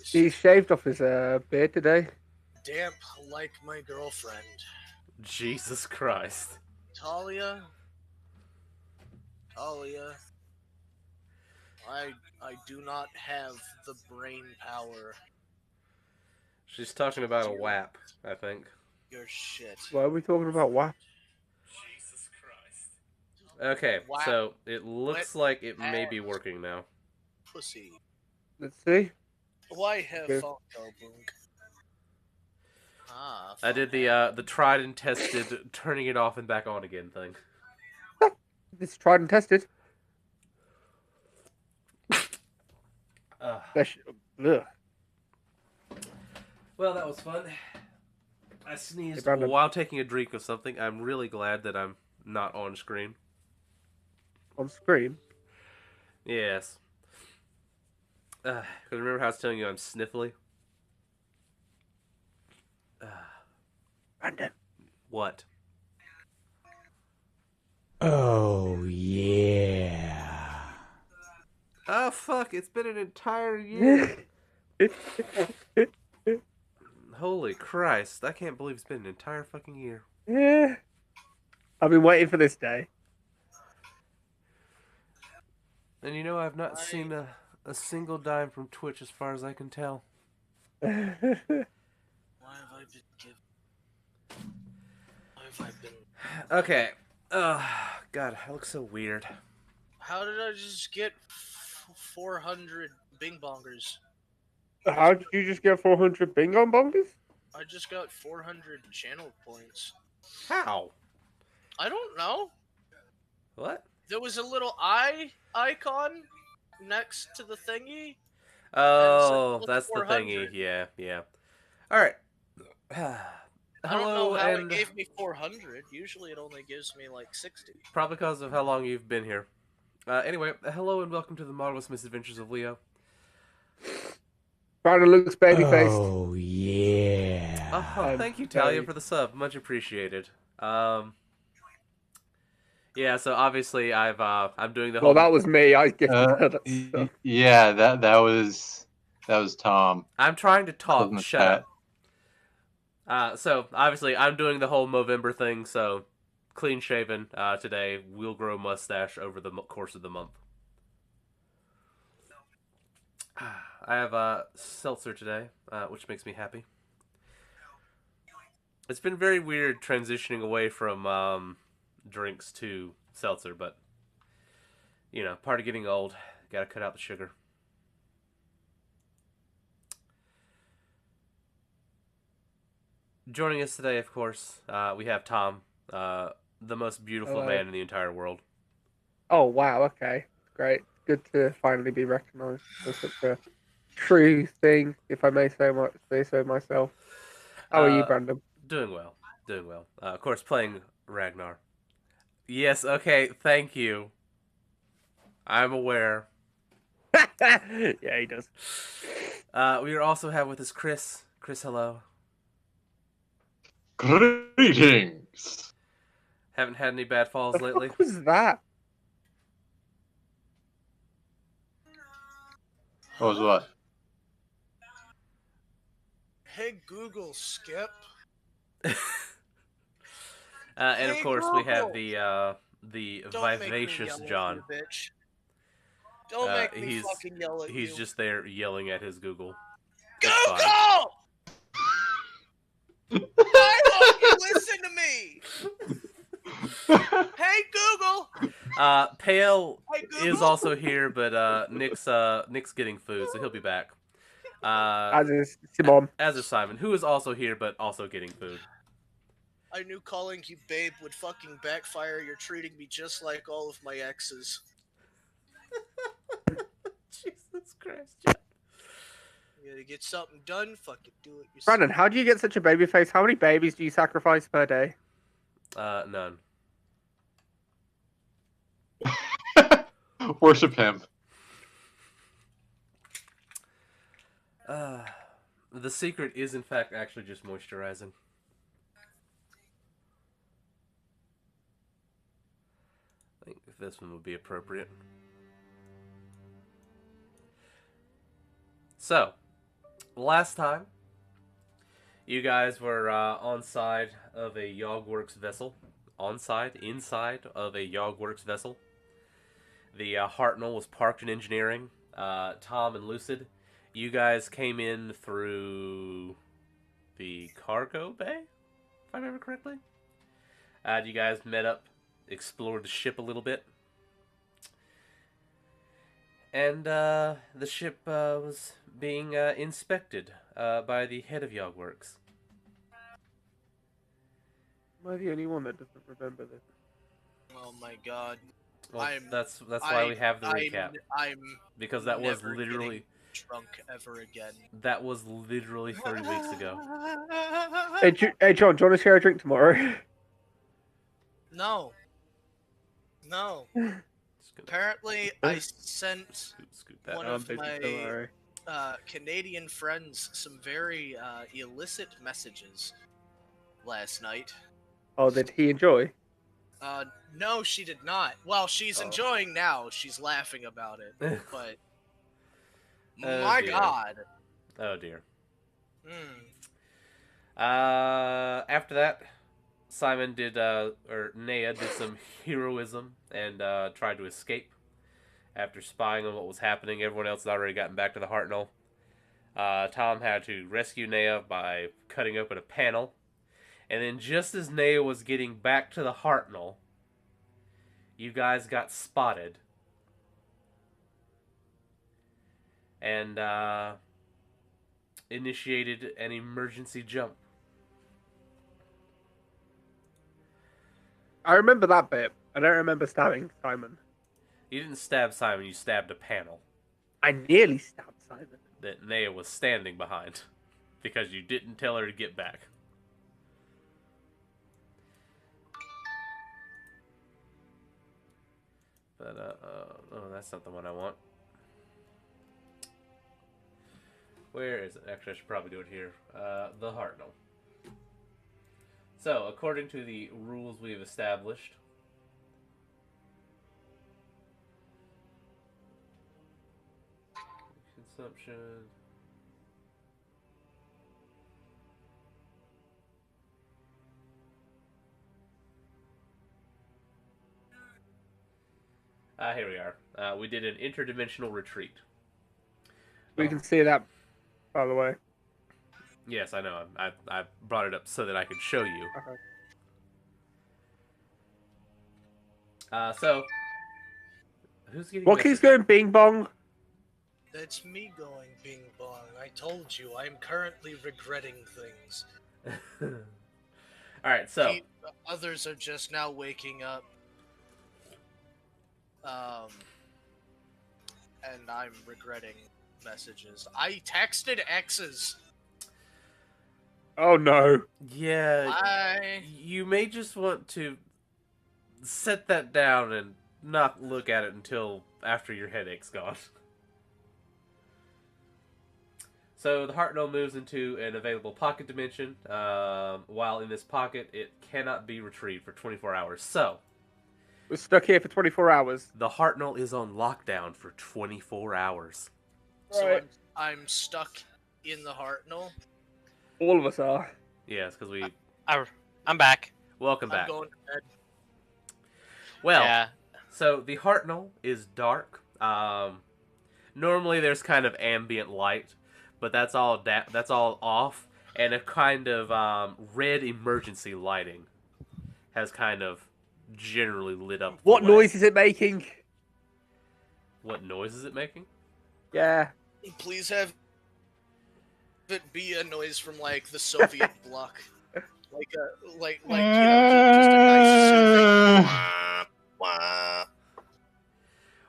He shaved off his beard today. Damp like my girlfriend. Jesus Christ. Talia. Talia. I do not have the brain power. She's talking about a WAP, I think. Your shit. Why are we talking about WAP? Jesus Christ. Okay, Wow. so it looks like it may be working now. Pussy. Let's see. Why have Okay. Falco Bunk? Ah, I did the tried and tested turning it off and back on again thing. It's tried and tested. Ugh. Ugh. Well, that was fun. I sneezed Hey, Brandon. while taking a drink of something. I'm really glad that I'm not on screen. On screen. Yes. Because remember how I was telling you I'm sniffly? Brandon. What? Oh, yeah. Oh, fuck. It's been an entire year. Holy Christ. I can't believe it's been an entire fucking year. Yeah. I've been waiting for this day. And you know, I've not seen a single dime from Twitch as far as I can tell. Why have I been given? Why have I been? Okay. God, I look so weird. How did I just get 400 bing bongers? How did you just get 400 bingo bongers? I just got 400 channel points. How? I don't know. What? There was a little eye icon next to the thingy. Oh, And that's the 400. thingy. Yeah. Alright. I don't know how it gave me 400. Usually it only gives me like 60. Probably because of how long you've been here. Anyway, hello and welcome to the marvelous misadventures of Leo. Brandon looks baby-faced. Oh, yeah. Oh, thank you, Talia, for the sub. Much appreciated. Yeah, so obviously I'm doing the whole... Well, that was me. I gifted her that stuff. Yeah, that was Tom. I'm trying to talk. Wasn't Shut that- up. So obviously I'm doing the whole Movember thing. So clean shaven today. We'll grow mustache over the course of the month. I have a seltzer today, which makes me happy. It's been very weird transitioning away from drinks to seltzer, but you know, part of getting old. Gotta cut out the sugar. Joining us today, of course, we have Tom, the most beautiful man in the entire world. Oh, wow. Okay. Great. Good to finally be recognized for such a true thing, if I may say so myself. How are you, Brandon? Doing well. Of course, playing Ragnar. Yes, okay, thank you. I'm aware. Yeah, he does. We also have with us Chris. Chris, hello. Greetings. Haven't had any bad falls lately? What was that? What was what? Hey Google, skip. And of Hey, course, we have Google. the Don't make me vivacious yell at John. you, bitch. Don't make me he's- fucking yell at you. He's just there yelling at his Google. It's fine. Google! Why won't you listen to me? Hey Google! Pale Hey Google! is also here, but Nick's getting food, so he'll be back. As is Simon. As is Simon, who is also here, but also getting food. I knew calling you babe would fucking backfire. You're treating me just like all of my exes. Jesus Christ, John. You gotta get something done, fucking do it yourself. Brandon, how do you get such a baby face? How many babies do you sacrifice per day? None. Worship him. The secret is, in fact, actually just moisturizing. I think if this one would be appropriate. So, last time, you guys were on side of a Yogworks vessel. Inside of a Yogworks vessel. The Hartnell was parked in engineering. Tom and Lucid, you guys came in through the cargo bay, if I remember correctly. You guys met up, explored the ship a little bit. And the ship was being inspected by the head of Yogworks. Am I the only one that doesn't remember this? Oh my god. Well, that's why we have the recap. I'm because that was never literally getting drunk ever again. that was literally 3 weeks ago. Hey, John, do you want to share a drink tomorrow? No. No. Apparently, I sent Scoot that one up. of my Canadian friends some very illicit messages last night. Oh, did he enjoy? No, she did not. Well, she's enjoying now. She's laughing about it. But Oh, my dear. god. Oh dear. Hmm. After that, Simon did, or Nea did some heroism and tried to escape. After spying on what was happening, everyone else had already gotten back to the Hartnell. Tom had to rescue Nea by cutting open a panel. And then just as Nea was getting back to the Hartnell, you guys got spotted. And initiated an emergency jump. I remember that bit. I don't remember stabbing Simon. You didn't stab Simon, you stabbed a panel I nearly stabbed Simon. that Nea was standing behind because you didn't tell her to get back. But, oh, that's not the one I want. Where is it? Actually, I should probably do it here. The Hartnell. So, according to the rules we have established, consumption. Here we are. We did an interdimensional retreat. We can see that, by the way. Yes, I know. I brought it up so that I could show you. So, who's getting What keeps going bing bong? That's me going bing bong. I told you, I'm currently regretting things. Alright, so. The others are just now waking up. And I'm regretting messages. I texted exes. Oh no. Yeah, you may just want to set that down and not look at it until after your headache's gone. So the Hartnell moves into an available pocket dimension. While in this pocket, it cannot be retrieved for 24 hours. So we're stuck here for 24 hours. The Hartnell is on lockdown for 24 hours. So Right. I'm stuck in the Hartnell. All of us are. Yes, because we... I'm back. Welcome back. I'm going to bed. Well, Yeah. so the Hartnell is dark. Normally there's kind of ambient light, but that's all off, and a kind of red emergency lighting has kind of generally lit up. What the way. noise is it making? What noise is it making? Yeah. Please have it be a noise from like the Soviet bloc, like you know, just a nice soothing. Wah.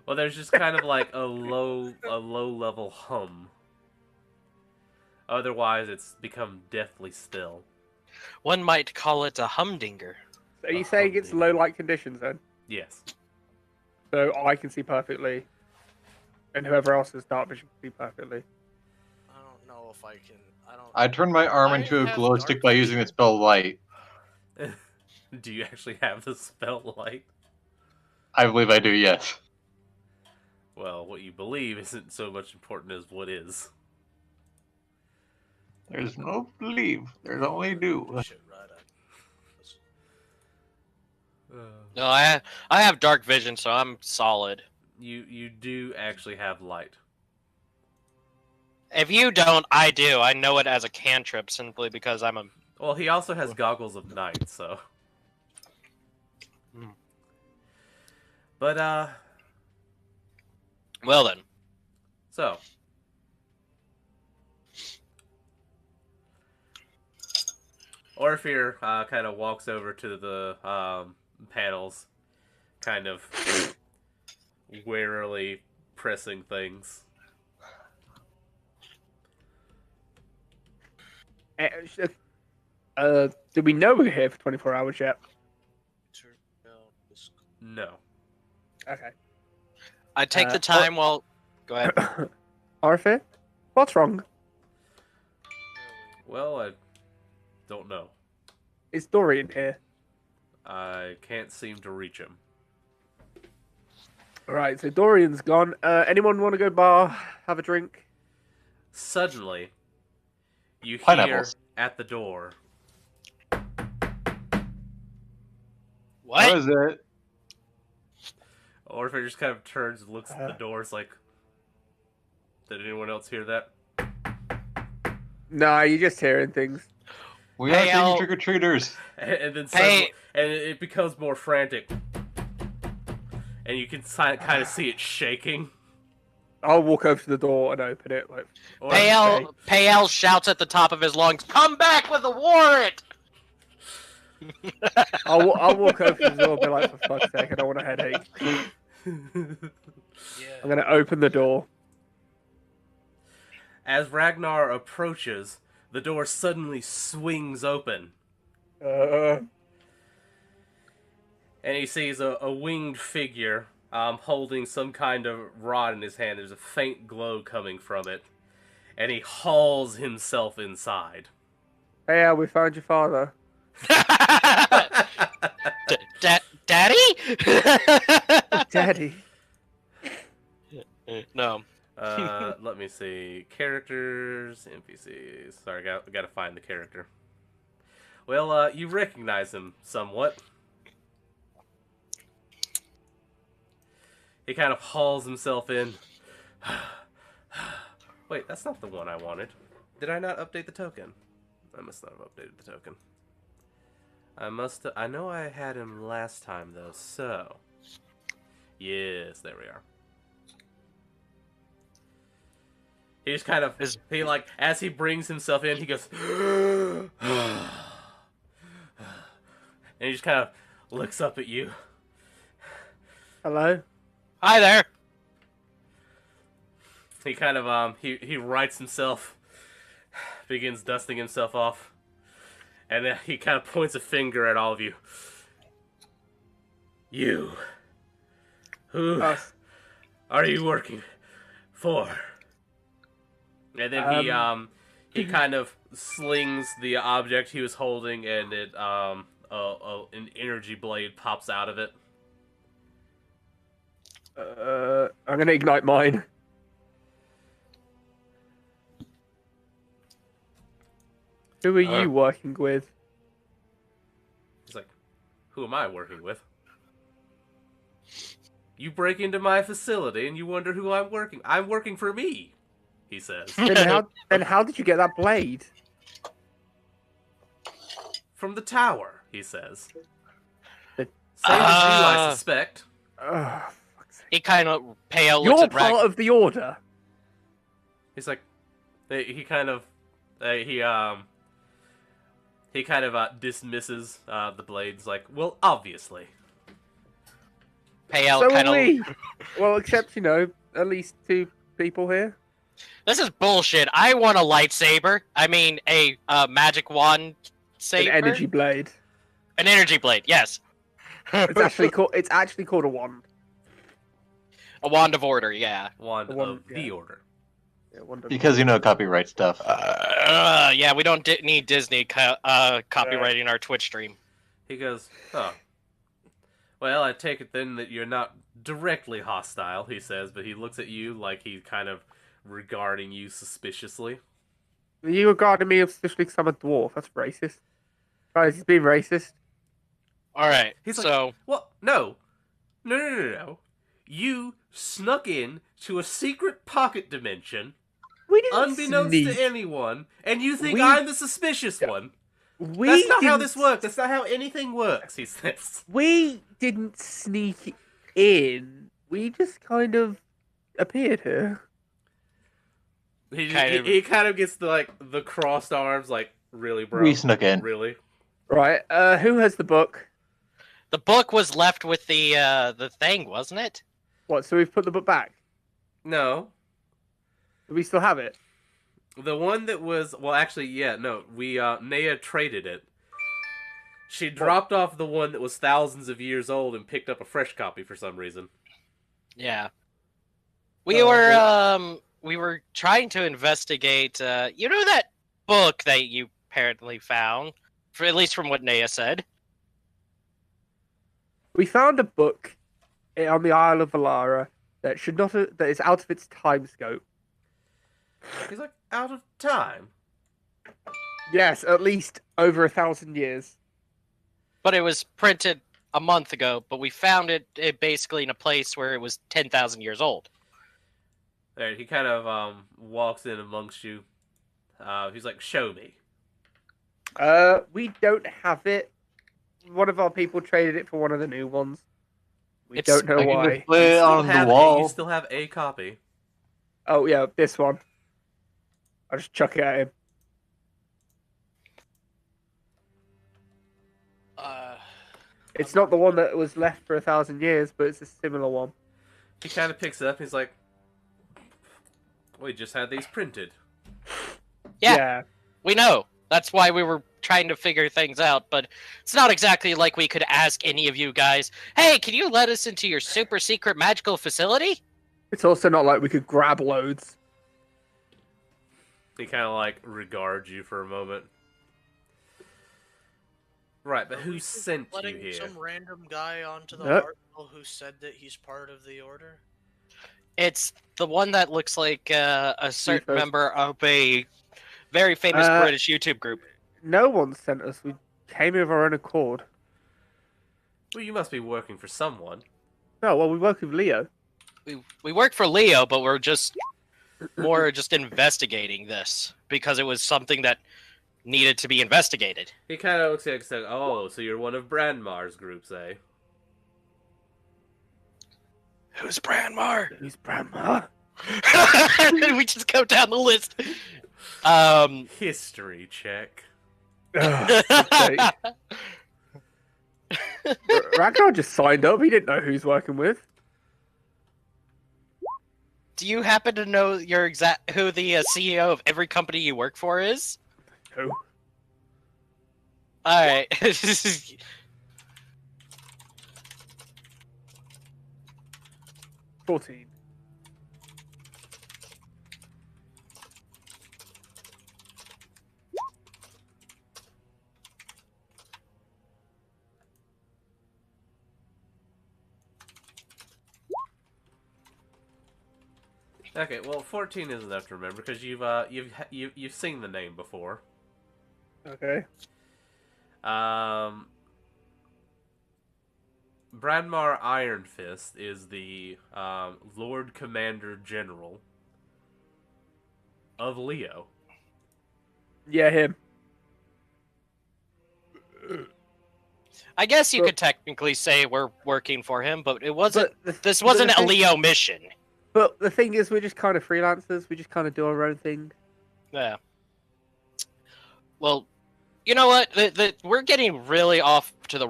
Well, there's just kind of like a low level hum. Otherwise, it's become deathly still. One might call it a humdinger. So are you saying it's low light conditions then? Yes. So I can see perfectly, and whoever else has dark vision can see perfectly. I don't know if I can. I turned my arm I into a have glow dark stick by using the spell light. Do you actually have the spell light? I believe I do, yes. Well, what you believe isn't so much important as what is. There's no leave. There's only do. Shit, right. No, I have dark vision, so I'm solid. You do actually have light. If you don't, I do. I know it as a cantrip simply because I'm a. Well, he also has goggles of night, so. Hmm. But Well then. so. Orpheer kind of walks over to the panels, kind of warily pressing things. Do we know we're here for 24 hours yet? No. Okay. I take the time while. Go ahead. Arthur, what's wrong? Well, I don't know. Is Dorian here? I can't seem to reach him. Alright, so Dorian's gone. Anyone want to go bar, have a drink? Suddenly, you hear Pineapples. at the door. What? How is it? Orpheer just kind of turns and looks at the door. It's like, did anyone else hear that? Nah, you're just hearing things. We Hey, are Al. trick or treaters. And then Hey. suddenly, and it becomes more frantic. And you can kind of see it shaking. I'll walk over to the door and open it. Like, Or- Payel shouts at the top of his lungs, "Come back with a warrant!" I'll walk over to the door and be like, for fuck's sake, I don't want a headache. I'm going to open the door. As Ragnar approaches, the door suddenly swings open. And he sees a winged figure holding some kind of rod in his hand. There's a faint glow coming from it. And he hauls himself inside. Hey, we found your father. Daddy? Daddy. No. Let me see. Characters, NPCs. Sorry, I gotta find the character. Well, you recognize him somewhat. He kind of hauls himself in. Wait, that's not the one I wanted. Did I not update the token? I must not have updated the token. I know I had him last time, though, so... Yes, there we are. He just kind of... He, like, as he brings himself in, he goes... and he just kind of looks up at you. Hello? Hi there. He kind of, he rights himself, begins dusting himself off, and then he kind of points a finger at all of you. You. Who are you working for? And then he kind of slings the object he was holding, and it, an energy blade pops out of it. I'm going to ignite mine. Who are you working with? He's like, who am I working with? You break into my facility and you wonder who I'm working. I'm working for me, he says. Then how did you get that blade? From the tower, he says. The- Same as you, I suspect. He kind of pale looks You're at Ragnar. part of the order. He's like, he kind of dismisses the blades. Like, well, obviously. Pale So kind are of. we. Well, except, at least 2 people here. This is bullshit. I want a lightsaber. I mean, a magic wand saber. An energy blade. An energy blade. Yes. It's actually called a wand. A wand of order. Yeah. Wand The one- of the yeah. order. Yeah, wand of- Because copyright stuff. Yeah. We don't need Disney copywriting our Twitch stream. He goes, oh. Well, I take it then that you're not directly hostile, he says, but he looks at you like he's kind of regarding you suspiciously. You regarded me especially because I'm a dwarf. That's racist. Guys, he's being racist. All right. He's like, So what? No. No, no, no, no, no. You snuck in to a secret pocket dimension, We didn't unbeknownst sneak. to anyone, and you think We- I'm the suspicious one. We That's not how didn't- this works. That's not how anything works, he says. We didn't sneak in. We just kind of appeared here. He Kind of- gets the crossed arms, like, really, bro? We snuck in. Really? Right. Who has the book? the book was left with the thing, wasn't it? What? So we've put the book back. No. Do we still have it? The one that was, well, actually, yeah, no. We, Naya traded it. She dropped off the one that was thousands of years old and picked up a fresh copy for some reason. Yeah. We were trying to investigate. You know that book that you apparently found, for at least from what Naya said. We found a book on the Isle of Valara that should not that is out of its time scope. He's like, out of time. Yes, at least over 1,000 years. But it was printed a month ago, but we found it basically in a place where it was 10,000 years old. Alright, he kind of walks in amongst you. He's like, show me. We don't have it. One of our people traded it for one of the new ones. We It's- don't know I can why. just play it on the wall. You still have a copy. Oh yeah, this one. I'll just chuck it at him. It's not the one that was left for 1,000 years, but it's a similar one. He kind of picks it up. He's like, we just had these printed. Yeah. We know. That's why we were trying to figure things out, but it's not exactly like we could ask any of you guys, hey, can you let us into your super secret magical facility? It's also not like we could grab loads. He kind of like regards you for a moment. Right, but who sent you Letting here? some random guy onto the Yep. Hartnell who said that he's part of the order? It's the one that looks like a certain Ethos. member of a very famous British YouTube group. No one sent us. We came of our own accord. Well, you must be working for someone. No, well, we work with Leo. We work for L.E.O, but we're just more just investigating this because it was something that needed to be investigated. He kind of looks like, oh, so you're one of Brandmar's groups, eh? Who's Brandmar? Who's Brahma? We just go down the list. History check. Ragnar just signed up. He didn't know who he's working with. Do you happen to know who the CEO of every company you work for is? Who? All right. 14. Okay, well, 14 isn't enough to remember because you've seen the name before. Okay. Brandmar Iron Fist is the Lord Commander General of L.E.O. Yeah, him. I guess you But- could technically say we're working for him, but it wasn't. But This wasn't the a thing- L.E.O mission. But the thing is, we're just kind of freelancers. We just kind of do our own thing. Yeah. Well, you know what? We're getting really off to the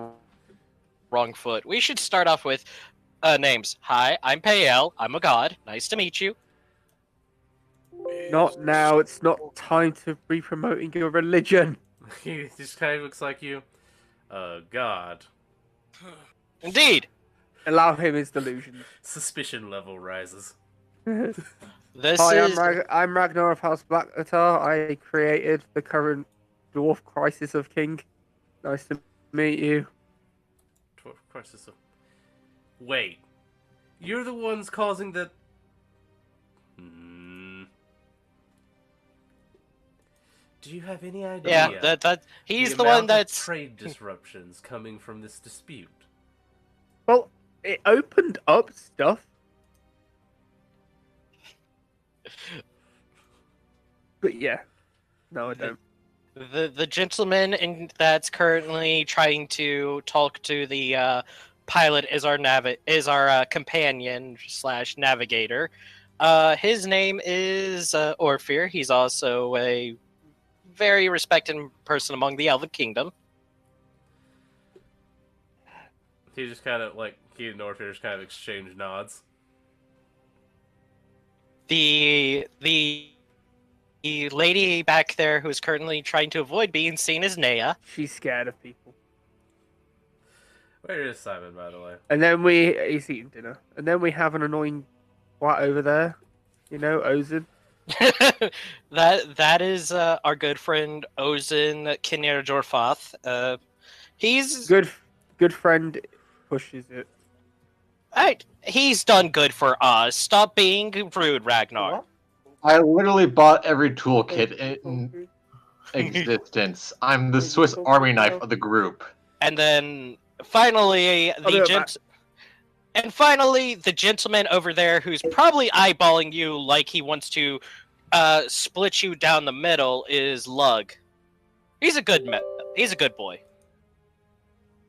wrong foot. We should start off with names. Hi, I'm Payel. I'm a god. Nice to meet you. Not now. It's not time to be promoting your religion. He just kind of looks like you. God. Indeed. Allow him his delusions. Suspicion level rises. This Hi, is. I'm Ragnar of House Blackwater. I created the current Dwarf Crisis of King. Nice to meet you. Of course, it's a... Wait. You're the ones causing the... Do you have any idea? Yeah, he's the amount one of that's trade disruptions coming from this dispute. Well, it opened up stuff. But yeah. No, I don't. the gentleman that's currently trying to talk to the pilot is our companion slash navigator. His name is Orpheus. He's also a very respected person among the Elven Kingdom. He just kind of he and Orpheus kind of exchange nods. The lady back there who's currently trying to avoid being seen is Nea. She's scared of people. Where is Simon, by the way? And then he's eating dinner. And then we have an annoying twat over there. You know, Ozin. that is our good friend Ozin Kinnear Jorfath. He's good friend pushes it. He's done good for us. Stop being rude, Ragnar. I literally bought every toolkit in existence. I'm the Swiss Army knife of the group. And then finally the gentleman over there who's probably eyeballing you like he wants to split you down the middle is Lug. He's a good boy.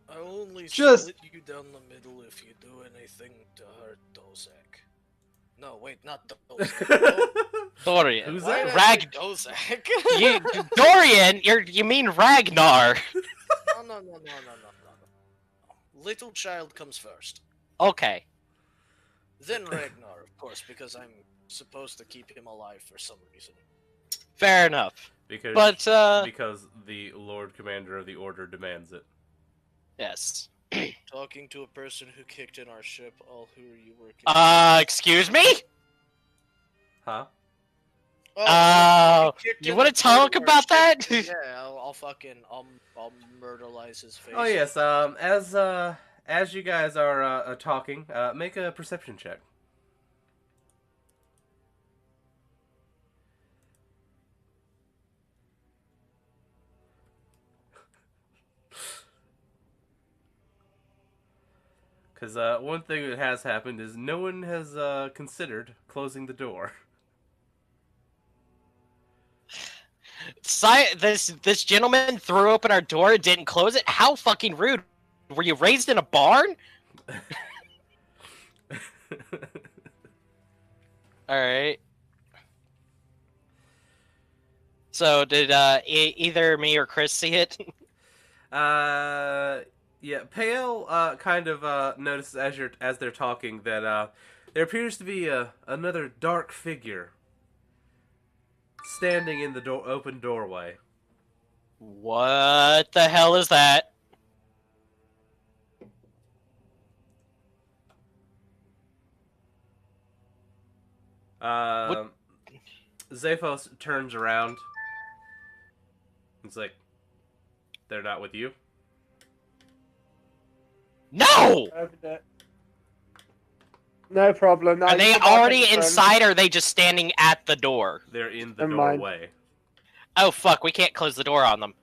I only Just- split you down the middle if you do anything to hurt Dozak. No, wait, not Dozak. Dorian. Who's Why that? did I say Dozak? Dorian, you mean Ragnar. No. Little child comes first. Okay. Then Ragnar, of course, because I'm supposed to keep him alive for some reason. Fair enough. Because But the Lord Commander of the Order demands it. yes. Talking to a person who kicked in our ship, all who are you working Excuse me? Huh? Oh, he kicked You in want the to talk door of our about ship. that? Yeah, I'll murderize his face. Oh yes. As you guys are talking, make a perception check. Because one thing that has happened is no one has considered closing the door. This gentleman threw open our door and didn't close it? How fucking rude. Were you raised in a barn? Alright. So, did either me or Chris see it? Yeah, Pale kind of notices as they're talking that there appears to be another dark figure standing in the open doorway. What the hell is that? Zaphos turns around. He's like, "They're not with you?" No! No problem. Are they already inside, or are they just standing at the door? They're in the Never mind. doorway. Oh, fuck, we can't close the door on them.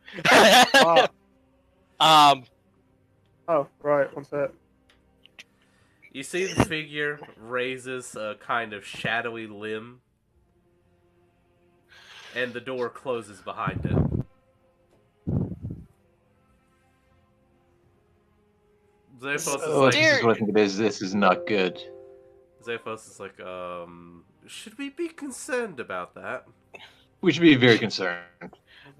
Oh, right. One sec. You see the figure raises a kind of shadowy limb, and the door closes behind it. Zaphos is like, This is what I think it is. This is not good. Zaphos is like, should we be concerned about that? We should be very concerned.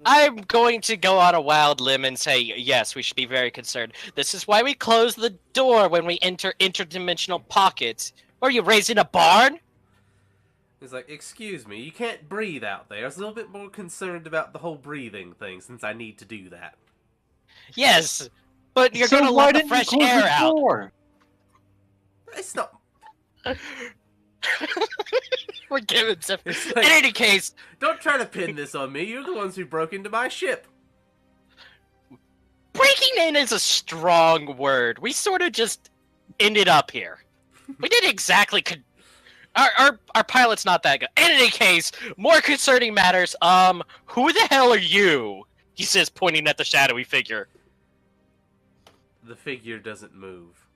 I'm going to go on a wild limb and say, yes, we should be very concerned. This is why we close the door when we enter interdimensional pockets. Are you raised in a barn? He's like, excuse me, you can't breathe out there. I was a little bit more concerned about the whole breathing thing, since I need to do that. Yes, but you're So going to why let the didn't you fresh close air the out. door? It's not... We're giving some... It's In like, any case, don't try to pin this on me. You're the ones who broke into my ship. breaking in is a strong word. We sort of just ended up here. We didn't exactly Our pilot's not that good. In any case, more concerning matters. Who the hell are you? He says, pointing at the shadowy figure. The figure doesn't move.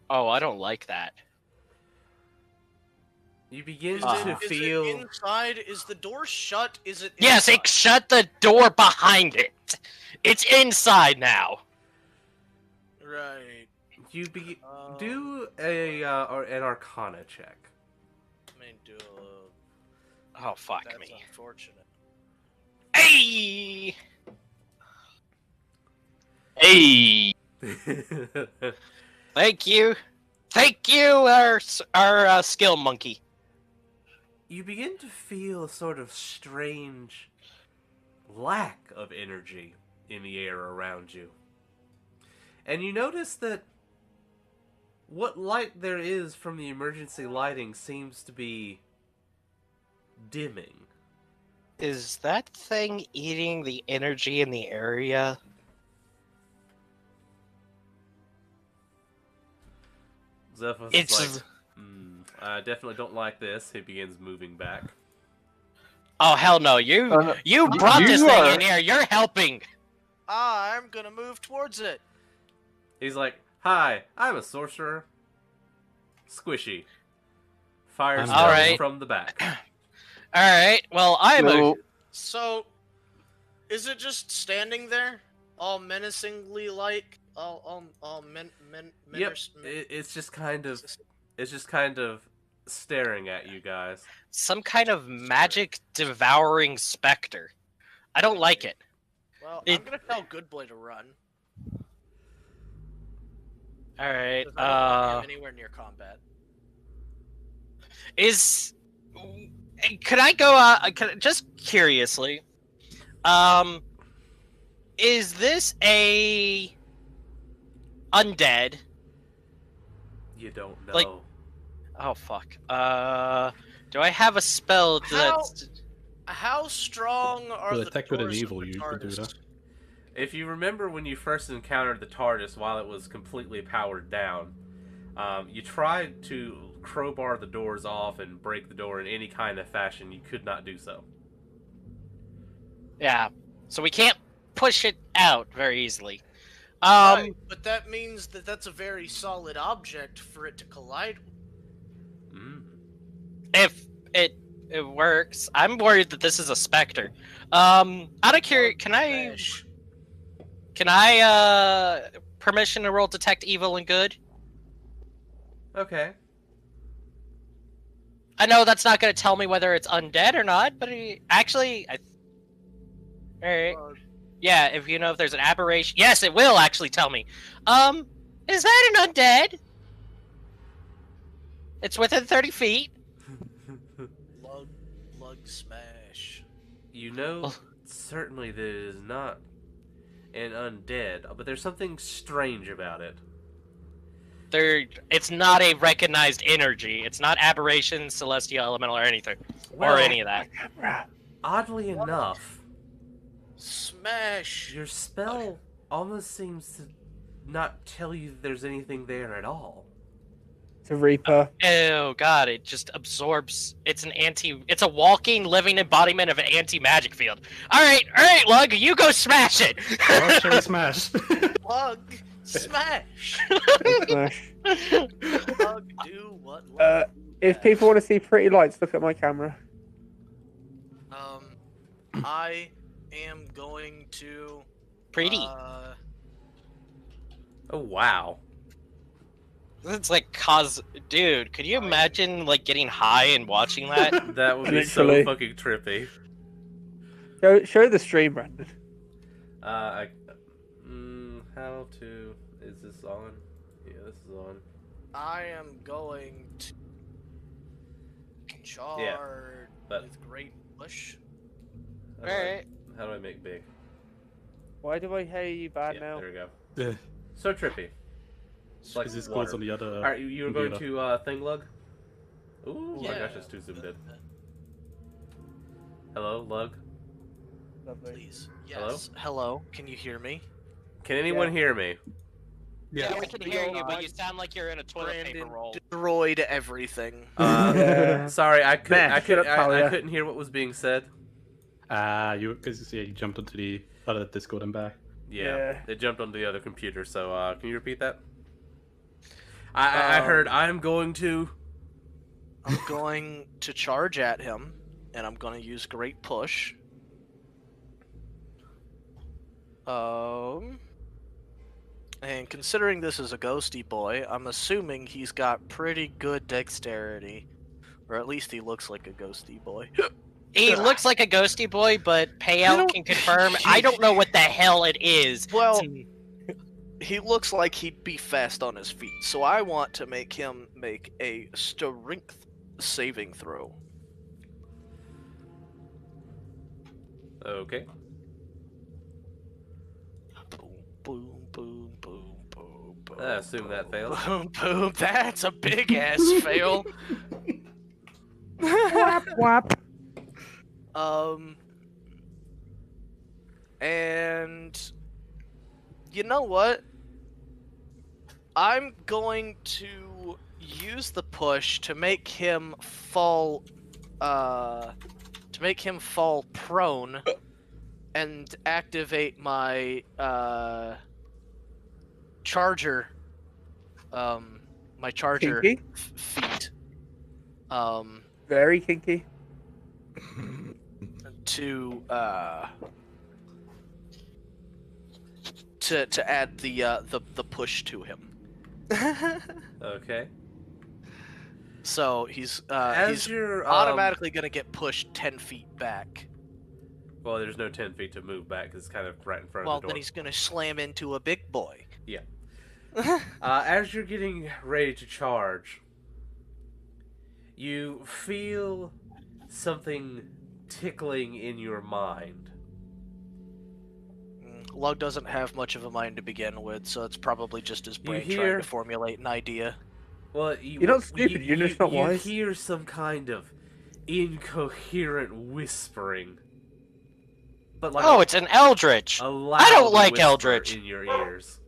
Oh, I don't like that. You begin Is to it feel. inside? Is the door shut? Is it? Yes, inside? it shut the door behind it. It's inside now. Right. You do or an Arcana check. Let me do a... Oh, fuck That's me. unfortunate. Hey! Hey! Thank you. Thank you, our skill monkey. You begin to feel a sort of strange lack of energy in the air around you. And you notice that what light there is from the emergency lighting seems to be dimming. Is that thing eating the energy in the area? Zephyrus It's... is like, I definitely don't like this. He begins moving back. Oh, hell no. You brought this thing in here. You're helping. I'm gonna move towards it. He's like, "Hi, I'm a sorcerer." Squishy. Fires All right. from the back. Alright, well, So, is it just standing there, all menacingly like, all Yep. It's just kind of staring at you guys. some kind of magic devouring specter. I don't like it. Well, I'm gonna tell Goodboy to run. Alright, 'Cause I don't want him anywhere near combat. could I go, just curiously, is this a undead? You don't know. Like- Oh, fuck. Do I have a spell that's... How strong are To the detect good and doors of evil, the you can do TARDIS? that. If you remember when you first encountered the TARDIS while it was completely powered down, you tried to crowbar the doors off and break the door in any kind of fashion. You could not do so. Yeah, so we can't push it out very easily. Right, but that means that that's a very solid object for it to collide with. If it works, I'm worried that this is a specter. Out of curiosity, can I permission to roll detect evil and good? Okay. I know that's not going to tell me whether it's undead or not, but actually, alright. Yeah, if you know if there's an aberration. Yes, it will actually tell me. Is that an undead? It's within 30 feet. Lug smash. You know certainly that it is not an undead, but there's something strange about it. It's not a recognized energy. It's not aberration, celestial, elemental, or anything. Well, or any of that. Oddly enough, Smash! your spell almost seems to not tell you that there's anything there at all. It's a Reaper. Oh god, it just absorbs. It's a walking, living embodiment of an anti-magic field. Alright, Lug, you go smash it! Oh, shall we smash? Lug smash! Smash. Lug do what Lug If people want to see pretty lights, look at my camera. I am going to... Pretty. Oh, wow. It's like dude, could you imagine like getting high and watching that? That would be so Literally. fucking trippy. Show the stream, Brandon. How to... Is this on? Yeah, this is on. I am going to charge with great push. Alright. How do I make big? Why do I hear you bad Yeah, now? there we go. Yeah. So trippy. It's like Because this water. goes on the other. Alright, you were going computer. to Thinglug? Ooh, my gosh, it's too zoomed in. Hello, Lug? Lovely. Please. Yes. Hello? Can you hear me? Can anyone hear me? Yeah, we can hear you, but you sound like you're in a toilet paper Brandon roll. destroyed everything. Sorry, I Talia. couldn't hear what was being said. Because you jumped onto the other Discord and back. Yeah, it jumped onto the other computer. So can you repeat that? I heard I'm going to charge at him, and I'm going to use Great Push. And considering this is a ghosty boy, I'm assuming he's got pretty good dexterity. Or at least he looks like a ghosty boy. He looks like a ghosty boy, but Payel can confirm. I don't know what the hell it is. Well, he looks like he'd be fast on his feet, so I want to make him make a strength saving throw. Okay. Boom, boom, boom, boom, boom. I assume that fails. Boom, boom. That's a big ass fail. Whap, whap. And you know what? I'm going to use the push to make him fall prone and activate my charger Kinky? feat Very kinky. to add the push to him. Okay. So he's You're automatically gonna get pushed 10 feet back. Well, there's no 10 feet to move back because it's kind of right in front Well, of the door. then he's gonna slam into a big boy. Yeah. As you're getting ready to charge, you feel something tickling in your mind. Lug doesn't have much of a mind to begin with, so it's probably just his brain hear- trying to formulate an idea. Well, You're not stupid, you're just not wise. You hear some kind of incoherent whispering. But like Oh, it's an Eldritch. a loud I don't like whisper Eldritch. in your ears.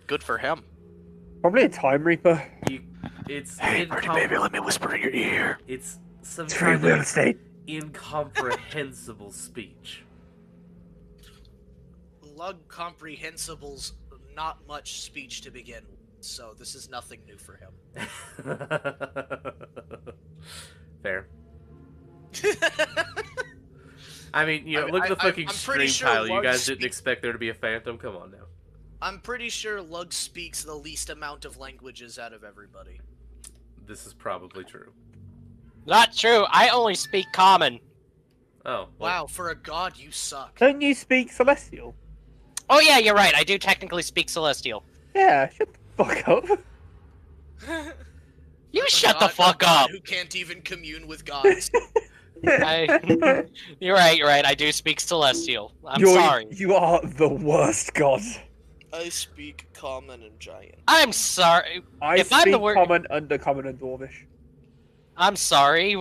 Good for him. Probably a Time Reaper. It's let me whisper in your ear. It's some It's free kind real of estate. incomprehensible speech. Lug comprehensible's not much speech to begin with, so this is nothing new for him. Fair. I mean, you know, look at the fucking I'm pretty stream sure title. You Lug guys didn't speak- expect there to be a phantom? Come on now. I'm pretty sure Lug speaks the least amount of languages out of everybody. This is probably true. Not true. I only speak common. Oh. Well, Wow, for a god, you suck. Don't you speak Celestial? Oh yeah, you're right. I do technically speak Celestial. Yeah, shut the fuck up. You A shut the god- a fuck god up. Who can't even commune with gods. You're right. You're right. I do speak Celestial. I'm sorry. You are the worst god. I speak common and giant. I'm sorry. I If I'm speak the wor- common, undercommon, and dwarvish. I'm sorry.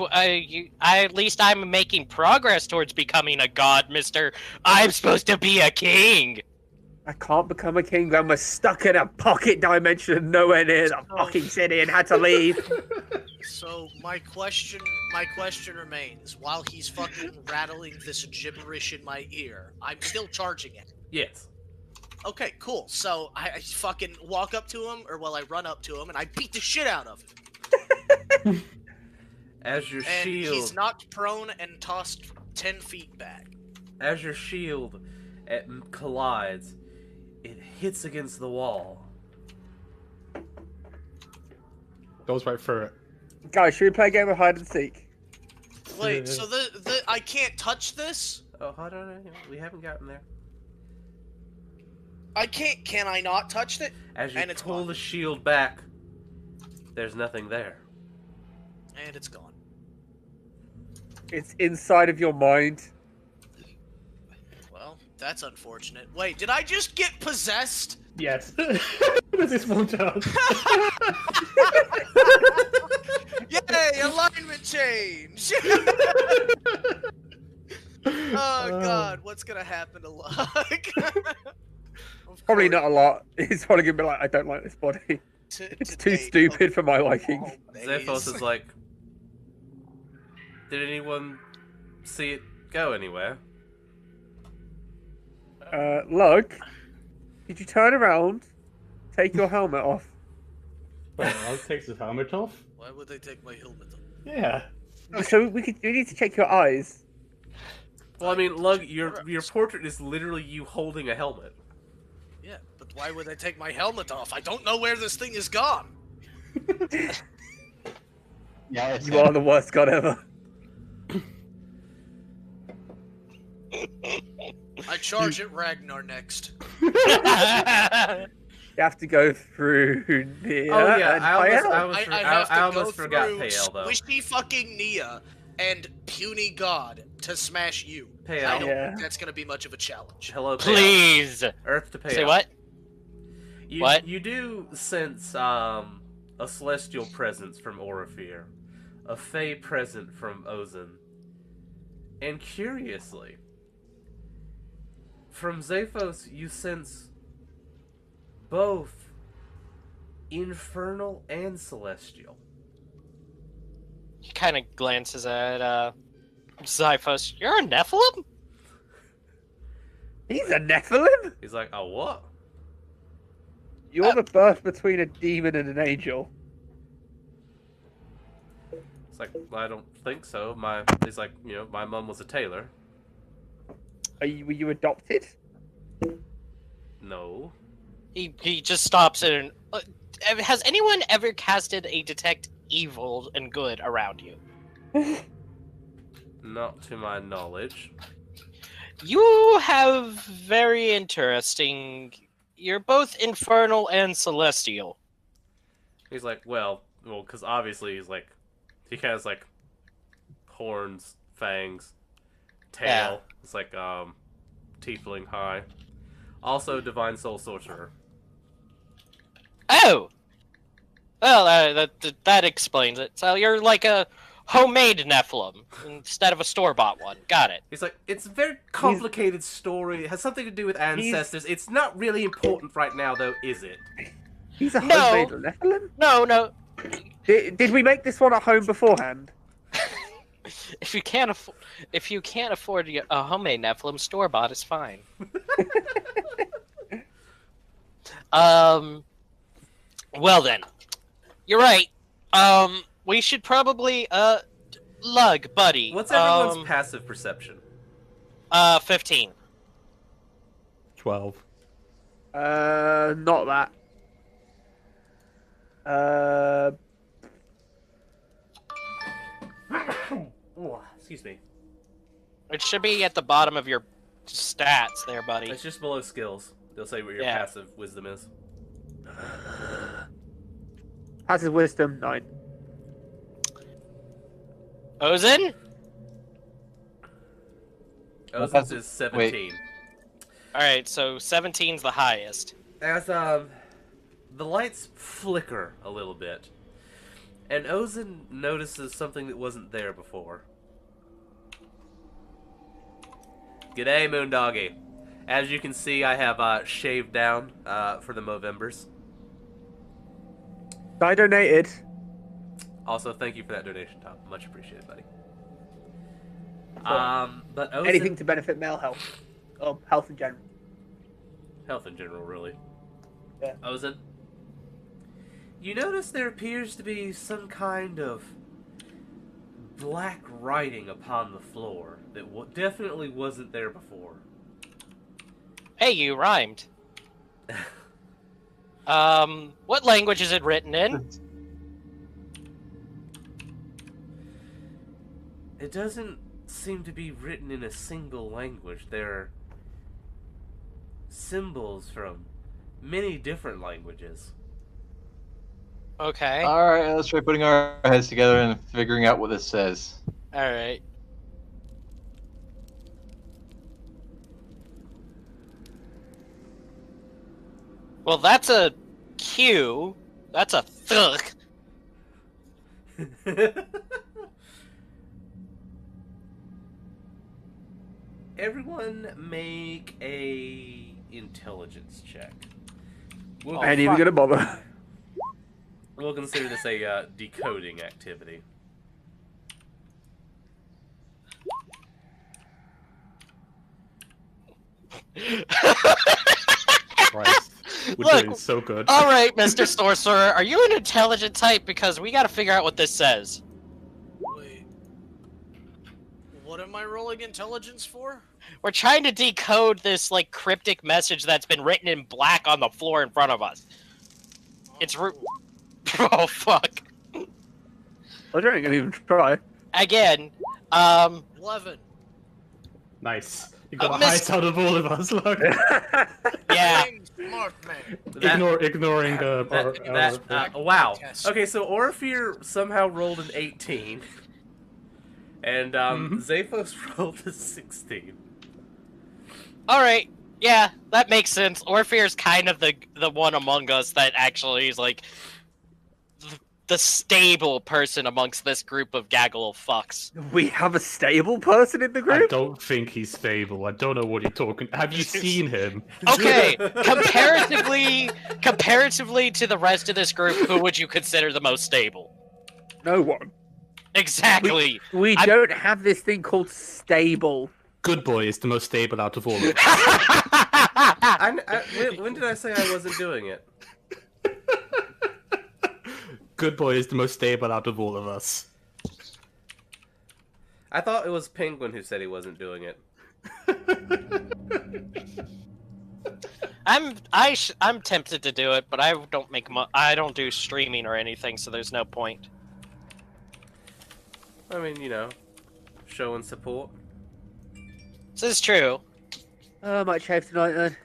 At least I'm making progress towards becoming a god, mister. I'm supposed to be a king. I can't become a king. I'm stuck in a pocket dimension nowhere near the fucking city and had to leave. So my question remains: while he's fucking rattling this gibberish in my ear, I'm still charging it. yes. Okay, cool. So I fucking walk up to him, or well, I run up to him and I beat the shit out of him. As your And shield, he's knocked prone and tossed 10 feet back. as your shield collides, it hits against the wall. Goes right through it. Guys, should we play a game of hide and seek? Wait, so the I can't touch this? Oh, hold on, we haven't gotten there. I can't. Can I not touch it? As you And it's pull gone. the shield back, there's nothing there. And it's gone. It's inside of your mind. Well, that's unfortunate. Wait, did I just get possessed? Yes. There's this one child. Yay, alignment change! Oh god, what's gonna happen to Luck? Of Probably course, not a lot. He's probably gonna be like, I don't like this body. It's too today, stupid for my liking. Xaphos is like, did anyone see it go anywhere? Lug, did you turn around, take your helmet off? Well, I'll take his helmet off. Why would they take my helmet off? Yeah. So we need to check your eyes. Well, I mean, Lug, your portrait is literally you holding a helmet. Yeah, but why would they take my helmet off? I don't know where this thing is gone. Yeah, it's You are the worst god ever. I charge at Ragnar next. You have to go through Nia Oh yeah, and I have to almost go forgot through Payel though. Squishy fucking Nia and puny God to smash you. Payel. I don't Yeah. think that's gonna be much of a challenge. Hello, Payel. Please. Earth to Payel. Say what? You, What? You do sense a celestial presence from Orifir, a fey present from Ozin, and curiously, from Xaphos you sense both infernal and celestial. He kind of glances at Xyphos. You're a Nephilim? He's a Nephilim? He's like, oh what? You're the birth between a demon and an angel. It's like, I don't think so. He's like, my mom was a tailor. Were you adopted? No. He just stops and has anyone ever casted a detect evil and good around you? Not to my knowledge. You have very interesting. You're both infernal and celestial. He's like, well, because obviously he has like horns, fangs, tail. Yeah. It's like tiefling high. Also, divine soul sorcerer. Oh, well, that explains it. So you're like a homemade Nephilim instead of a store-bought one. Got it. He's like, it's a very complicated story. It has something to do with ancestors. It's not really important right now, though, is it? He's a No. homemade Nephilim? No. Did we make this one at home beforehand? If you can't afford a homemade Nephilim, store-bought is fine. Well then, you're right. We should probably Lug, buddy. What's everyone's passive perception? 15. 12. Not that. Oh, excuse me. It should be at the bottom of your stats there, buddy. It's just below skills. They'll say what your Yeah. passive wisdom is. Passive wisdom 9. Ozin? Ozin's is 17. Alright, so 17's the highest. As the lights flicker a little bit, and Ozin notices something that wasn't there before. G'day, Moondoggy. As you can see, I have shaved down for the Movembers. I donated. Also, thank you for that donation, Tom. Much appreciated, buddy. Sure. But Ozin, Anything to benefit male health. Or health in general. health in general, really. Yeah. Ozin, you notice there appears to be some kind of black writing upon the floor that definitely wasn't there before. Hey, you rhymed. What language is it written in? It doesn't seem to be written in a single language. There are symbols from many different languages. Okay. Alright, let's try putting our heads together and figuring out what this says. Alright. Well, that's a Q. That's a thug. Everyone make a intelligence check. I ain't even gonna bother. We'll consider this a decoding activity. Christ. We're Look, doing so good. All right, Mr. Sorcerer, are you an intelligent type? Because we got to figure out what this says. Wait. What am I rolling intelligence for? We're trying to decode this like cryptic message that's been written in black on the floor in front of us. It's oh fuck. I don't even try. Again, 11. Nice. You got the missed- highest out of all of us. Look. yeah. Smart man. Ignoring wow. Okay, so Orpheer somehow rolled an 18. And Zaphos rolled a 16. Alright, yeah, that makes sense. Orpheer's kind of the one among us that actually is like the stable person amongst this group of gaggle of fucks. We have a stable person in the I group? don't think he's stable. I don't know what you're talking. Have you seen him? Okay, comparatively to the rest of this group, who would you consider the most stable? No one. Exactly. We don't have this thing called stable. Good Boy is the most stable out of all of us. When did I say I wasn't doing it? Good Boy is the most stable out of all of us. I thought it was Penguin who said he wasn't doing it. I'm tempted to do it, but I don't do streaming or anything, so there's no point. I mean, you know, showing support. This is true. Oh, I might shave tonight then.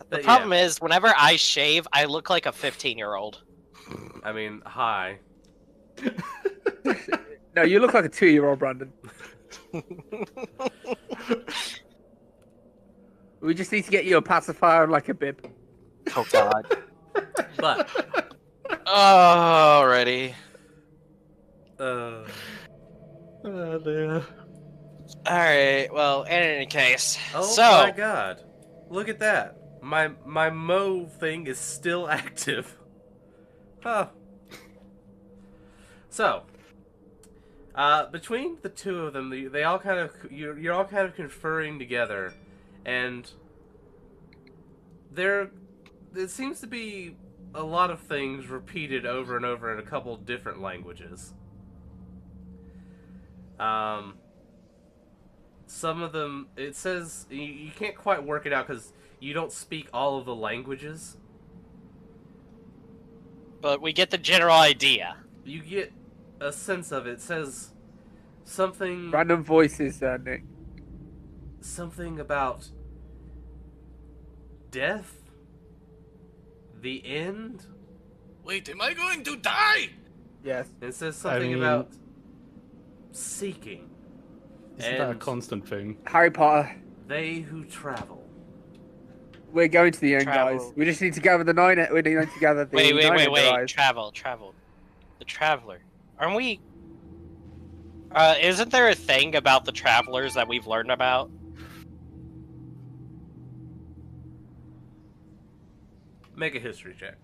The problem is, whenever I shave, I look like a 15-year-old. I mean, hi. No, you look like a 2-year-old, Brandon. We just need to get you a pacifier and like a bib. Oh god. But Alrighty. There. Alright, well, in any case. oh so, my god, look at that! My Mo thing is still active. Huh. So, between the two of them, they all kind of you're all kind of conferring together, and it seems to be a lot of things repeated over and over in a couple different languages. Some of them, it says you can't quite work it out because you don't speak all of the languages. but we get the general idea. You get a sense of it. It says something. Random voices, Nick. Something about death, the end. Wait, am I going to die? Yes. It says something about seeking. Isn't that a constant thing? Harry Potter. They who travel. We're going to the end, Travel. guys. We just need to gather the nine. We need to gather the Wait. guys. Travel. The Traveler. Aren't we... isn't there a thing about the Travelers that we've learned about? Make a history check.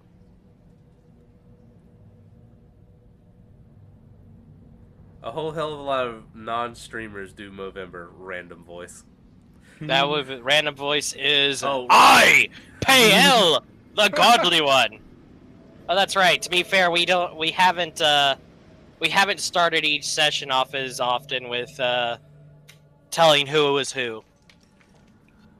A whole hell of a lot of non-streamers do Movember random voice. That was random voice is Oh. I, Payel, the godly one. Oh, that's right. To be fair, we haven't started each session off as often with telling who was who.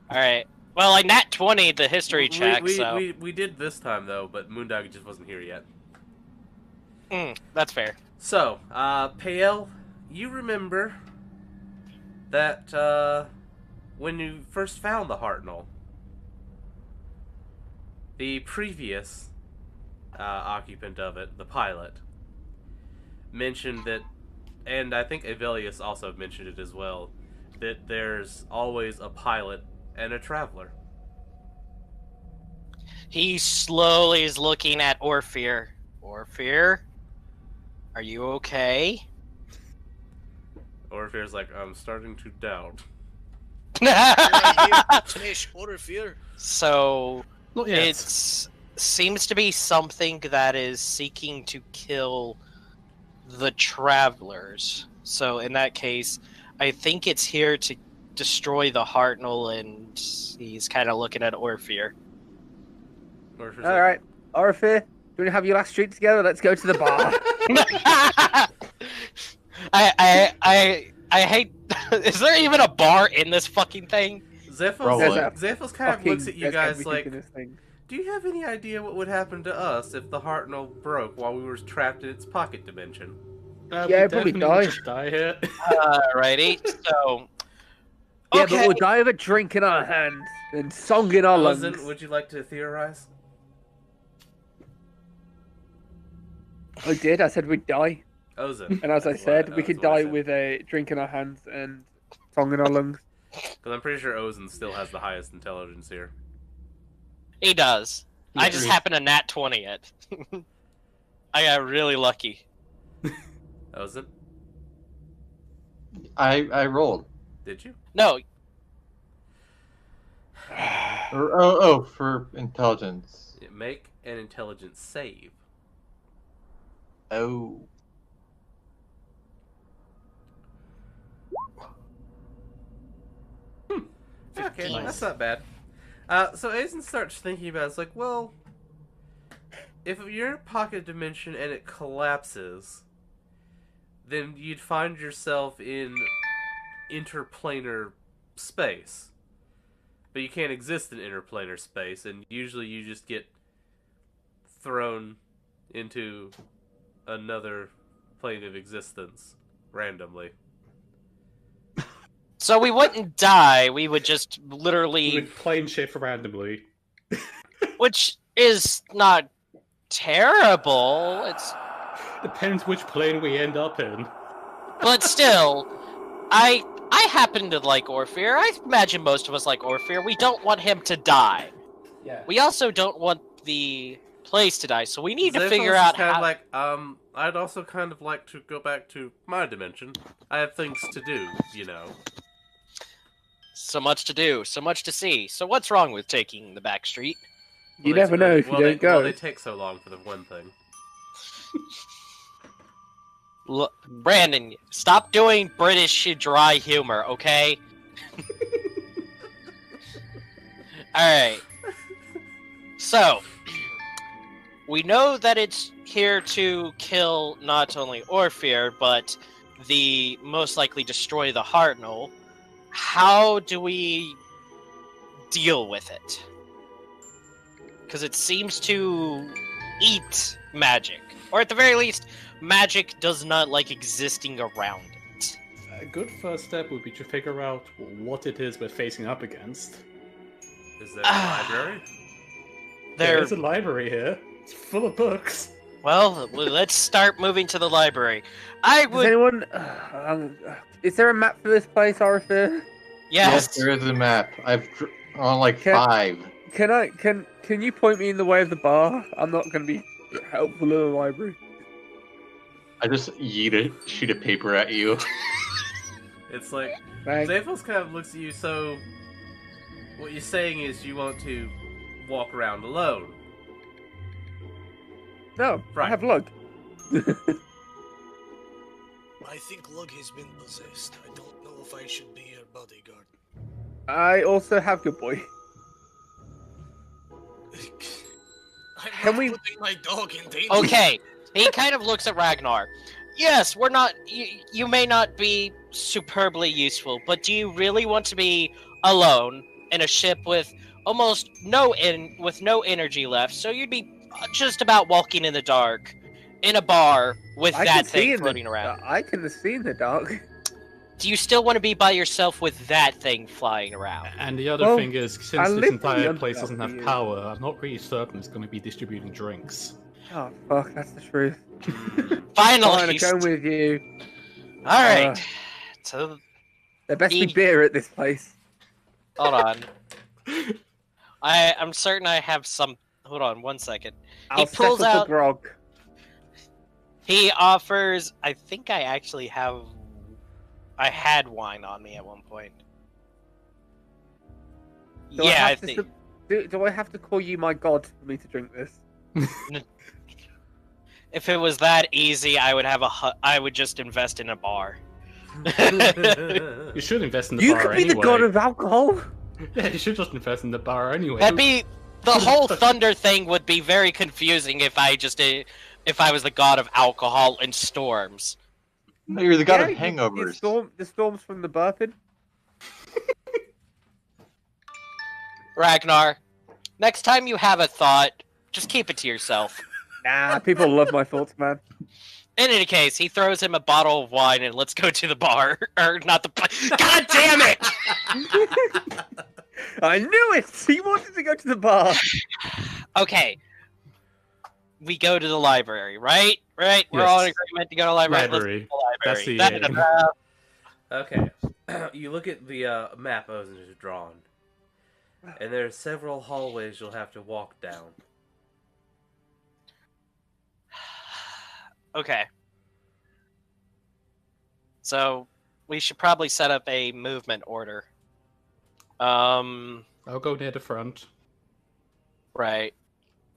All right. Well, like nat 20, the history check. We did this time though, but Moondog just wasn't here yet. That's fair. So, Payel, you remember that when you first found the Hartnell, the previous occupant of it, the pilot, mentioned that, and I think Avelius also mentioned it as well, that there's always a pilot and a traveler. He slowly is looking at Orpheer. Orpheer, are you okay? Orpheer's like, I'm starting to doubt. Finish order fear. So Not yet. it seems to be something that is seeking to kill the travelers. So in that case, I think it's here to destroy the Hartnell, and he's kind of looking at Orpheer. Orpheer's All like, right, Orpheer, do you want to have your last drink together? Let's go to the bar. I hate. Is there even a bar in this fucking thing? Zephos kind of looks at you There's guys everything like, in this thing. do you have any idea what would happen to us if the Hartnell broke while we were trapped in its pocket dimension? Yeah, we probably definitely die. would just die here. Alrighty, so. Yeah, Okay. but we'll die with a drink in our hands and song in our lungs. Ozen, would you like to theorize? I did. I said we'd die. Ozen. And as I That's said, what- we that's could what I die said. with a drink in our hands and song in our lungs. Because I'm pretty sure Ozen still has the highest intelligence here. He does. I just agrees. happened to nat 20 it. I got really lucky. Ozen, I rolled. did you? No, For intelligence. Make an intelligence save. Oh. Okay, 15. that's not bad. So Ozen starts thinking about it. It's like, well, if you're in a pocket dimension and it collapses, then you'd find yourself in interplanar space. But you can't exist in interplanar space, and usually you just get thrown into another plane of existence randomly. so we wouldn't die. We would just We literally, would plane shift randomly. which is not terrible. It's, Depends which plane we end up in. but still, I happen to like Orpheer. I imagine most of us like Orpheer. We don't want him to die. Yeah. We also don't want the place to die. So we need to Zephos figure is out kind how. of like, I'd also kind of like to go back to my dimension. I have things to do, you know. So much to do, so much to see. So what's wrong with taking the back street? You never know if you don't go. Well, they take so long for the one thing. Brandon, stop doing British dry humor, okay? Alright. So, we know that it's here to kill not only Orpheer, but the most likely destroy the Hartnell. How do we deal with it? Because it seems to eat magic. Or at the very least, magic does not like existing around it. A good first step would be to figure out what it is we're facing up against. Is there a library? There is a library here. It's full of books. Well, let's start moving to the library. I Does would... anyone? Is there a map for this place, Orpheer? Yes. There is a map. I've on like Can- 5. Can you point me in the way of the bar? I'm not going to be helpful in the library. I just yeet a sheet of paper at you. It's like, Thanks. Zephos kind of looks at you, so what you're saying is you want to walk around alone. No, I Right. have luck. I think Lug has been possessed. I don't know if I should be your bodyguard. I also have good boy. I'm Can not we- putting my dog in danger. Okay. He kind of looks at Ragnar. Yes, we're not... You may not be superbly useful, but do you really want to be alone in a ship with almost no energy left? So you'd be just about walking in the dark in a bar with I that can see thing in floating the, around. I can see in the dark. Do you still want to be by yourself with that thing flying around? And the other Well, thing is, I since live this in entire the place doesn't have Underdark, power, I'm not really certain it's going to be distributing drinks. Oh fuck, that's the truth. Finally! Fine, I'm going with you. Alright. So, There best be E- beer at this place. hold on. I'm certain I have some... Hold on, 1 second. I'll pulls settle out- for grog. He offers... I think I actually have... I had wine on me at one point. Yeah, I think. Do I have to call you my god for me to drink this? If it was that easy, I would just invest in a bar. You should invest in the You bar could be anyway. the god of alcohol. Yeah, you should just invest in the bar anyway. That'd be the whole thunder thing would be very confusing if I was the god of alcohol and storms. No, you're the god of The hangovers. storms from the burping. Ragnar, next time you have a thought, just keep it to yourself. Nah, people love my thoughts, man. In any case, he throws him a bottle of wine and let's go to the bar. Or not the God damn it! I knew it! He wanted to go to the bar. Okay. We go to the library, right? Right? We're all in agreement to go to the library. Library. Let's go to the That's the library. Okay. You look at the map Ozen has drawn, and there are several hallways you'll have to walk down. Okay. So, we should probably set up a movement order. I'll go near the front. Right.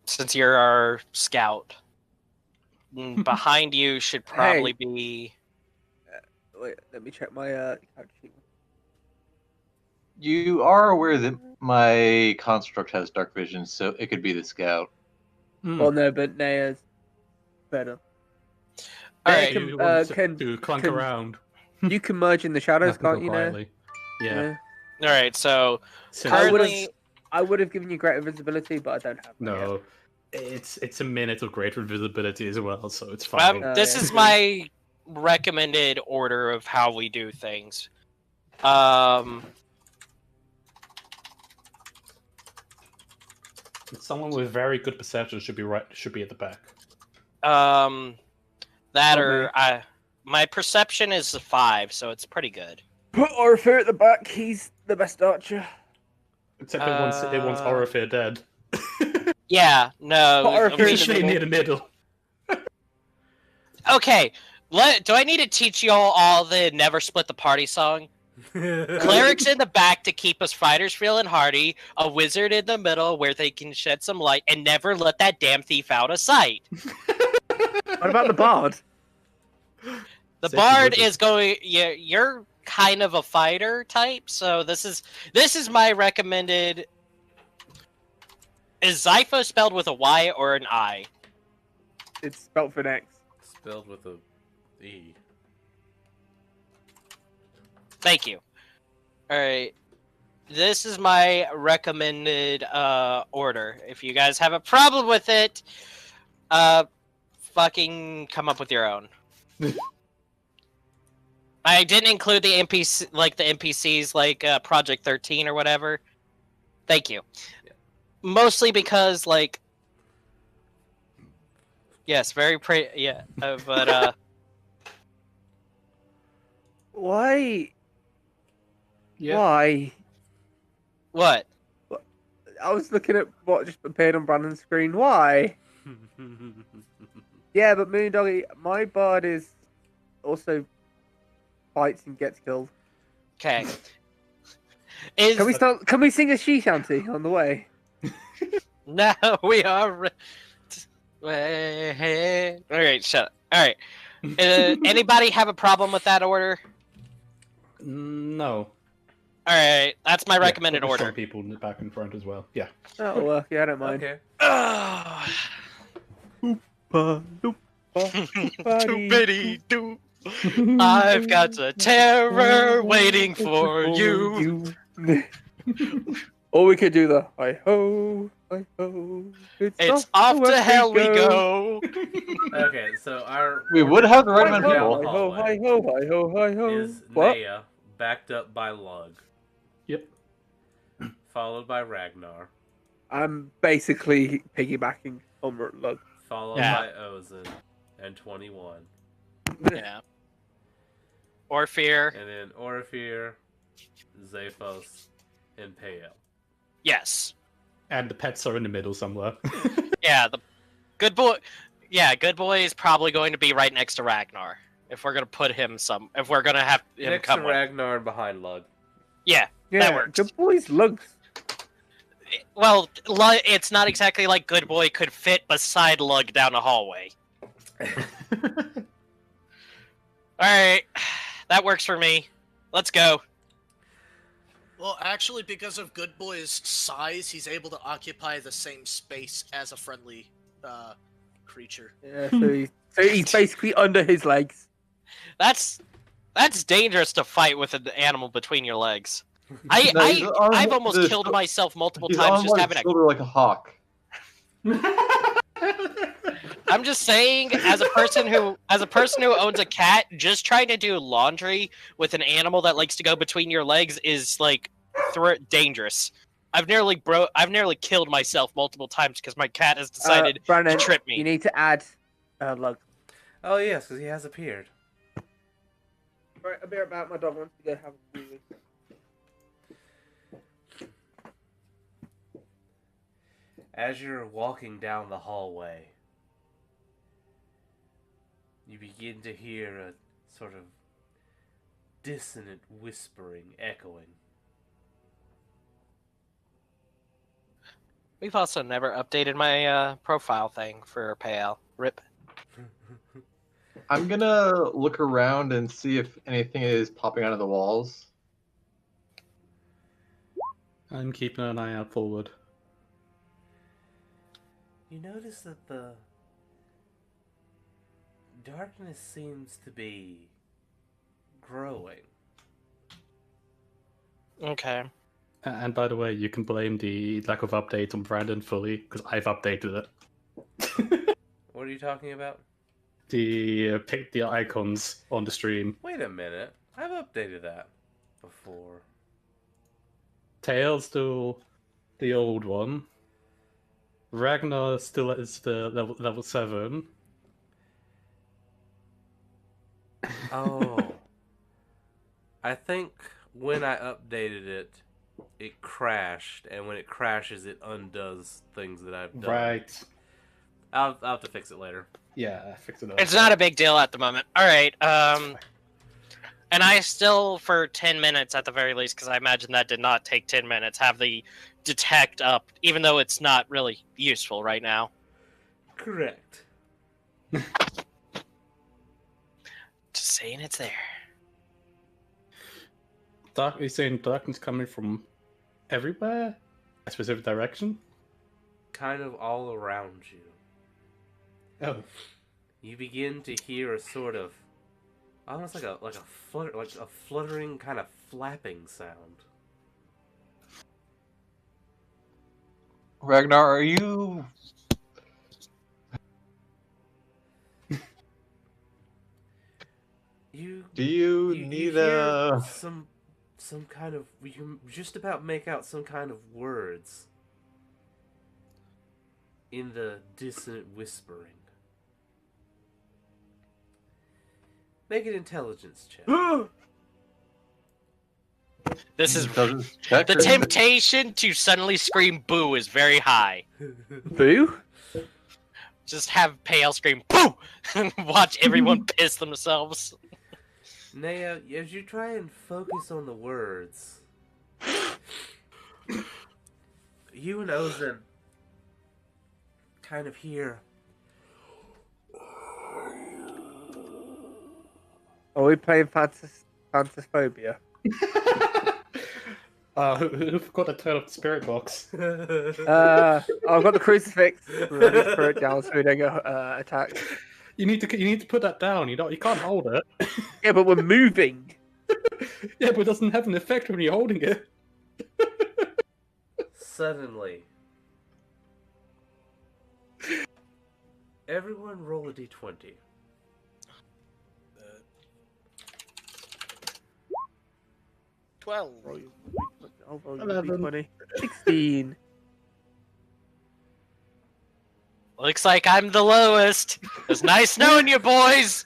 Since you're our scout. Behind you should probably be... Wait, let me check my character sheet. You are aware that my construct has dark vision, so it could be the scout. Well, no, but Naya's better. Alright. You want to clunk can- around. You can merge in the shadows, Go can't you, Naya? quietly. Yeah. Alright, so... So- Currently... I would have given you greater visibility, but I don't have that No. It's a minute of greater visibility as well, so it's fine. This is my recommended order of how we do things. Someone with very good perception should be at the back. My perception is a 5, so it's pretty good. Put Orpheus at the back. He's the best archer. Except it wants Orpheus dead. Yeah, no. Orpheus Stay near the middle. Okay, do I need to teach you all the never split the party song? Clerics in the back to keep us fighters feeling hardy, a wizard in the middle where they can shed some light, and never let that damn thief out of sight. What about the bard? The bard is going. You're kind of a fighter type, so this is my recommended. Is Zypho spelled with a Y or an I? It's spelled with an X. Spelled with a E. Thank you. Alright. This is my recommended order. If you guys have a problem with it, fucking come up with your own. I didn't include the NPCs like Project 13 or whatever. Thank you. Yeah. Mostly because yes, very yeah, but Why? Yeah. Why? What? I was looking at what just appeared on Brandon's screen. Why? Yeah, but Moondoggy, my bard is also fights and gets killed. Okay. Can we sing a she shanty on the way? No, we are. Alright, shut up. Alright. Anybody have a problem with that order? No. Alright, that's my recommended order. Some people in the back and front as well. Yeah. That'll work. Yeah, I don't mind. Okay. I've got a terror waiting for you. Or we could do the hi ho, hi ho. It's off to hell we go. Okay, so we would have the right amount of Hi people. ho, hi ho, hi ho, hi ho. is What? Naya, backed up by Lug. Yep. Followed by Ragnar. I'm basically piggybacking on Lug. Followed Yeah. by Ozen and 21. Yeah. Or fear. And then Orpheus, Zaphos, and Pael. Yes. And the pets are in the middle somewhere. Yeah, the good boy. Yeah, good boy is probably going to be right next to Ragnar. If we're gonna put him if we're gonna have him Next come to with. Ragnar and behind Lug. Yeah, Yeah, that works. good boys, Lugs. Well, it's not exactly like Good Boy could fit beside Lug down a hallway. Alright, that works for me. Let's go. Well, actually, because of Good Boy's size, he's able to occupy the same space as a friendly creature. Yeah, so he's basically under his legs. That's dangerous to fight with an animal between your legs. I've almost killed myself multiple times just having a... shoulder like a hawk. I'm just saying, as a person who owns a cat, just trying to do laundry with an animal that likes to go between your legs is like dangerous. I've nearly killed myself multiple times because my cat has decided Brandon, to trip me. You need to add Lug. Oh yes, because he has appeared. Right, I'll be right back. My dog wants to go have a wee. As you're walking down the hallway, you begin to hear a sort of dissonant whispering echoing. We've also never updated my profile thing for Pale. RIP. I'm gonna look around and see if anything is popping out of the walls. I'm keeping an eye out forward. You notice that the darkness seems to be growing. Okay. And by the way, you can blame the lack of update on Brandon fully, because I've updated it. What are you talking about? The icons on the stream. Wait a minute. I've updated that before. Tails still the old one. Ragnar still is the level 7. Oh. I think when I updated it, it crashed, and when it crashes, it undoes things that I've done. Right. I'll have to fix it later. Yeah, fix it up. It's not a big deal at the moment. Alright, and I still, for 10 minutes at the very least, because I imagine that did not take 10 minutes, have the detect up, even though it's not really useful right now. Correct. Just saying it's there. Are you saying darkness coming from everywhere? A specific direction? Kind of all around you. Oh. You begin to hear a sort of almost like a fluttering kind of flapping sound. Ragnar, are you... Do you need hear some kind of... You can just about make out some kind of words in the dissonant whispering. Make an intelligence check. This is... The temptation to suddenly scream boo is very high. Boo? Just have Pale scream boo! And watch everyone piss themselves. Naya, as you try and focus on the words, you and Ozen kind of hear... Are we playing Phantasphobia? Who forgot to turn off the spirit box? I've got the crucifix. Ready to throw it down so we don't get attacked. You need to put that down. You can't hold it. Yeah, but we're moving. Yeah, but it doesn't have an effect when you're holding it. Suddenly, everyone roll a d20. 12. I'll roll 11. 20. 16. Looks like I'm the lowest. It was nice knowing you, boys.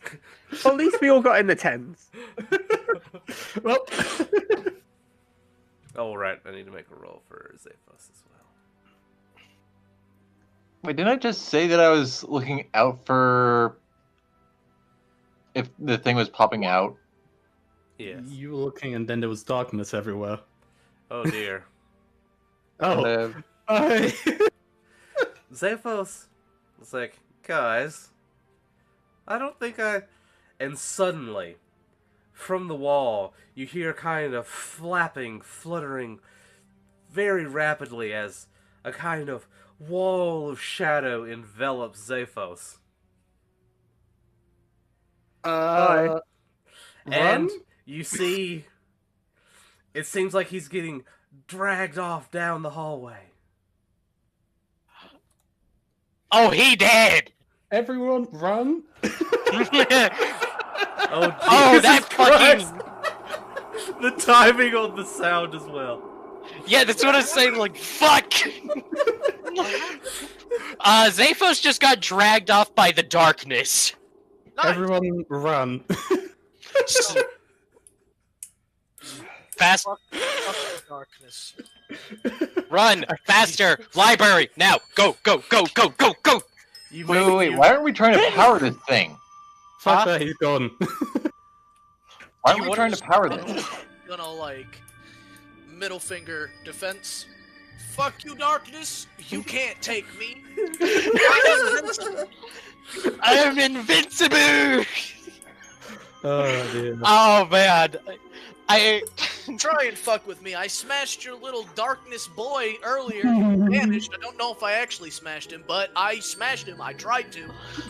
Well, at least we all got in the 10s. Well, Oh, right. I need to make a roll for Zaphos as well. Wait, didn't I just say that I was looking out for if the thing was popping out? Yes. you were looking and then there was darkness everywhere. Oh, dear. Oh, Xaphos was like, guys, I don't think I... And suddenly, from the wall, you hear kind of flapping, fluttering very rapidly as a kind of wall of shadow envelops Xaphos. Run? And you see, it seems like he's getting dragged off down the hallway. Oh, he dead! Everyone, run! Oh, that Christ. fucking... The timing on the sound as well. Yeah, that's what I was saying, like, fuck! Xaphos just got dragged off by the darkness. Nice. Everyone, run! Fast, Fuck the darkness. run, faster, library, now, go, go, go, go, go, go! You Wait, why aren't we trying to power this thing? Fuck that, he's gone. Why aren't we trying to power this? Gonna, like, middle finger defense. Fuck you, darkness. You can't take me. I'm invincible. I am invincible! Oh, dear. Oh, man. I... Try and fuck with me. I smashed your little darkness boy earlier. He vanished. I don't know if I actually smashed him, but I smashed him. I tried to.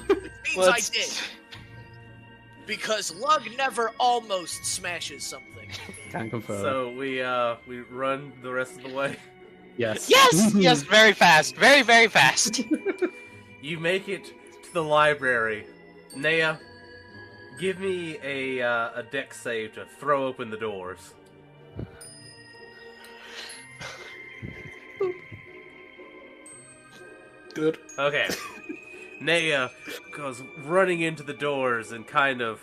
Which means I did. Because Lug never almost smashes something. Can't confirm. So we run the rest of the way. Yes. Yes! Yes, very fast. Very, very fast. You make it to the library. Nea, give me a dex save to throw open the doors. Good. Okay. Nea goes running into the doors and kind of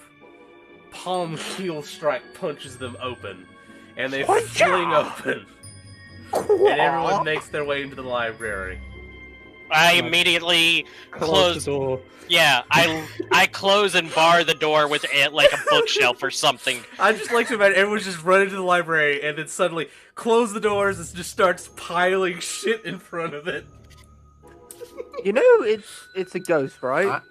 palm heel strike punches them open. And they fling open. And everyone makes their way into the library. I immediately close. the door. Yeah, I close and bar the door with it like a bookshelf or something. I just like to imagine everyone's just running to the library and then suddenly close the doors and just starts piling shit in front of it. You know, it's a ghost, right?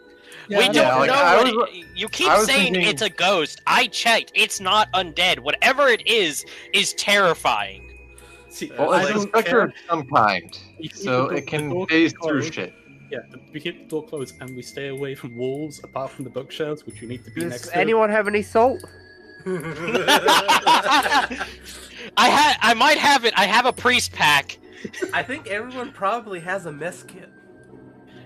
We don't know you keep saying thinking... it's a ghost. I checked. It's not undead. Whatever it is terrifying. See, Well, I it's a don't specter care. of some kind, You keep so the it can door phase through closed. shit. Yeah, we keep the door closed and we stay away from walls apart from the bookshelves, which you need to be Does next to. anyone have any salt? I might have it. I have a priest pack. I think everyone probably has a mess kit.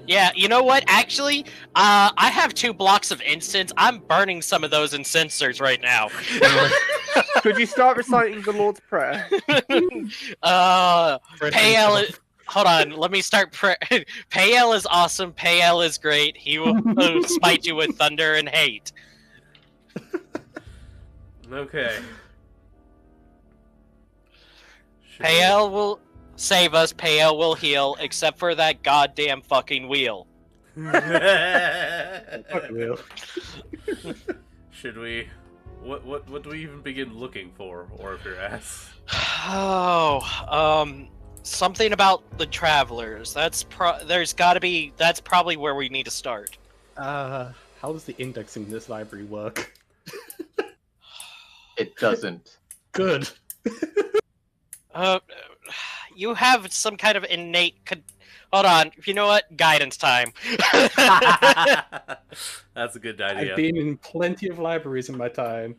Yeah, you know what? Actually, I have 2 blocks of incense. I'm burning some of those incensors right now. Could you start reciting the Lord's Prayer? Payel, hold on. Let me start. Payel is awesome. Payel is great. He will smite you with thunder and hate. Okay. Payel will save us. Payel will heal, except for that goddamn fucking wheel. Should we? What do we even begin looking for, or if your ass? Oh, something about the travelers. There's got to be. That's probably where we need to start. How does the indexing in this library work? It doesn't. Good. You have some kind of innate. Hold on. You know what? Guidance time. That's a good idea. I've been in plenty of libraries in my time.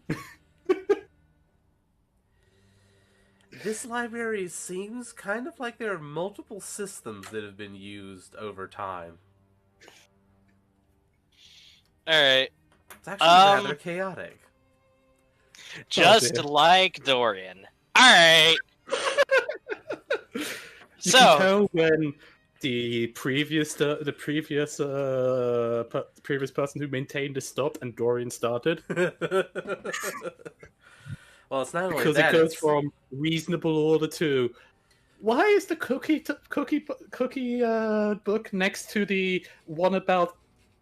This library seems kind of like there are multiple systems that have been used over time. Alright. It's actually rather chaotic. Just like Dorian. Alright. You can tell when the previous person who maintained it stopped and Dorian started. Well, it's not only Because that, it goes from reasonable order to why is the cookie book next to the one about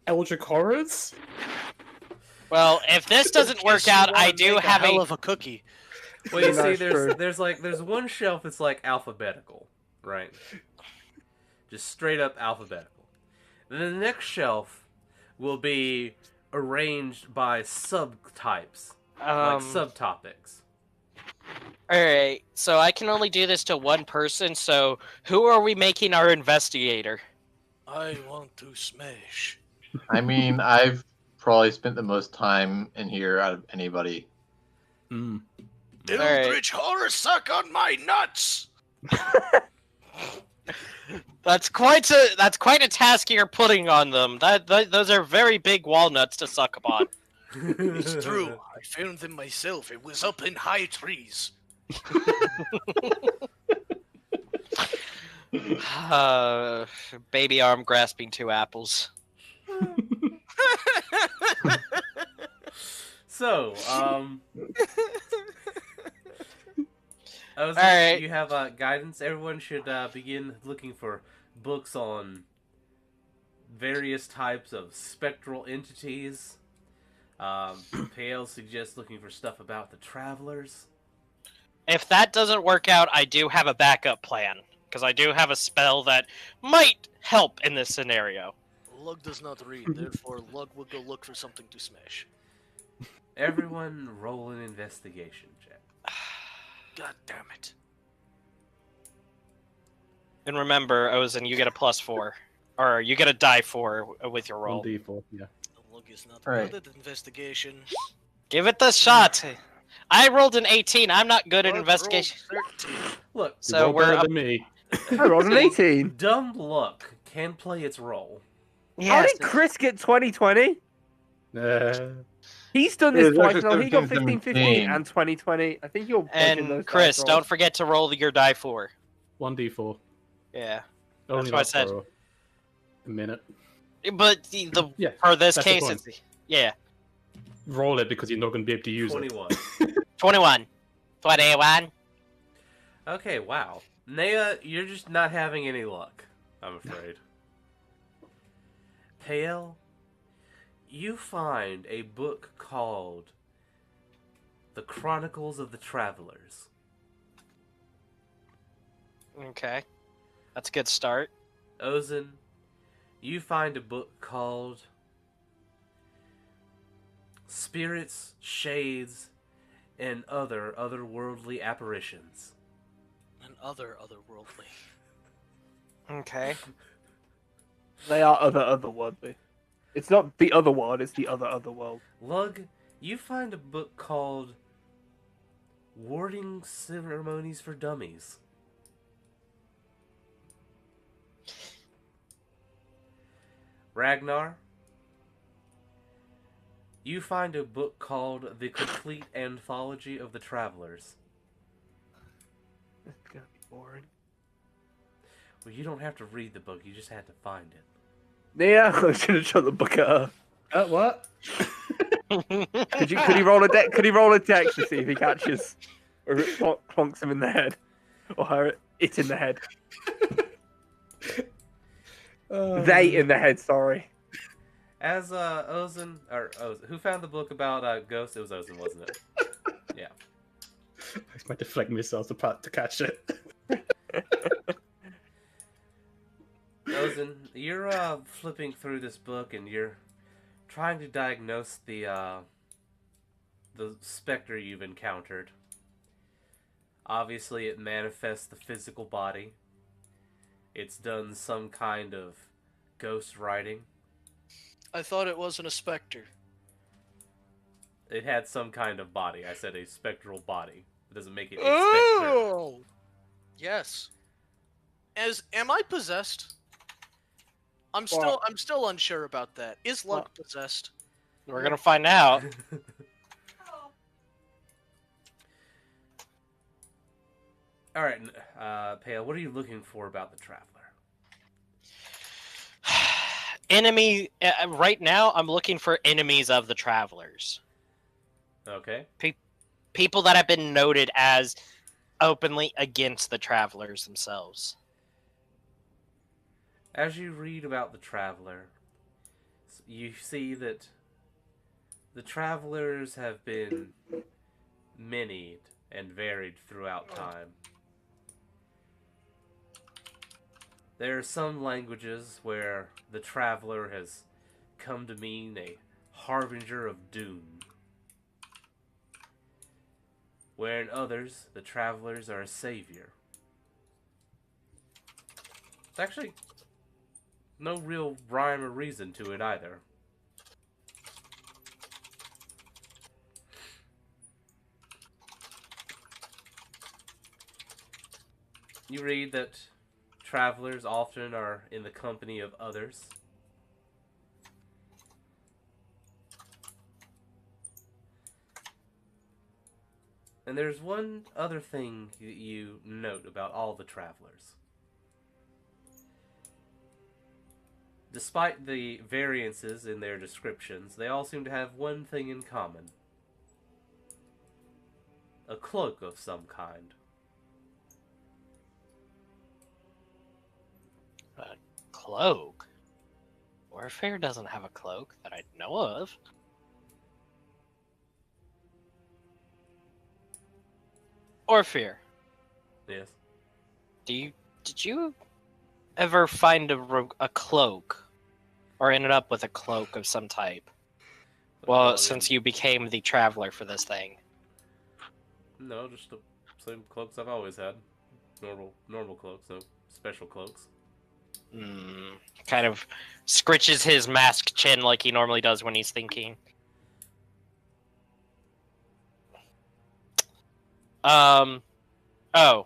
Eldritch horrors? Well, if this doesn't work out, I do have hell of a cookie. Well, you see, That's true. there's one shelf that's like alphabetical, Right. Just straight up alphabetical. Then the next shelf will be arranged by subtypes, like subtopics. Alright, so I can only do this to one person, so who are we making our investigator? I want to smash. I mean, I've probably spent the most time in here out of anybody. Mm. Eldritch horror suck on my nuts! That's quite a task you're putting on them. Those are very big walnuts to suck upon. It's true. I found them myself. It was up in high trees. Baby arm grasping 2 apples. So, Alright. you have guidance. Everyone should begin looking for books on various types of spectral entities. Pale suggests looking for stuff about the travelers. If that doesn't work out, I do have a backup plan. Because I do have a spell that might help in this scenario. Lug does not read, therefore Lug will go look for something to smash. Everyone roll an investigation check. God damn it. And remember, Ozen, you get a +4. Or you get a die 4 with your roll. 1d4, yeah. Lug is not Right. good at investigation. Give it the shot. I rolled an 18. I'm not good at Lug investigation. rolled 13. Look, So You roll we're better up. than me. I rolled an 18. dumb luck can play its role. How Yes. did Chris get 2020? He's done It this was twice actually now. He got 15, 15 and 2020. I think you're bugging those And Chris, dice don't rolls. forget to roll your die 4. 1d4. Yeah. Only what I not said. for a minute. But Yeah, for this that's the case, point. it's, yeah. Roll it because you're not going to be able to use 21. 21. 21. Okay, wow. Nea, you're just not having any luck, I'm afraid. Pale, you find a book called The Chronicles of the Travelers. Okay. That's a good start. Ozen, you find a book called Spirits, Shades, and Other Otherworldly Apparitions. And otherworldly. Okay. They are otherworldly. It's not the other world, it's the other world. Lug, you find a book called Warding Ceremonies for Dummies. Ragnar, you find a book called The Complete Anthology of the Travelers. It's gonna be boring. Well, you don't have to read the book, you just have to find it. Yeah, I was gonna shut the book at her. What? Could he roll a deck? Could he roll a deck to see if he catches, or if it plonks him in the head, or her it in the head? They in the head. Sorry. As Ozen, who found the book about ghosts? It was Ozen, wasn't it? Yeah. It's my deflect missiles apart to catch it. Ozen, you're flipping through this book and you're trying to diagnose the specter you've encountered. Obviously, it manifests the physical body. It's done some kind of ghost writing. I thought it wasn't a specter. It had some kind of body. I said a spectral body. It doesn't make it a specter. Oh! Yes. Am I possessed? I'm still unsure about that. Is Lug possessed? We're gonna find out. All right, Pale. What are you looking for about the Traveler? Enemy. Right now, I'm looking for enemies of the Travelers. Okay. People that have been noted as openly against the Travelers themselves. As you read about the Traveler, you see that the Travelers have been many and varied throughout time. There are some languages where the traveler has come to mean a harbinger of doom, where in others, the travelers are a savior. There's actually no real rhyme or reason to it either. You read that travelers often are in the company of others. And there's one other thing that you note about all the travelers. Despite the variances in their descriptions, they all seem to have one thing in common. A cloak of some kind. A cloak? Warfare doesn't have a cloak that I know of. Orphear, Yes. did you ever find a cloak, or ended up with a cloak of some type? Well, since you became the traveler for this thing. No, just the same cloaks I've always had. Normal cloaks, no special cloaks. Kind of scritches his masked chin like he normally does when he's thinking. Oh,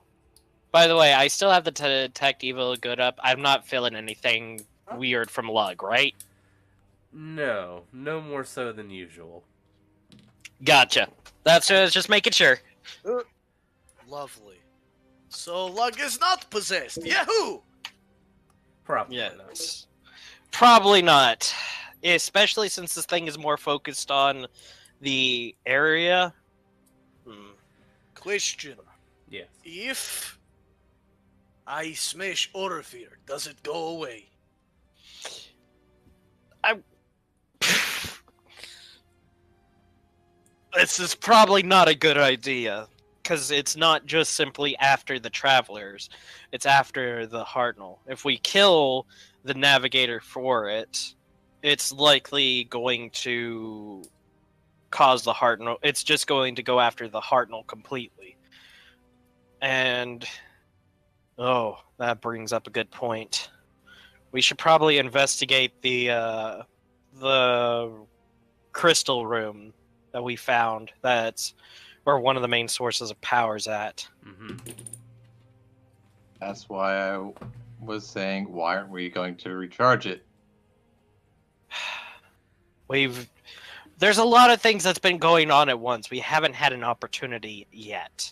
by the way, I still have the detect evil good up. I'm not feeling anything weird from Lug, right? No more so than usual. Gotcha. That's just making sure. Lovely. So Lug is not possessed. Yahoo! Probably Yeah, not. probably not. Especially since this thing is more focused on the area. Question. Yes. If I smash Orphear, does it go away? This is probably not a good idea, because it's not just simply after the travelers, it's after the Hartnell. If we kill the navigator for it, it's likely going to cause the Hartnell. It's just going to go after the Hartnell completely. And oh, that brings up a good point. We should probably investigate the crystal room that we found. That's where one of the main sources of power is at. That's why I was saying, why aren't we going to recharge it? There's a lot of things that's been going on at once. We haven't had an opportunity yet.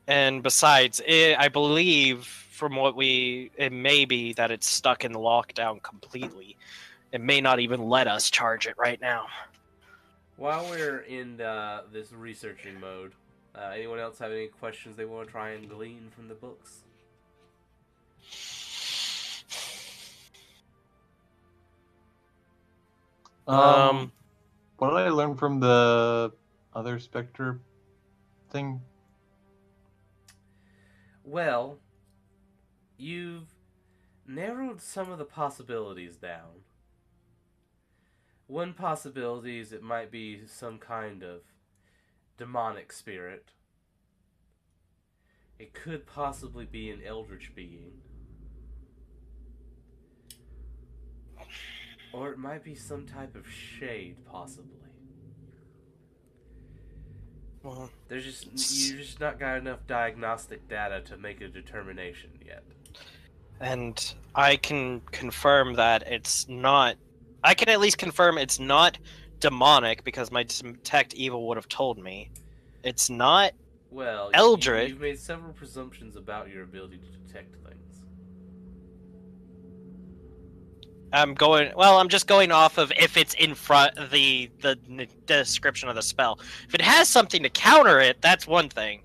And besides, I believe from what it may be that it's stuck in lockdown completely. It may not even let us charge it right now. While we're in this researching mode, anyone else have any questions they want to try and glean from the books? What did I learn from the other Spectre thing? Well, you've narrowed some of the possibilities down. One possibility is it might be some kind of demonic spirit. It could possibly be an eldritch being. Or it might be some type of shade, possibly. Well, you just not got enough diagnostic data to make a determination yet. And I can confirm that it's not. I can at least confirm it's not demonic because my detect evil would have told me. It's not. Well, eldritch. You've made several presumptions about your ability to detect things. I'm just going off of if it's in front of the description of the spell. If it has something to counter it, that's one thing.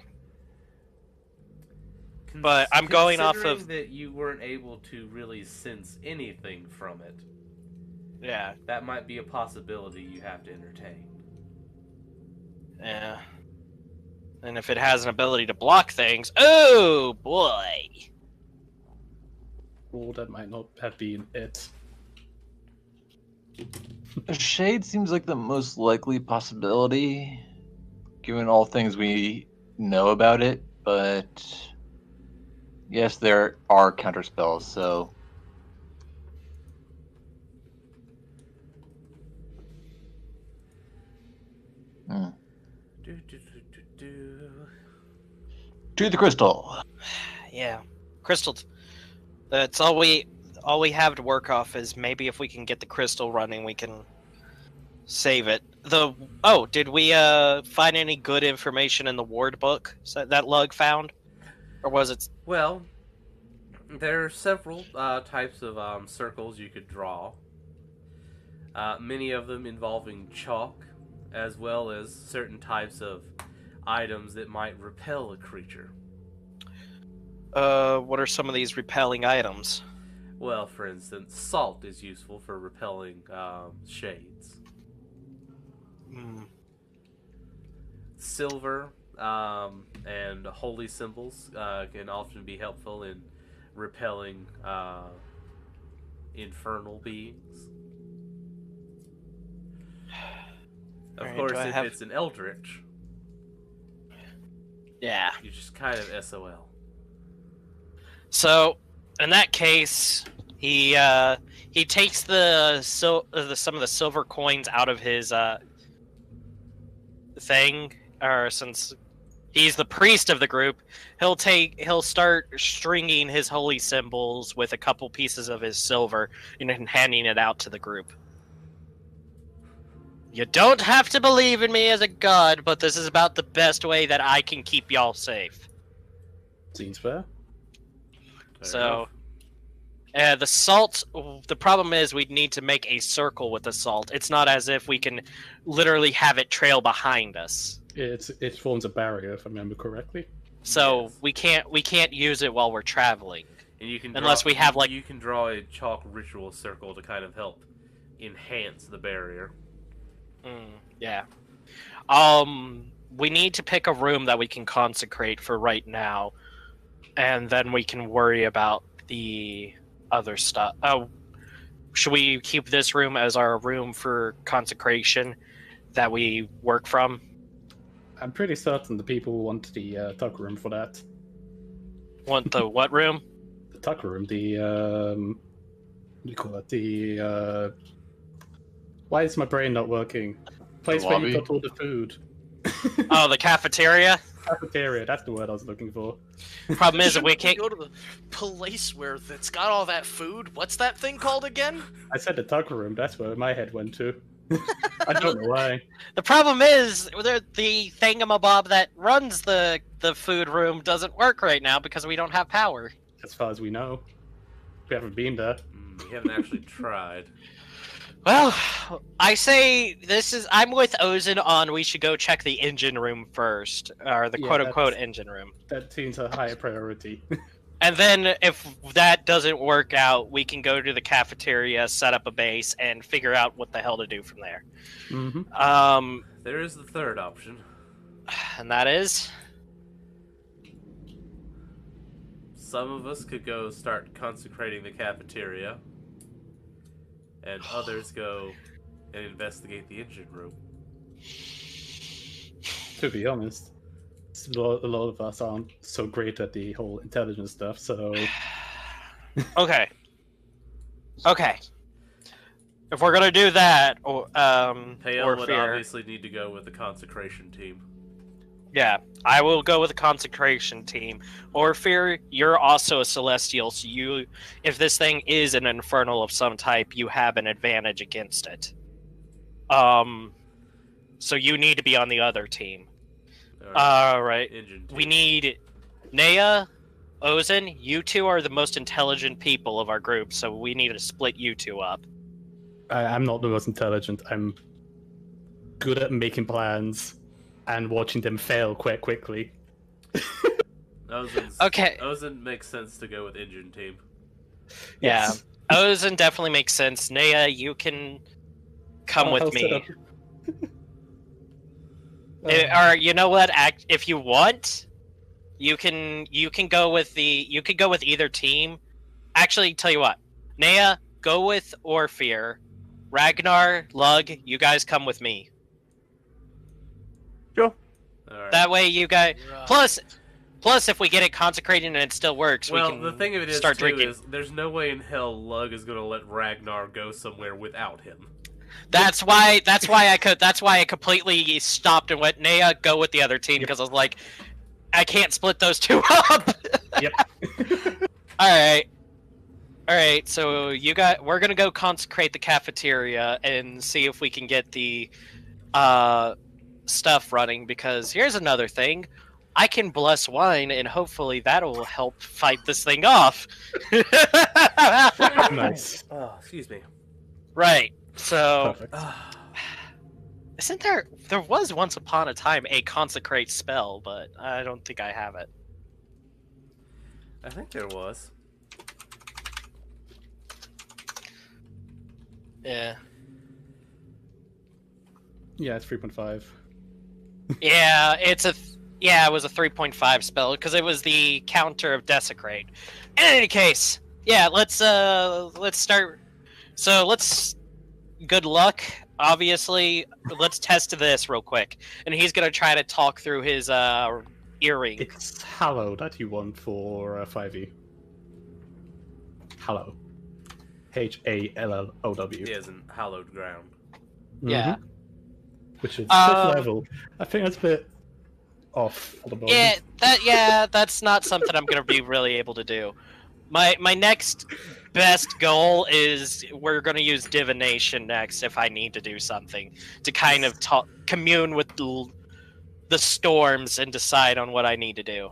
But I'm going off of that you weren't able to really sense anything from it. Yeah. That might be a possibility you have to entertain. Yeah. And if it has an ability to block things, oh boy! Oh, that might not have been it. A shade seems like the most likely possibility, given all things we know about it, but yes, there are counterspells, so... Hmm. To the crystal. Yeah, crystal. That's all we have to work off is maybe if we can get the crystal running, we can save it. Did we find any good information in the ward book that Lug found, or was it? Well, there are several types of circles you could draw. Many of them involving chalk, as well as certain types of items that might repel a creature. What are some of these repelling items? Well, for instance, salt is useful for repelling shades. Silver and holy symbols can often be helpful in repelling infernal beings. Of course, if it's an eldritch, yeah, you just kind of SOL. So, in that case, he takes some of the silver coins out of his thing, or since he's the priest of the group, he'll start stringing his holy symbols with a couple pieces of his silver and handing it out to the group. You don't have to believe in me as a god, but this is about the best way that I can keep y'all safe. Seems fair. So, the salt, the problem is we'd need to make a circle with the salt. It's not as if we can literally have it trail behind us. It forms a barrier, if I remember correctly. So yes. we can't use it while we're traveling. And you can you can draw a chalk ritual circle to kind of help enhance the barrier. Yeah. We need to pick a room that we can consecrate for right now, and then we can worry about the other stuff. Oh, should we keep this room as our room for consecration that we work from? I'm pretty certain the people want the tuck room for that. Want the what room? The tuck room. The what do you call it? The why is my brain not working? Place where you got all the food. Oh, the cafeteria. Cafeteria. That's the word I was looking for. Problem is, we can't go to the place where that's got all that food. What's that thing called again? I said the tuck room. That's where my head went to. I don't know why. The problem is, the thingamabob that runs the food room doesn't work right now because we don't have power. As far as we know, we haven't been there. We haven't actually tried. Well, I say I'm with Ozen on we should go check the engine room first, or the quote-unquote engine room. That seems a higher priority. And then if that doesn't work out, we can go to the cafeteria, set up a base, and figure out what the hell to do from there. Mm-hmm. There is the third option. And that is? Some of us could go start consecrating the cafeteria, and others go and investigate the engine room. To be honest, a lot of us aren't so great at the whole intelligence stuff, so... Okay. If we're gonna do that, Pale would obviously need to go with the consecration team. Yeah, I will go with the consecration team. Or Fear, you're also a celestial, so if this thing is an infernal of some type, you have an advantage against it. So you need to be on the other team. Alright. We need Nea, Ozen, you two are the most intelligent people of our group, so we need to split you two up. I'm not the most intelligent. I'm good at making plans and watching them fail quite quickly. Okay. Ozen makes sense to go with engine team. Yeah. Ozen definitely makes sense. Nea, you can come with me. Or you know what? If you want, you can go with either team. Actually, tell you what, Nea, go with Orpheer. Ragnar, Lug, you guys come with me. Sure. Alright. That way, you guys. Right. Plus, if we get it consecrated and it still works, we Well, can the thing of it is, start too, drinking. is there's no way in hell Lug is going to let Ragnar go somewhere without him. That's why I completely stopped and went, Nea, go with the other team, because I was like, I can't split those two up. Yep. Alright, so we're gonna go consecrate the cafeteria and see if we can get the stuff running, because here's another thing. I can bless wine, and hopefully that'll help fight this thing off. Nice. Oh, excuse me. Right. So, Perfect. isn't there was once upon a time a consecrate spell, but I don't think I have it. I think there was. Yeah. Yeah, it's 3.5. Yeah, it was a 3.5 spell because it was the counter of desecrate. In any case, yeah, let's start. So good luck. Obviously, let's test this real quick, and he's gonna try to talk through his earring. It's Hallow that you want for 5e. Hallow. Hallow. He is in hallowed ground. Yeah. Which is 5th level. I think that's a bit off for the moment. That's not something I'm gonna be really able to do. My next best goal is we're gonna use divination next if I need to do something to kind of commune with the storms and decide on what I need to do.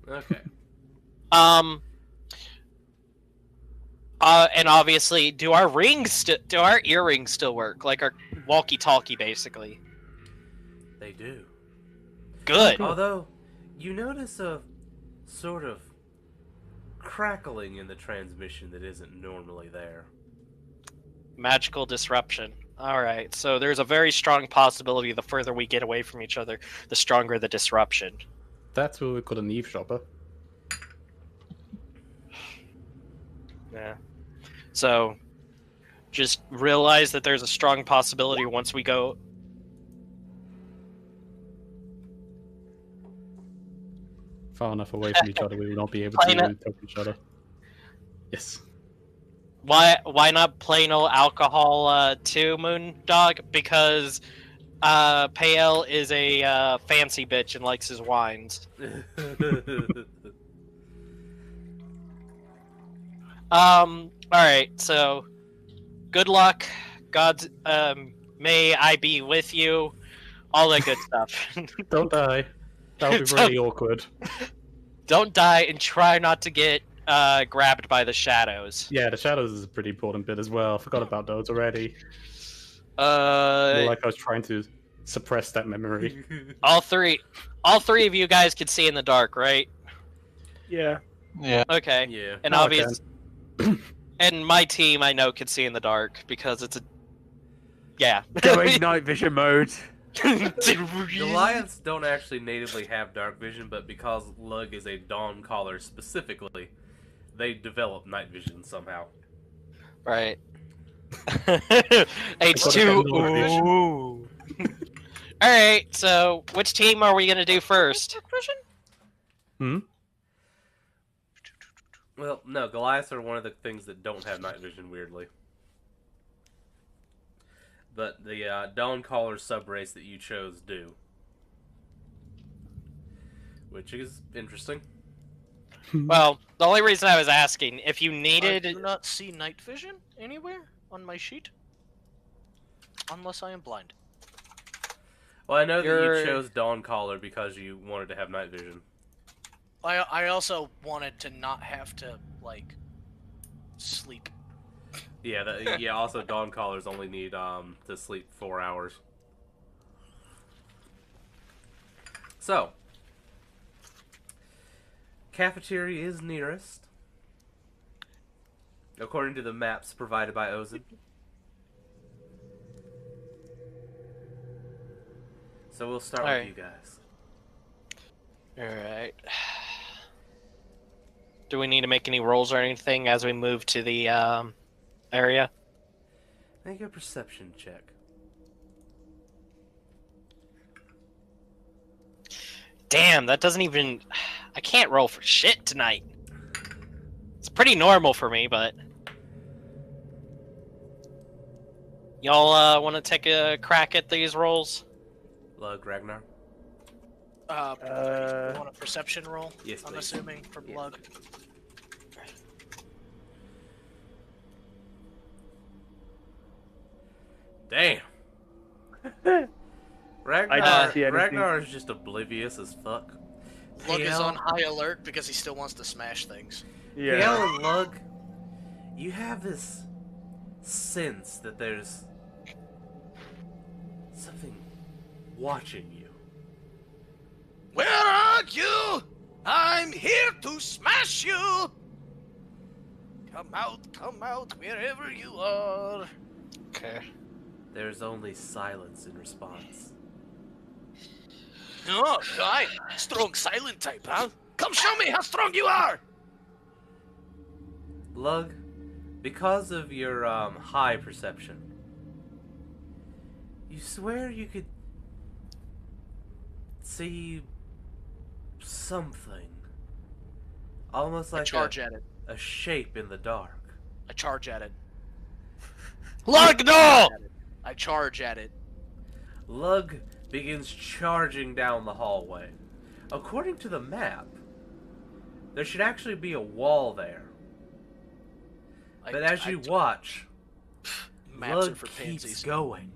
Okay. And obviously, do our earrings still work? Like our walkie-talkie, basically. They do. Good. Although, you notice a sort of crackling in the transmission that isn't normally there. Magical disruption. Alright, so there's a very strong possibility the further we get away from each other, the stronger the disruption. That's what we call an eavesdropper. Yeah. So, just realize that there's a strong possibility once we go... Far enough away from each other, we will not be able to talk to each other. Yes. Why not plain old alcohol too, Moondog? Because Pale is a fancy bitch and likes his wines. Alright, so good luck. God may I be with you. All that good stuff. Don't die. That would be really awkward. Don't die and try not to get grabbed by the shadows. Yeah, the shadows is a pretty important bit as well. I forgot about those already. Like I was trying to suppress that memory. all three of you guys can see in the dark, right? Yeah. Yeah. Okay. Yeah. And Now I obvious. And my team, I know, can see in the dark because it's a. Yeah. Going night vision mode. Goliaths don't actually natively have dark vision, but because Lug is a dawn caller specifically, they develop night vision somehow. Right. H2. Ooh. Alright, so which team are we gonna do first? Well, no, Goliaths are one of the things that don't have night vision, weirdly. But the Dawn Caller subrace that you chose do. Which is interesting. Well, the only reason I was asking, if you needed... I do not see night vision anywhere on my sheet. Unless I am blind. Well, I know that you chose Dawn Caller because you wanted to have night vision. I also wanted to not have to, like, sleep. Yeah, yeah. Also, Dawn Callers only need to sleep 4 hours. So, cafeteria is nearest, according to the maps provided by Ozin. So we'll start with you guys. Alright. Do we need to make any rolls or anything as we move to the area? Make a perception check. Damn, that doesn't even... I can't roll for shit tonight. It's pretty normal for me, but... Y'all want to take a crack at these rolls? Lug, Ragnar? You want a perception roll? Yes, I'm please. assuming, from Lug. Damn! Ragnar is just oblivious as fuck. Lug Hey, is Al. on high alert because he still wants to smash things. Yeah. Hey, Al and Lug, you have this sense that there's something watching you. Where are you? I'm here to smash you! Come out, wherever you are. Okay. There's only silence in response. Oh, guy, strong silent type, huh? Come show me how strong you are! Lug, because of your high perception, you swear you could see something. Almost like charge at it. a shape in the dark. I charge at it. Lug, no! I charge at it. Lug begins charging down the hallway. According to the map, there should actually be a wall there. But as you watch, Maps are Lug for keeps pansies. going.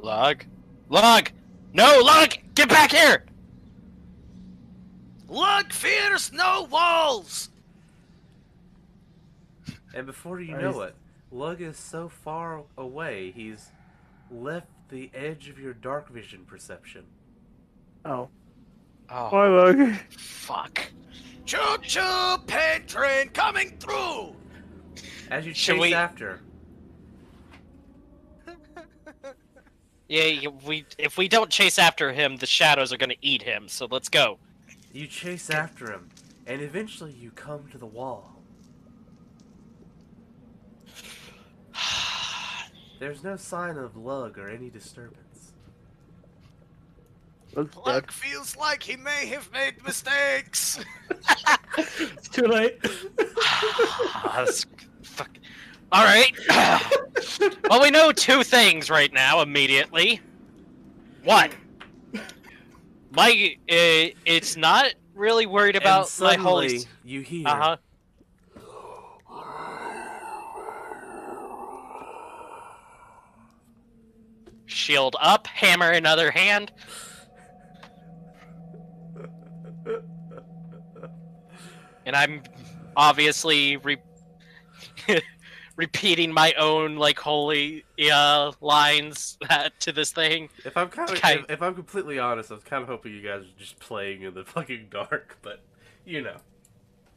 Lug? Lug! No, Lug! Get back here! Lug fears no walls! And before you know it, Lug is so far away, he's left the edge of your dark vision perception. Oh. Oh, Bye, Lug. fuck. Choo-choo, pain train coming through! As you Should chase we- after, Yeah, if we don't chase after him, the shadows are gonna eat him, so let's go. you chase after him, and eventually you come to the wall. There's no sign of Lug or any disturbance. Lug's dead. Lug feels like he may have made mistakes! It's too late. Fuck. All right. Well, we know two things right now immediately. One, it's not really worried about and my suddenly, holy. you hear Shield up, hammer in other hand. And I'm obviously repeating my own like holy lines to this thing. If I'm completely honest, I was kind of hoping you guys were just playing in the fucking dark, but you know,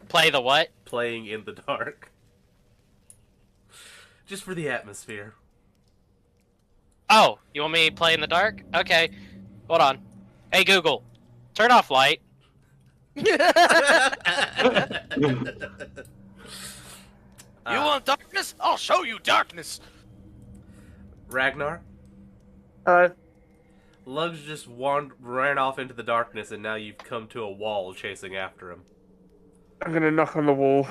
Play the what? playing in the dark, just for the atmosphere. Oh, you want me to play in the dark? Okay, hold on. Hey Google, turn off light. You want darkness? I'll show you darkness! Ragnar, Lug's just ran off into the darkness, and now you've come to a wall chasing after him. I'm gonna knock on the wall.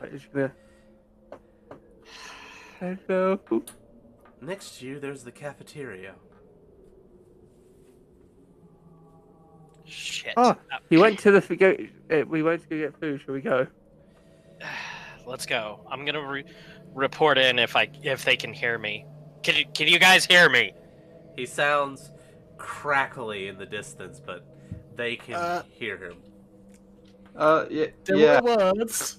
I'm just gonna... Hello. Next to you, there's the cafeteria. Shit. Oh, he went to the we went to go get food. Shall we go? Let's go. I'm gonna report in if they can hear me. Can you guys hear me? He sounds crackly in the distance, but they can hear him. Yeah. There Yeah. were words.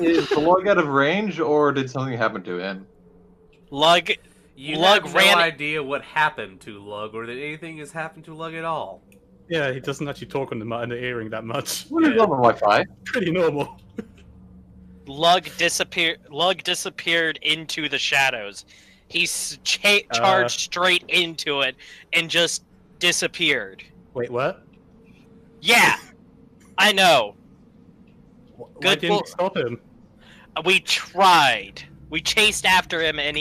Is the lug out of range, or did something happen to him? Lug Have no ran. idea what happened to Lug, or that anything has happened to Lug at all. Yeah, he doesn't actually talk on the earring that much. What is on the Wi-Fi? Pretty normal. Lug disappeared into the shadows. He charged straight into it and just disappeared. Wait, what? Yeah, I know. Why didn't we stop him? We tried. We chased after him, and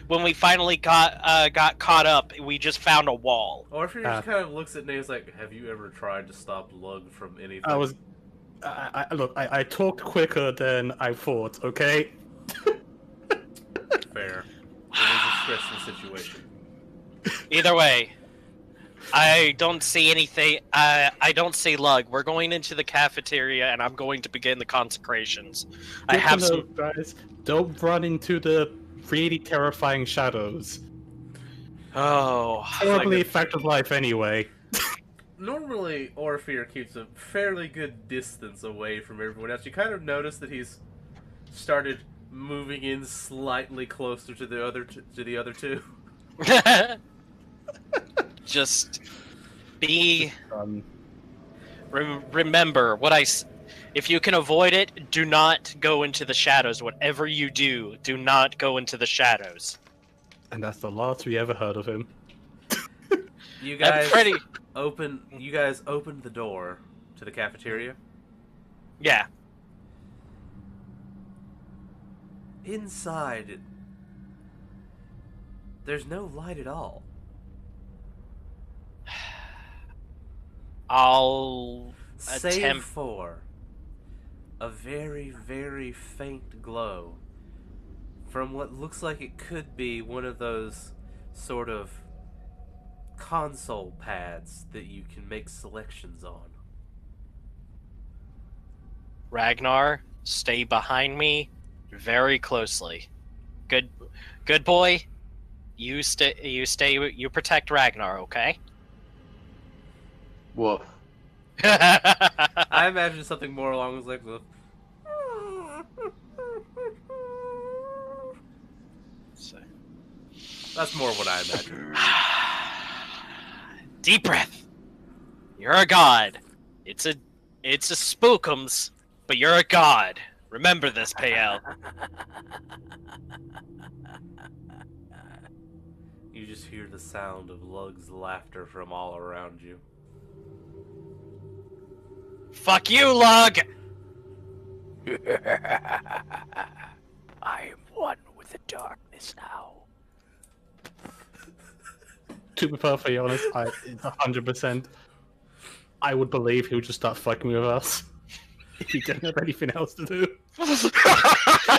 when we finally got caught up, we just found a wall. Or if he just kind of looks at Nate, he's like, "Have you ever tried to stop Lug from anything?" I talked quicker than I thought. Okay. Fair. It is a stressful situation. Either way, I don't see anything. I don't see Lug. We're going into the cafeteria, and I'm going to begin the consecrations. I have some guys. Don't run into the really terrifying shadows. Oh, probably a fact of life anyway. Normally, Orpheus keeps a fairly good distance away from everyone else. You kind of notice that he's started moving in slightly closer to the other two. Just be. Remember what I. If you can avoid it, do not go into the shadows. Whatever you do, do not go into the shadows. And that's the last we ever heard of him. You guys opened the door to the cafeteria? Yeah. Inside, there's no light at all. I'll Save for a very, very faint glow from what looks like it could be one of those sort of console pads that you can make selections on. Ragnar, stay behind me very closely. Good boy. You protect Ragnar, okay? Woof. I imagine something more along those lines of that's more what I imagine. Deep breath. You're a god. It's a spookums, but you're a god. Remember this, Payel. You just hear the sound of Lug's laughter from all around you. Fuck you, Lug! I am one with the darkness now. To be perfectly honest, it's 100%. I would believe he would just start fucking with us if he didn't have anything else to do.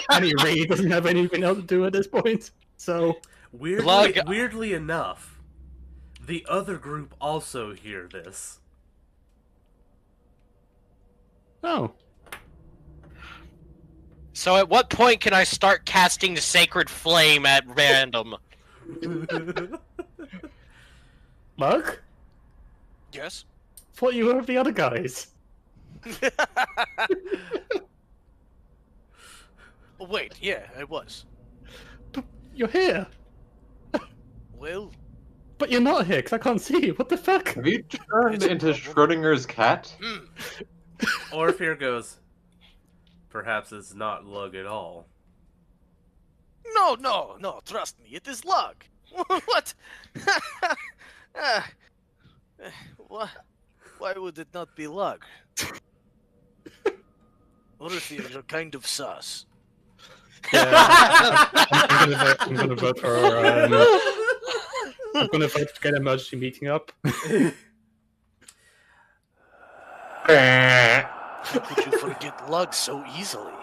And he really doesn't have anything else to do at this point. So, weirdly enough, the other group also hear this. Oh. So at what point can I start casting the sacred flame at random? Lug? Yes? Thought you were with the other guys. Oh, wait, yeah, I was. But you're here. Well... But you're not here, because I can't see you. What the fuck? Have you turned into Schrodinger's cat? Orpheus goes, perhaps it's not Lug at all. No, trust me, it is Lug. What? Why would it not be Lug? Orpheus, you're kind of sus. Yeah, I'm gonna vote for. I'm gonna vote to get an emergency meeting up. How could you forget Lug so easily?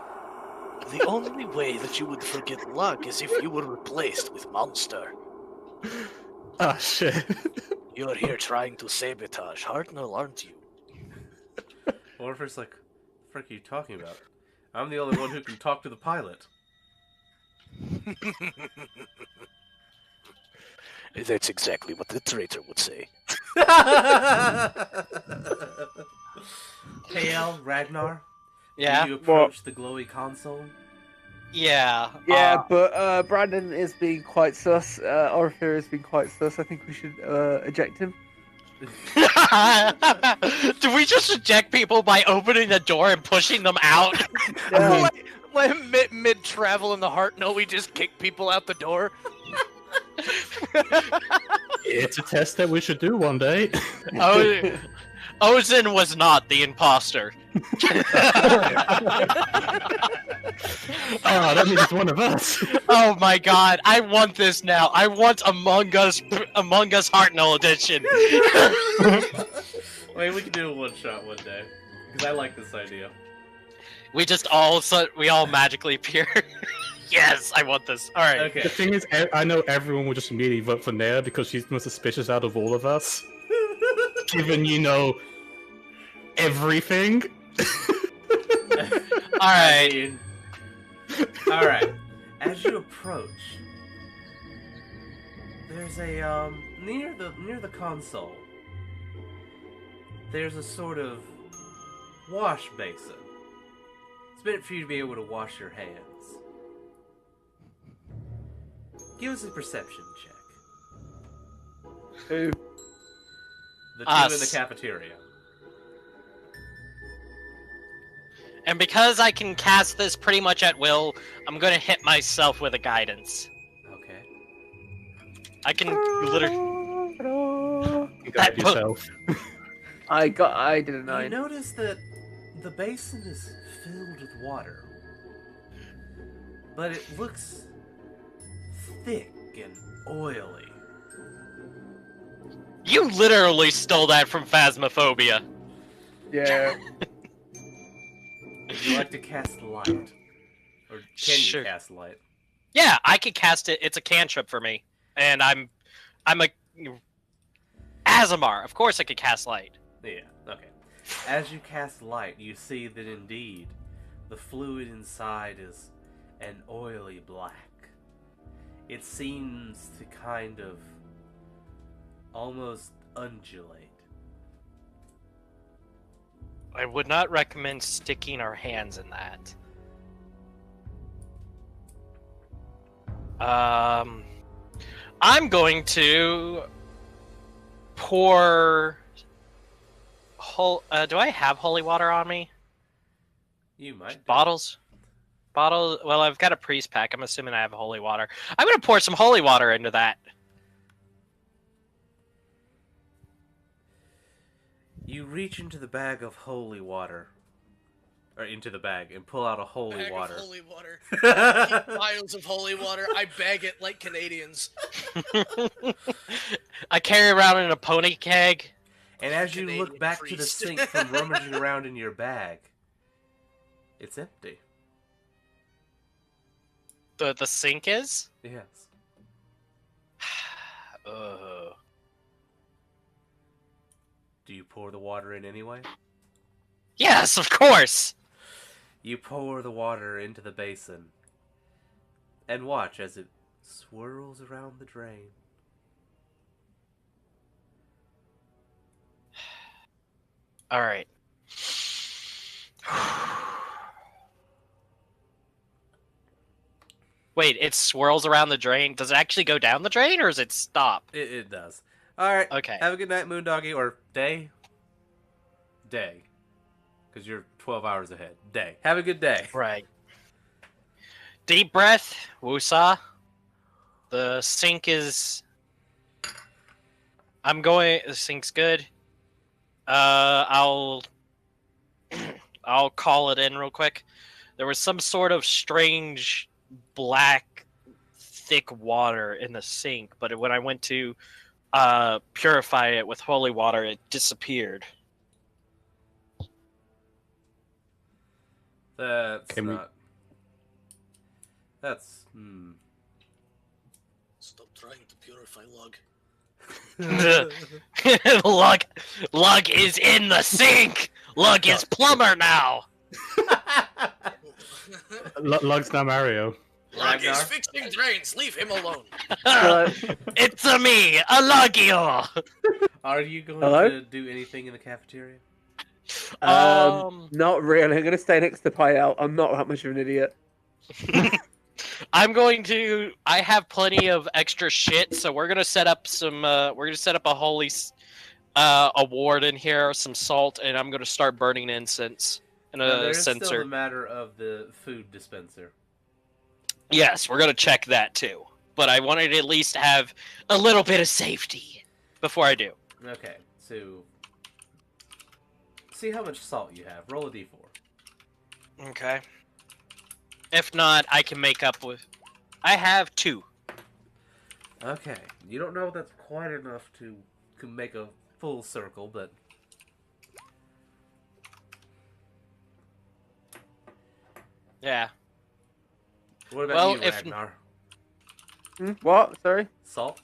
The only way that you would forget Lug is if you were replaced with Monster. Ah, shit. You're here trying to sabotage Hartnell, aren't you? Orpheus like, what the frick are you talking about? I'm the only one who can talk to the pilot. That's exactly what the traitor would say. Payel, Ragnar? Yeah? Do you approach the glowy console? Yeah. Yeah, but Brandon is being quite sus. Orpheus has been quite sus. I think we should eject him. Do we just eject people by opening the door and pushing them out? Yeah. Like mid travel in the Hartnell, we just kick people out the door. It's a test that we should do one day. Ozen was not the imposter. Oh, that means it's one of us. Oh my god, I want this now. I want Among Us Hartnell edition. Wait, we can do a one shot one day because I like this idea. We just all magically appear. Yes, I want this. All right. Okay. The thing is, I know everyone will just immediately vote for Nea because she's the most suspicious out of all of us. Given everything. Alright. Alright. As you approach, there's a near the console. There's a sort of wash basin. It's meant for you to be able to wash your hands. Give us a perception check. Who? The two Us. in the cafeteria. And because I can cast this pretty much at will, I'm gonna hit myself with a guidance. Okay. I can literally. Guide yourself. I did a You 9. notice that the basin is filled with water, but it looks thick and oily. You literally stole that from Phasmophobia. Yeah. Would you like to cast light? Or can Sure. you cast light? Yeah, I could cast it. It's a cantrip for me, and I'm a Azamar. Of course, I could cast light. Yeah, okay. As you cast light, you see that indeed the fluid inside is an oily black. It seems to kind of almost undulate. I would not recommend sticking our hands in that. I'm going to pour. Do I have holy water on me? You might. Bottles? Well, I've got a priest pack. I'm assuming I have holy water. I'm going to pour some holy water into that. You reach into the bag of holy water. Or into the bag and pull out a holy Bag water. of holy water. Vials of holy water. I bag it like Canadians. I carry around in a pony keg. And as you Canadian look back to the priest. sink from rummaging around in your bag, it's empty. The sink is? Yes. Do you pour the water in anyway? Yes, of course! You pour the water into the basin and watch as it swirls around the drain. Alright. Wait, it swirls around the drain. Does it actually go down the drain, or does it stop? It does. Alright. Okay. Have a good night, Moondoggy. Or day. Day. Because you're 12 hours ahead. Day. Have a good day. Right. Deep breath, woosah. The sink is... The sink's good. I'll call it in real quick. There was some sort of strange black thick water in the sink, but when I went to purify it with holy water, it disappeared. That's Can we- not... That's... Stop trying to purify log. Lug is in the sink. Lug is plumber now. Lug's now Mario. Log is Ragnar? fixing drains. Leave him alone. It's a me, a Lugio. Are you going Hello? to do anything in the cafeteria? Not really. I'm gonna stay next to Payel. I'm not that much of an idiot. I'm going to. I have plenty of extra shit, so we're gonna set up some. We're gonna set up a holy award in here, some salt, and I'm gonna start burning incense. and Now, a there's still sensor. the matter of the food dispenser. Yes, we're gonna check that too. But I wanted to at least have a little bit of safety before I do. Okay, so see how much salt you have. Roll a d4. Okay. If not, I can make up with. I have 2. Okay, you don't know if that's quite enough to make a full circle, but Yeah. what about Well, you, if- Ragnar? What? Sorry. Salt?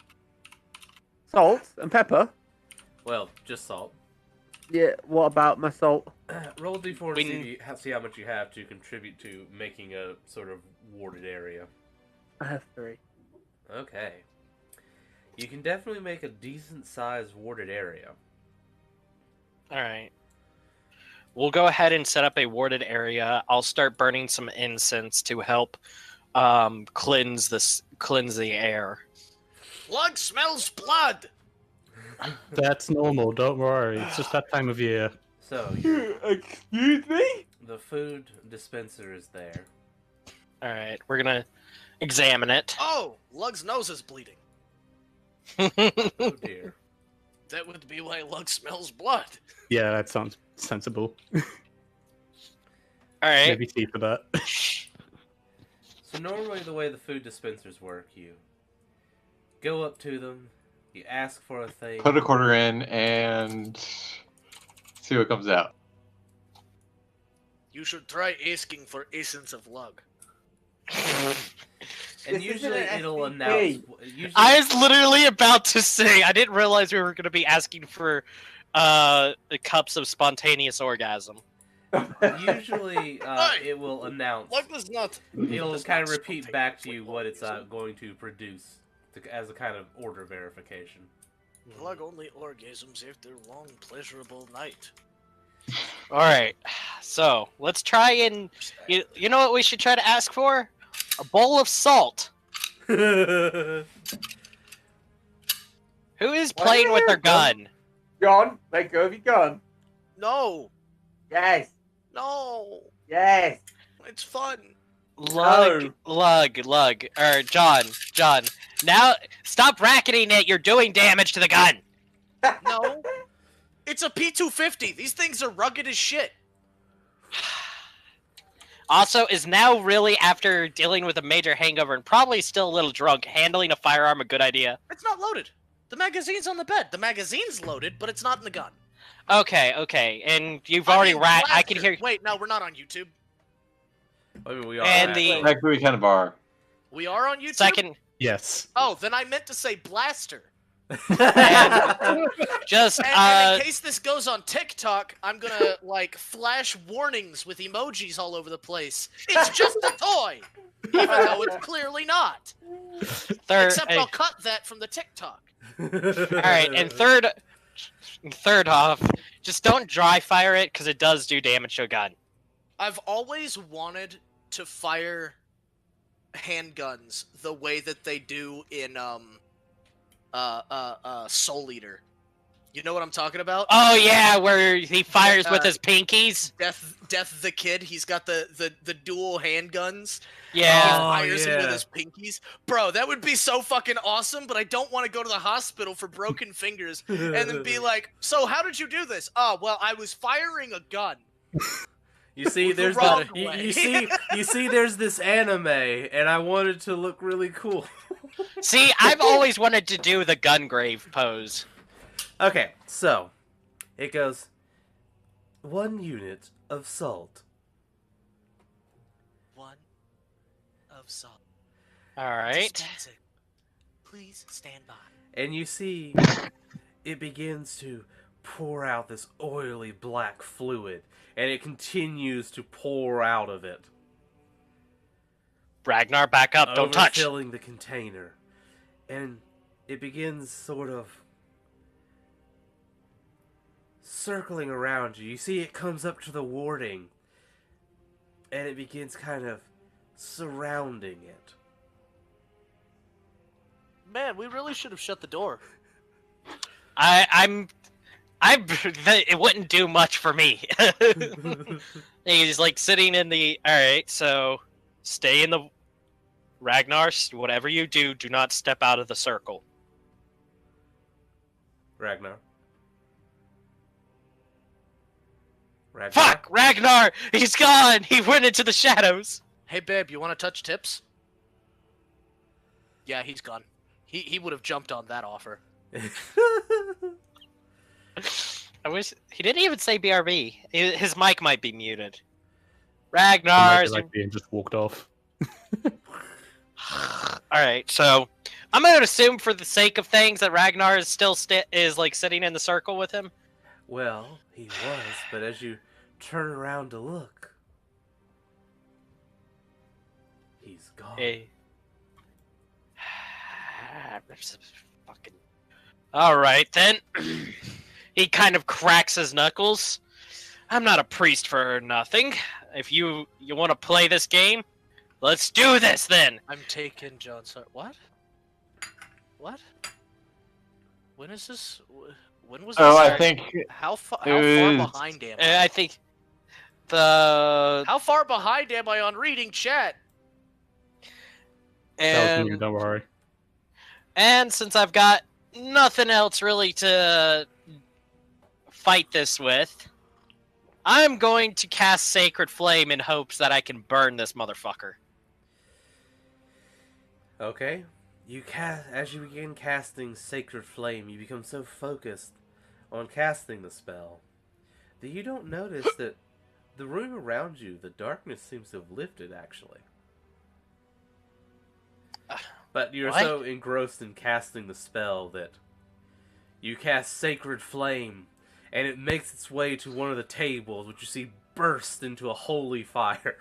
Salt and pepper. Well, just salt. Yeah. What about my salt? Roll a d4 to We- see, if you see how much you have to contribute to making a sort of warded area. I have 3. Okay. You can definitely make a decent-sized warded area. All right. We'll go ahead and set up a warded area. I'll start burning some incense to help cleanse the air. Lug smells blood. That's normal. Don't worry. It's just that time of year. So, Excuse me? the food dispenser is there. All right, we're gonna examine it. Oh, Lug's nose is bleeding. Oh dear. That would be why Lug smells blood. Yeah, that sounds sensible. All right. Maybe see for that. So normally the way the food dispensers work, you go up to them, you ask for a thing. Put a quarter in and see what comes out. You should try asking for essence of Lug. And This usually isn't an it'll SPP. announce. Usually, I was literally about to say. I didn't realize we were going to be asking for the cups of spontaneous orgasm. usually Hey! it will announce. Lug does not. It'll does kind not of repeat spontaneously back to you what it's orgasm. going to produce as a kind of order verification. Lug only orgasms after a long, pleasurable night. All right, so let's try and you know what we should try to ask for? A bowl of salt. Who is playing with their gun? Gun. Let go of your gun. No, Yes. no, Yes. it's fun. Lug. Or John. Now stop racketing it. You're doing damage to the gun. No, it's a P250. These things are rugged as shit. Also, is now really, after dealing with a major hangover and probably still a little drunk, handling a firearm a good idea? It's not loaded. The magazine's on the bed. The magazine's loaded, but it's not in the gun. Okay, and you've already racked. I can hear. Wait, no, we're not on YouTube. I mean, we are. And actually. Actually, we kind of are. We are on YouTube. Second, Yes. Oh, then I meant to say blaster. just And in case this goes on TikTok, I'm gonna like flash warnings with emojis all over the place. It's just a toy, even though it's clearly not. third. Except I'll cut that from the TikTok. All right, and third off, just don't dry fire it because it does do damage to a gun. I've always wanted to fire handguns the way that they do in Soul Eater. You know what I'm talking about? Oh yeah, where he fires with his pinkies. Death the Kid. He's got the dual handguns. Yeah. He Oh, fires him with yeah. his pinkies. Bro, that would be so fucking awesome, but I don't want to go to the hospital for broken fingers and then be like, so how did you do this? Oh, well, I was firing a gun. You see, The there's wrong the, way. you see, there's this anime, and I wanted to look really cool. See, I've always wanted to do the gun grave pose. Okay, so it goes 1 unit of salt. 1 of salt. All right. Dispensing. Please stand by. And you see it begins to pour out this oily black fluid, and it continues to pour out of it, Ragnar, back up. Don't touch. overfilling the container. And it begins sort of circling around you. You see it comes up to the warding, and it begins kind of surrounding it. Man, we really should have shut the door. I'm It wouldn't do much for me. He's like sitting in the. All right, so stay in the. Ragnar, whatever you do, do not step out of the circle. Ragnar. Fuck! Ragnar! He's gone! He went into the shadows! Hey, babe, you want to touch tips? Yeah, he's gone. He would have jumped on that offer. I wish... He didn't even say BRB. His mic might be muted. Ragnar! And just walked off. Alright, so... I'm going to assume for the sake of things that Ragnar is still like sitting in the circle with him. Well, he was, but as you turn around to look, he's gone. Hey. Fucking... Alright, then. He kind of cracks his knuckles. I'm not a priest for nothing. If you want to play this game, let's do this then. I'm taking John's heart. What? What? When is this? When was this? Oh, I think How far was- behind am I? I think the How far behind am I on reading chat? That was me, and don't worry. and since I've got nothing else really to fight this with, I'm going to cast Sacred Flame in hopes that I can burn this motherfucker. Okay. As you begin casting Sacred Flame, you become so focused on casting the spell that you don't notice that the room around you, the darkness seems to have lifted, actually. But you're what? so engrossed in casting the spell that you cast Sacred Flame, and it makes its way to one of the tables, which you see burst into a holy fire.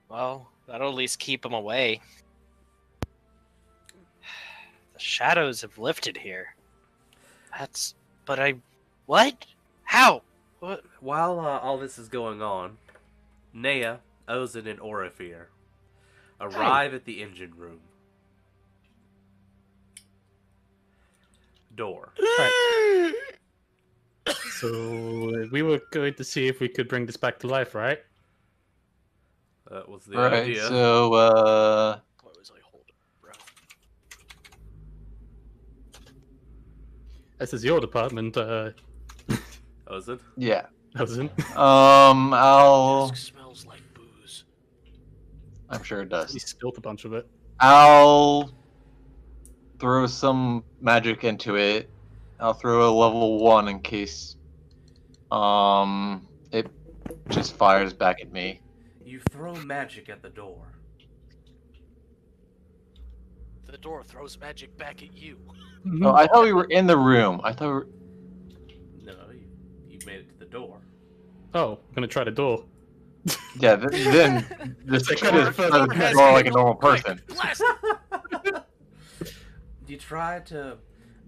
Well, that'll at least keep him away. The shadows have lifted here. What? How? What? While all this is going on, Nea, Ozin, and Orifir arrive at the engine room. Door. Right. So we were going to see if we could bring this back to life, right? That was the right. idea. So What was I holding, bro? This is your department, Ozin? yeah. Doesn't. I'll. This smells like booze. I'm sure it He does. spilled a bunch of it. I'll throw some magic into it. I'll throw a level 1 in case it just fires back at me. You throw magic at the door. The door throws magic back at you. Oh, I thought we were in the room. I thought we were... No, you made it to the door. Oh, I'm gonna try the door. Yeah, then just Like, try door to has door like a normal person. Blast! You try to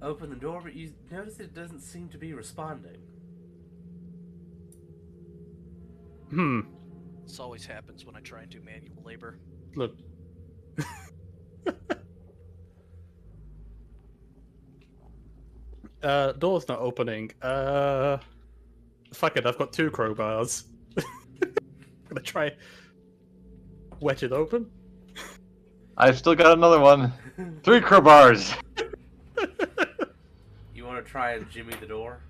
open the door, but you notice it doesn't seem to be responding. This always happens when I try and do manual labor. Look. Door's not opening. Fuck it, I've got 2 crowbars. Gonna try wedge it open. I've still got another one. 3 crowbars. You want to try and jimmy the door?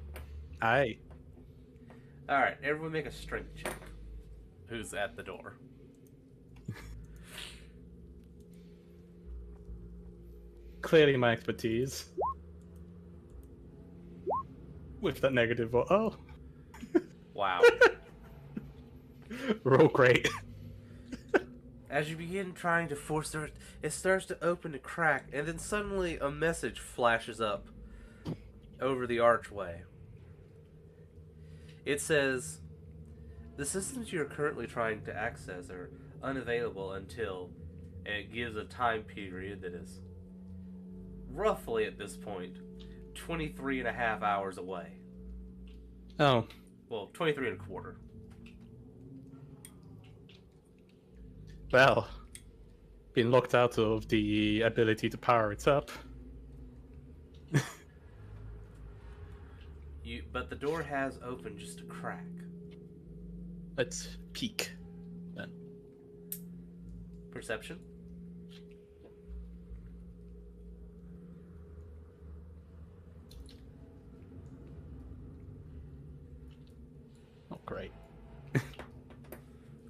Aye. Alright, everyone make a strength check. Who's at the door? Clearly my expertise. With that negative, oh. Wow. Roll great. As you begin trying to force it, it starts to open a crack, and then suddenly a message flashes up over the archway. It says, "The systems you are currently trying to access are unavailable until," and it gives a time period that is roughly at this point 23 and a half hours away. Oh. Well, 23 and a quarter. Well. Been locked out of the ability to power it up. but the door has opened just a crack. Let's peek. Then. Perception? Not great.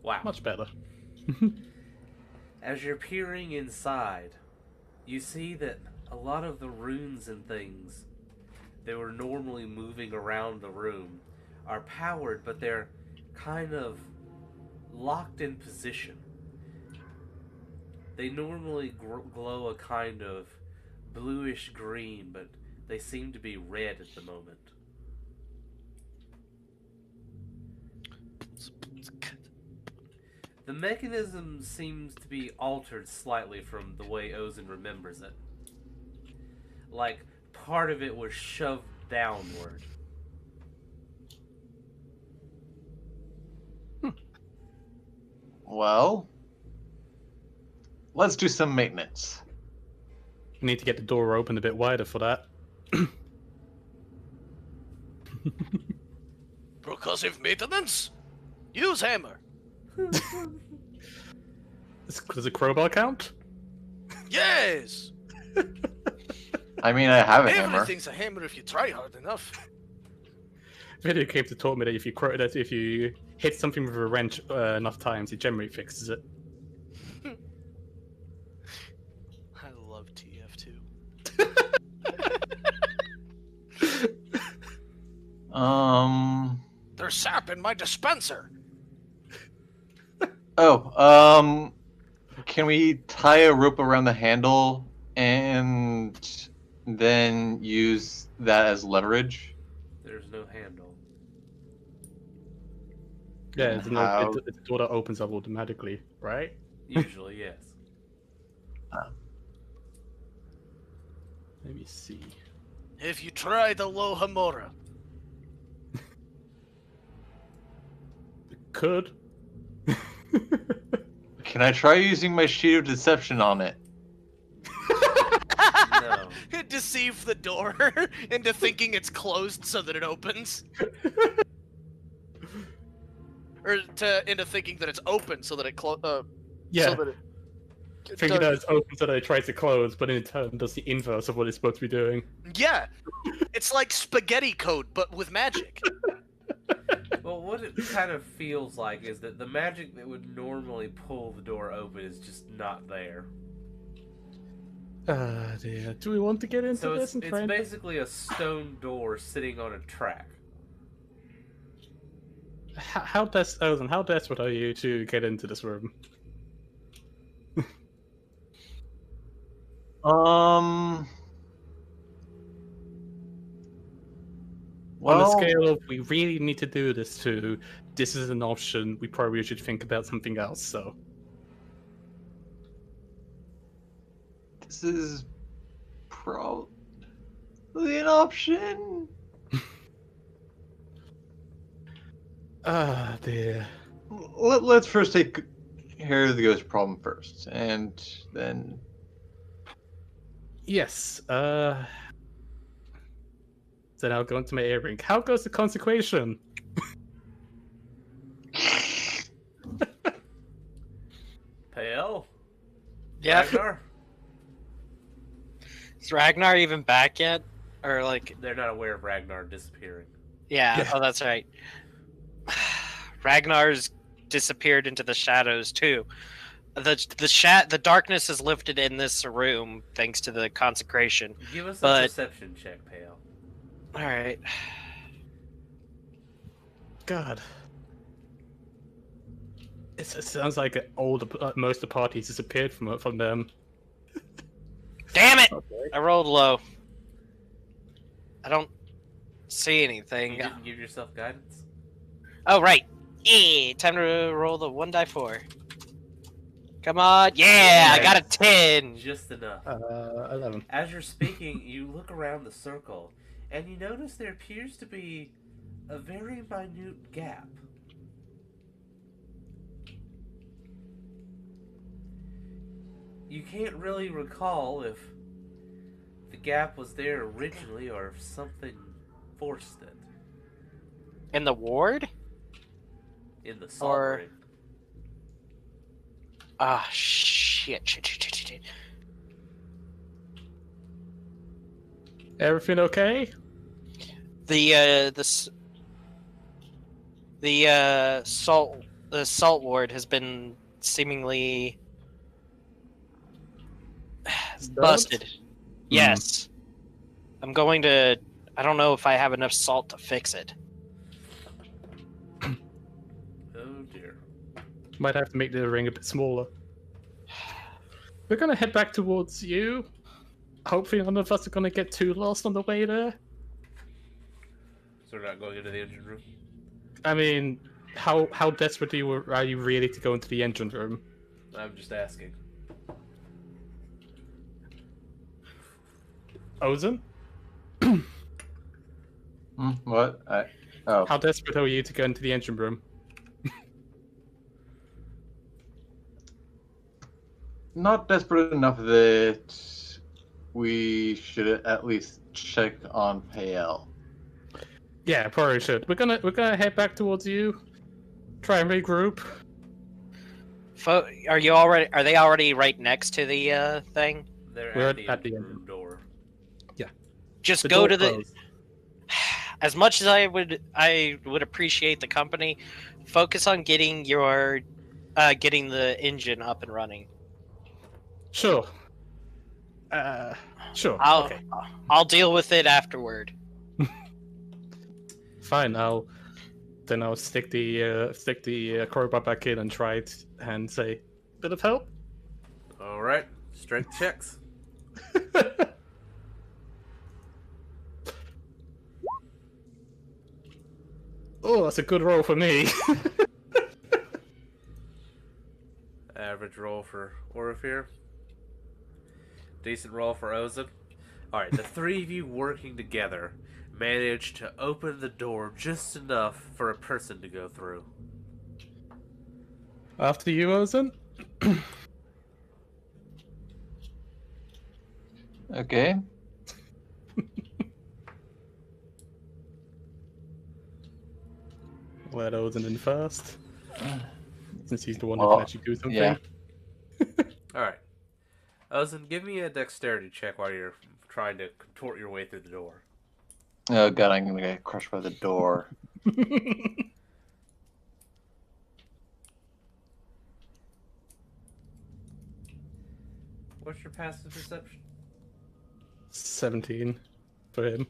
Wow. Much better. As you're peering inside, you see that a lot of the runes and things that were normally moving around the room are powered, but they're kind of locked in position. They normally glow a kind of bluish green, but they seem to be red at the moment. The mechanism seems to be altered slightly from the way Ozen remembers it. Like, part of it was shoved downward. Well, let's do some maintenance. We need to get the door open a bit wider for that. Percussive maintenance? Use hammer. Does a crowbar count? Yes! I mean, I have a hammer. Everything's a hammer if you try hard enough. Video game to taught me that if you hit something with a wrench enough times, it generally fixes it. I love TF2. There's sap in my dispenser. Oh, can we tie a rope around the handle and then use that as leverage? There's no handle. Yeah, it's How- the door that opens up automatically, right? Usually, yes. Let me see. If you try the Lohamora. Could. Can I try using my sheet of deception on it? No. Deceive the door into thinking it's closed so that it opens. Or into thinking that it's open so that it Yeah. So that it Thinking that it's open so that it tries to close, but in turn does the inverse of what it's supposed to be doing. Yeah, it's like spaghetti code, but with magic. Well, what it kind of feels like is that the magic that would normally pull the door open is just not there. Dear. Do we want to get into So this it's and try and... basically a stone door sitting on a track. How desperate are you to get into this room? On a Well, scale of we really need to do this to this is an option, we probably should think about something else, so. this is probably an option. Ah, dear. Let's first take care of the ghost problem first, and then Yes, then I'll go into my earring. How goes the consecration? Pale? Yeah. Ragnar? Is Ragnar even back yet? Or like, They're not aware of Ragnar disappearing. yeah. Yeah. Oh, that's right. Ragnar's disappeared into the shadows too. The darkness is lifted in this room thanks to the consecration. Give us a But- perception check, Pale. All right. God. It sounds like most of the parties disappeared from them. Damn it! I rolled low. I don't see anything. You didn't give yourself guidance? Oh, right. Yeah, time to roll the 1d4. Come on. Yeah, I got a 10. Just enough. 11. As you're speaking, you look around the circle, and you notice there appears to be a very minute gap. You can't really recall if the gap was there originally or if something forced it. In the ward? In the salt Or- ring. Ah, shit. Everything okay? The salt ward has been seemingly busted. Yes. I'm going to. I don't know if I have enough salt to fix it. Oh dear. Might have to make the ring a bit smaller. We're gonna head back towards you. Hopefully none of us are gonna get too lost on the way there. So we're not going into the engine room? I mean, how desperate are you really to go into the engine room? I'm just asking. Ozen? What? Oh. How desperate are you to go into the engine room? Not desperate enough that we should at least check on Pale. Yeah, probably should. We're gonna head back towards you. Try and regroup. Are you already? Are they already right next to the thing? They're We're at the at the engine engine. room door. Just The go door to the. closed. As much as I would appreciate the company, focus on getting getting the engine up and running. Sure. Sure. Okay. I'll deal with it afterward. Fine. I'll stick the crowbar back in and try it and say, bit of help. All right, strength checks. Oh, that's a good roll for me. Average roll for Orifir. Decent roll for Ozen. All right, the three of you working together managed to open the door just enough for a person to go through. After you, Ozen. Okay. Let Ozen in first, since he's the one who Well, can actually do something. yeah. All right, Ozen, give me a dexterity check while you're trying to contort your way through the door. Oh god, I'm gonna get crushed by the door. What's your passive perception? 17 for him.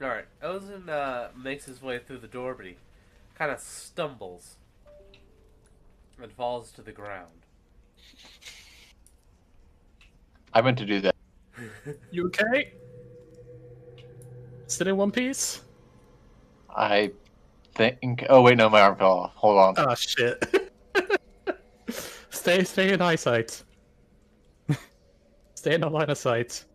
Alright, Ozen makes his way through the door, but he kind of stumbles and falls to the ground. I meant to do that. You okay? Still in one piece? I think. Oh wait, no, my arm fell off. Hold on. Ah, shit. Stay in eyesight. Stay in the line of sight.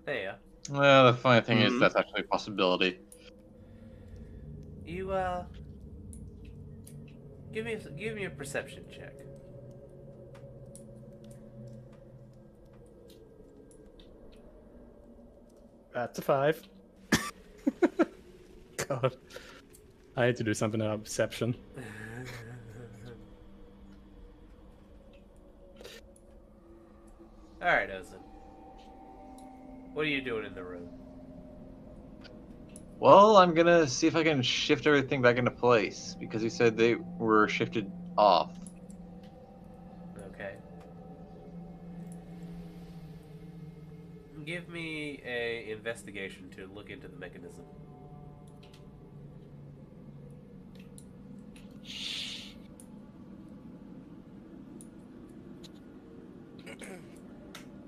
There. Well, the funny thing is, that's actually a possibility. You give me a perception check. That's a 5. God. I had to do something about perception. Alright, Ozen. What are you doing in the room? Well, I'm gonna see if I can shift everything back into place because he said they were shifted off. Okay. Give me a investigation to look into the mechanism.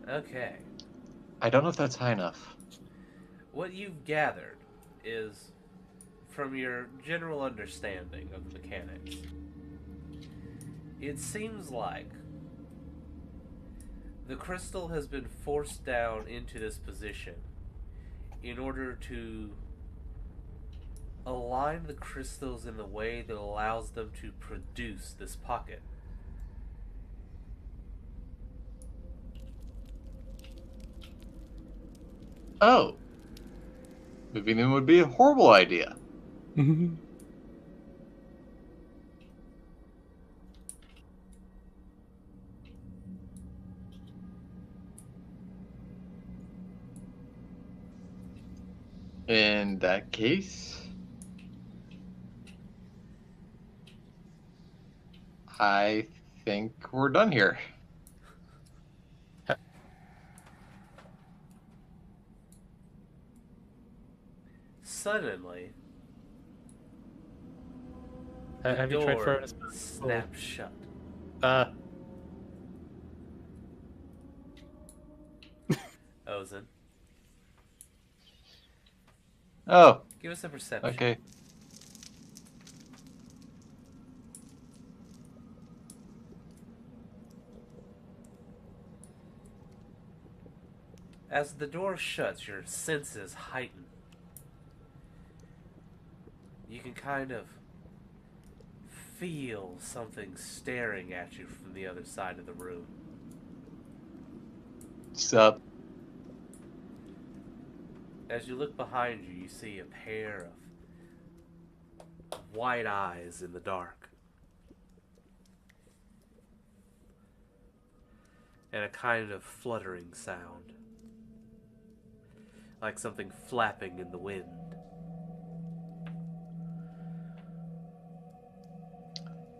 Okay. I don't know if that's high enough. What you've gathered is, from your general understanding of the mechanics, It seems like the crystal has been forced down into this position in order to align the crystals in the way that allows them to produce this pocket. Oh. Moving them would be a horrible idea. In that case, I think we're done here. Suddenly, the Have you tried door throwing snaps shut. Ozen, Oh, give us a perception. okay. As the door shuts, your senses heighten. You can kind of feel something staring at you from the other side of the room. Sup? As you look behind you, you see a pair of white eyes in the dark. And a kind of fluttering sound. Like something flapping in the wind.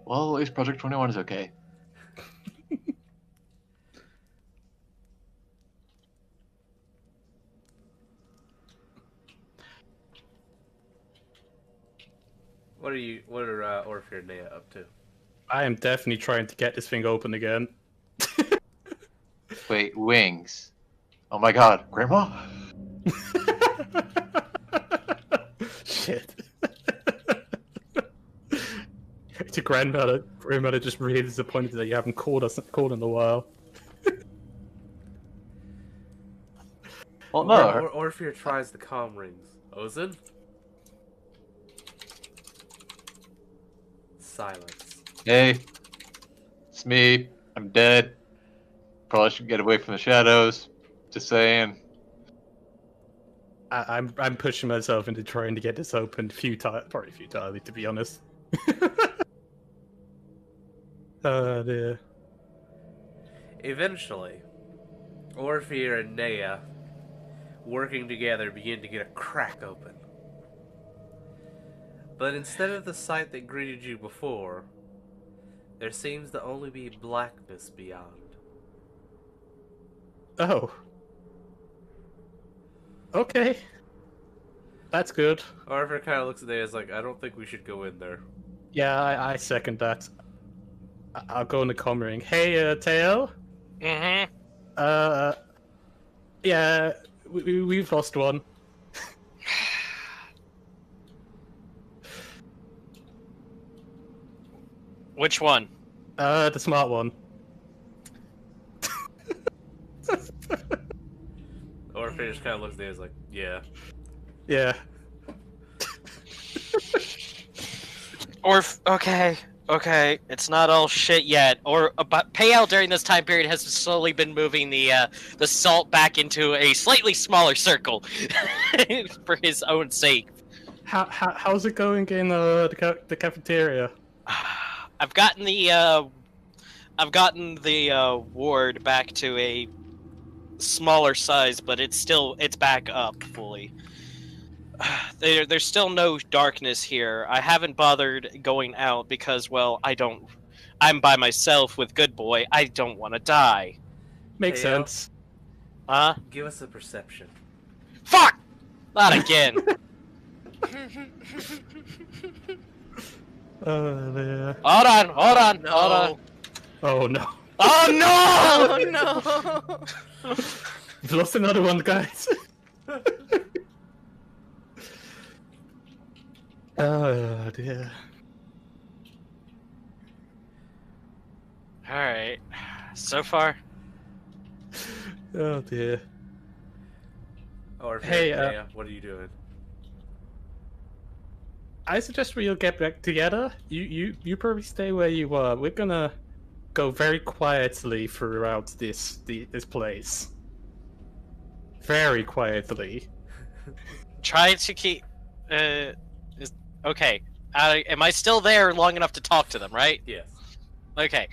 Well, at least Project 21 is okay. What are Orpheus and Nea up to? I am definitely trying to get this thing open again. Wait, wings. Oh my god, Grandma? Shit. To grandmother just really disappointed that you haven't called in a while. Well, no. Orpheus tries the comm rings. Ozen? Silence. Hey, it's me. I'm dead. Probably should get away from the shadows. Just saying. I'm pushing myself into trying to get this open probably futilely, to be honest. Oh dear. Eventually, Orpheus and Nea, working together, begin to get a crack open. But instead of the sight that greeted you before, there seems to only be blackness beyond. Oh. Okay. That's good. Orpheus kind of looks at Nea as like, I don't think we should go in there. Yeah, I second that. I'll go in the comm ring. Hey, Teo? Mm-hmm. Yeah, we've lost one. Which one? The smart one. Orpheus kind of looks at Nea as like, yeah. Yeah. Okay, it's not all shit yet. But Payal during this time period has slowly been moving the salt back into a slightly smaller circle for his own sake. How's it going in the cafeteria? I've gotten the ward back to a smaller size, but it's back up fully. There's still no darkness here. I haven't bothered going out because, well, I'm by myself with Good Boy. I don't want to die. Makes Hey, sense. Give us a perception. Fuck! Not again. There. Hold on. Oh no. Oh no! Oh no! We've lost another one, guys. Oh dear. Alright. So far. Oh dear. Or Hey, Naya, what are you doing? I suggest we all get back together. You probably stay where you are. We're gonna go very quietly throughout this place. Very quietly. Try to keep. Okay. Am I still there long enough to talk to them? Right. Yes. Okay.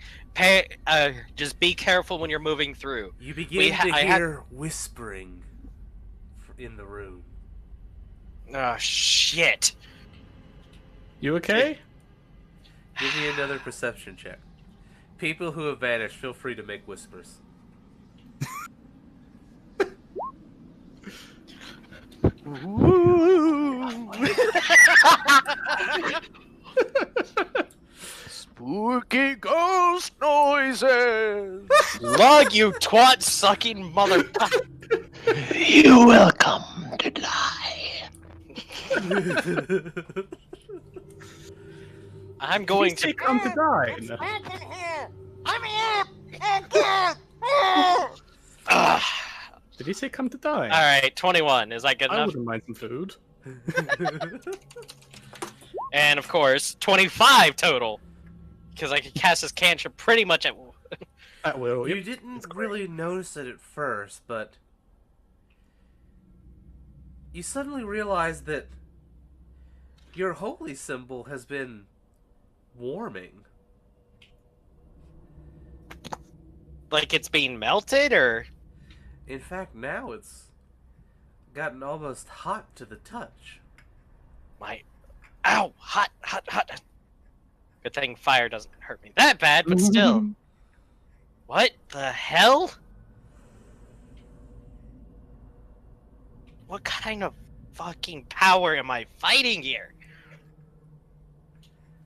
Just be careful when you're moving through. You begin to hear whispering in the room. Oh shit! You okay? Give me another perception check. People who have vanished, feel free to make whispers. Spooky ghost noises. Lug, you twat sucking motherfucker! You will come to die. I'm going Did he say to. come to dine? Did he say come to dine? All right, 21. Is that good I enough? wouldn't mind some food. And of course, 25 total, because I can cast this cantrip pretty much at. At will. You Yep. didn't really notice it at first, but you suddenly realize that your holy symbol has been warming. Like it's being melted, or In fact, now it's gotten almost hot to the touch. my. Ow! Hot, hot, hot. Good thing fire doesn't hurt me that bad, but still. What the hell? What kind of fucking power am I fighting here?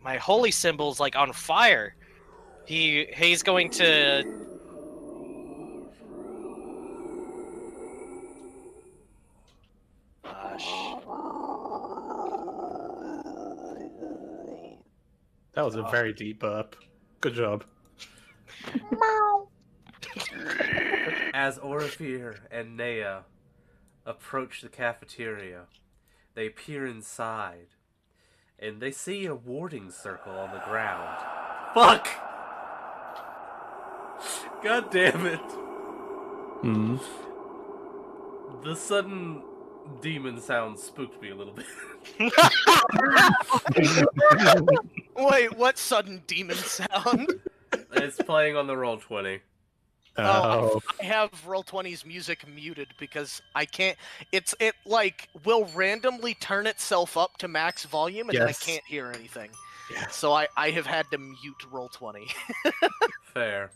My holy symbol's like on fire. He's going to. That was a very deep burp. Good job. As Orifir and Naya approach the cafeteria, they peer inside, and they see a warding circle on the ground. Fuck! God damn it! Hmm. The sudden demon sound spooked me a little bit. Wait, what sudden demon sound? It's playing on the Roll20. Oh. I have Roll20's music muted because I can't. It like will randomly turn itself up to max volume and then I Yes. can't hear anything. Yes. So I have had to mute Roll20. Fair.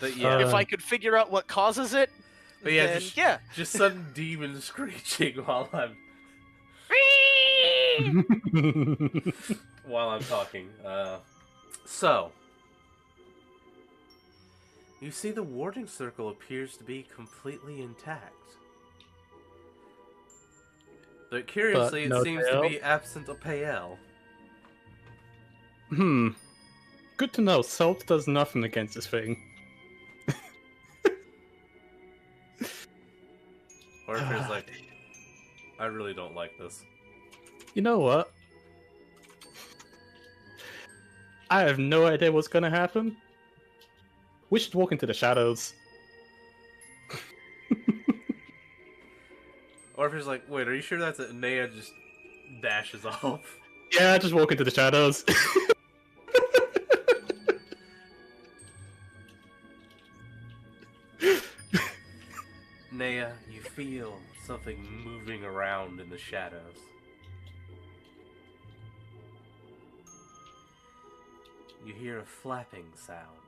But yeah, If I could figure out what causes it, but yeah, then just, yeah. just sudden demon screeching while I'm talking. So you see the warding circle appears to be completely intact. But curiously, But no it seems tail? to be absent a Pael. Good to know. Salt does nothing against this thing. Or if it's like, I really don't like this. You know what? I have no idea what's gonna happen. We should walk into the shadows. Or if it's like, wait, are you sure that's it? Naya just dashes off. Yeah, just walk into the shadows. Naya, you feel something moving around in the shadows. You hear a flapping sound.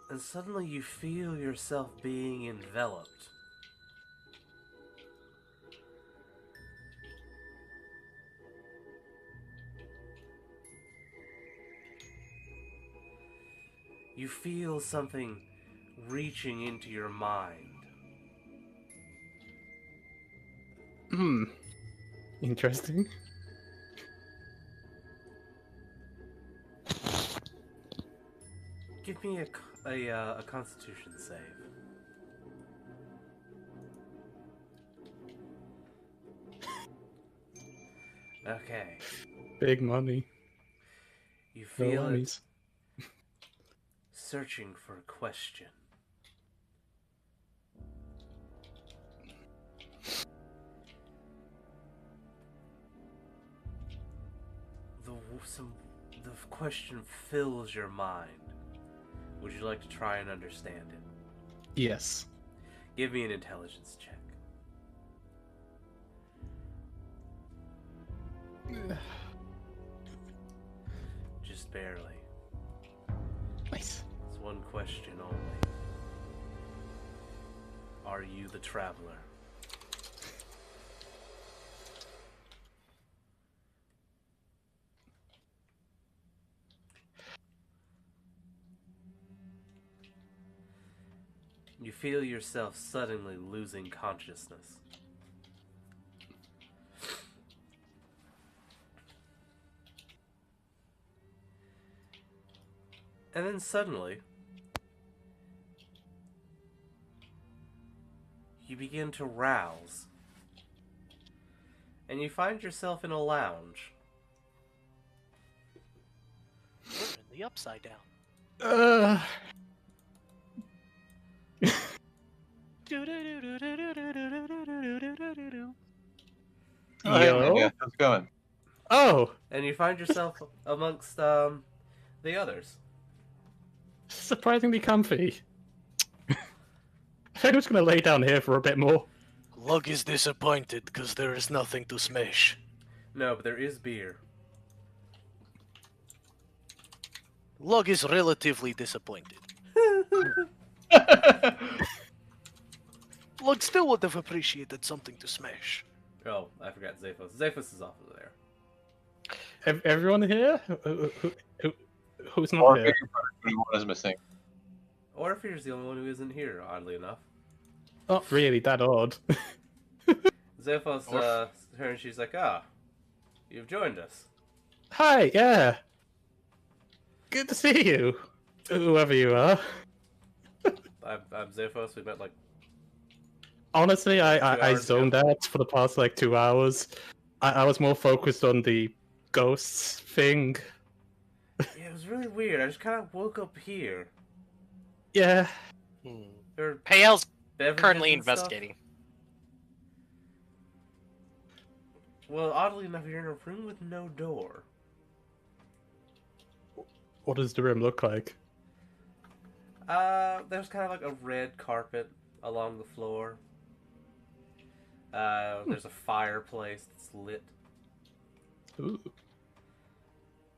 And suddenly you feel yourself being enveloped. You feel something reaching into your mind. Interesting. Give me a Constitution save. Okay. Big money. You No feel it whammies. searching for a question. The question fills your mind. Would you like to try and understand it? Yes. Give me an intelligence check. Just barely. Nice. It's one question only. Are you the traveler? You feel yourself suddenly losing consciousness. And then suddenly, you begin to rouse. And you find yourself in a lounge. We're in the upside down. Oh, hey, man, Yo. yeah, how's it going? Oh, And you find yourself amongst the others. surprisingly comfy. I think I'm just gonna lay down here for a bit more. Lug is disappointed because there is nothing to smash. No, but there is beer. Lug is relatively disappointed. Lug still would have appreciated something to smash. Oh, I forgot Zaphos. Zaphos is off over there. Everyone here? Who's not Or here? maybe one is missing. Orphere's the only one who isn't here, oddly enough. Not really that odd. Zaphos turns, she's like, you've joined us. Hi, yeah. Good to see you. Whoever you are. I'm Zaphos. We met like... Honestly, 2 I hours zoned out for the past like 2 hours. I was more focused on the ghosts thing. Yeah, it was really weird. I just kind of woke up here. Yeah. There were Payel's beverages currently and stuff. investigating. Well, oddly enough, you're in a room with no door. What does the room look like? There's kind of like a red carpet along the floor. There's a fireplace that's lit. Ooh.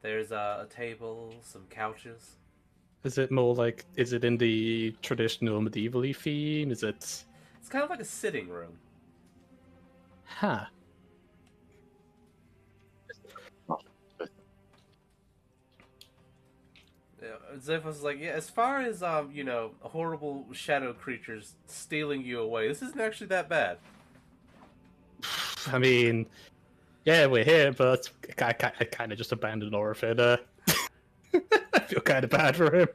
There's a table, some couches. Is it more like, is it in the traditional medieval-y theme? Is it... It's kind of like a sitting room. Huh. Zephos is like, yeah, as far as, horrible shadow creatures stealing you away, this isn't actually that bad. I mean, yeah, we're here, but I kind of just abandoned Orphan. I feel kind of bad for him.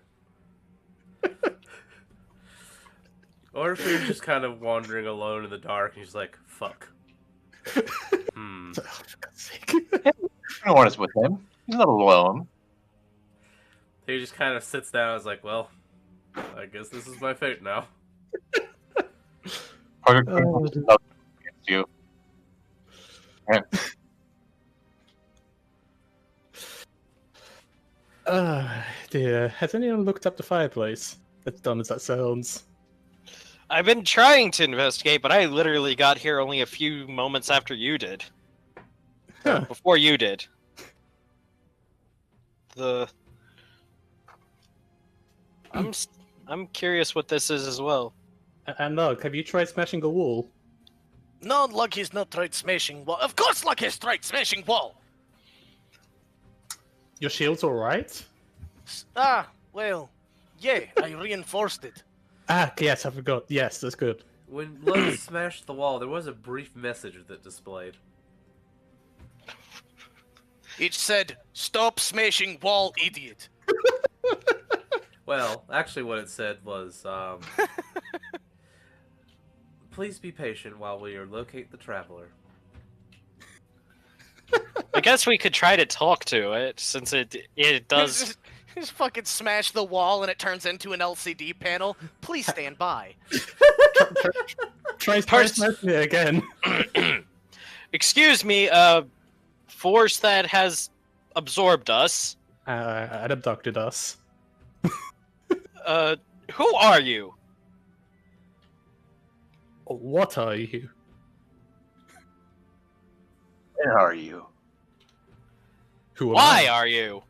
Or if you're just kind of wandering alone in the dark and he's like, fuck. Oh, for God's sake. No one is with him. He's not alone. He just kind of sits down and is like, well, I guess this is my fate now. Against you. Dear. Has anyone looked up the fireplace? As dumb as that sounds. I've been trying to investigate, but I literally got here only a few moments after you did. Huh. Before you did. I'm curious what this is as well. And look, have you tried smashing a wall? No, Lucky's not tried smashing wall. Of course Lucky's tried smashing wall! Your shield's alright? Ah, well, yeah, I reinforced it. Ah, yes, I forgot. Yes, that's good. When Lux smashed the wall, there was a brief message that displayed. It said, stop smashing wall, idiot. Well, actually, what it said was, please be patient while we locate the traveler. I guess we could try to talk to it, since it does. Just fucking smash the wall and it turns into an LCD panel. Please stand by. Try smashing it again. Excuse me, force that has absorbed us. And abducted us. Who are you? What are you? Where are you? Who am Why I? are you?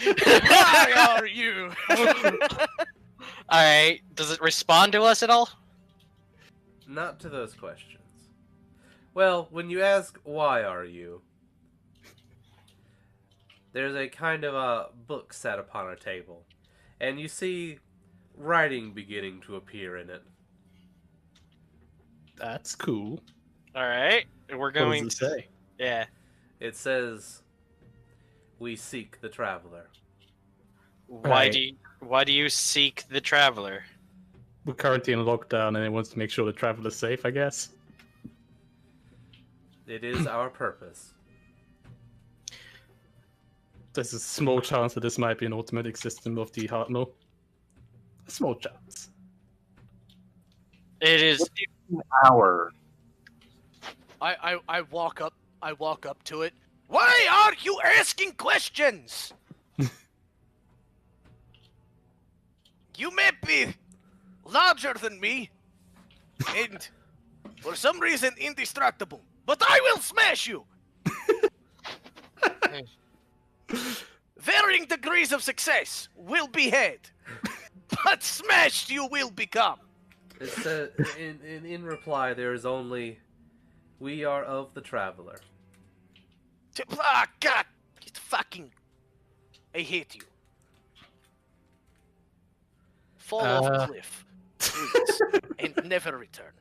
Why are you? Alright, does it respond to us at all? Not to those questions. Well, when you ask, why are you? There's a kind of a book set upon a table, and you see writing beginning to appear in it. That's cool. Alright, we're going What does it say? Yeah. It says, we seek the traveler. Why Right. why do you seek the traveler? We're currently in lockdown and it wants to make sure the traveler's safe, I guess. It is our purpose. There's a small chance that this might be an automatic system of the Hartnell. A small chance. It is. An hour. I walk up to it. Why are you asking questions? You may be larger than me, and for some reason indestructible, but I will smash you. Varying degrees of success will be had, but smashed you will become. It says, in reply, there is only, we are of the traveler. Ah, God, I hate you. Fall off a cliff, please, and never return.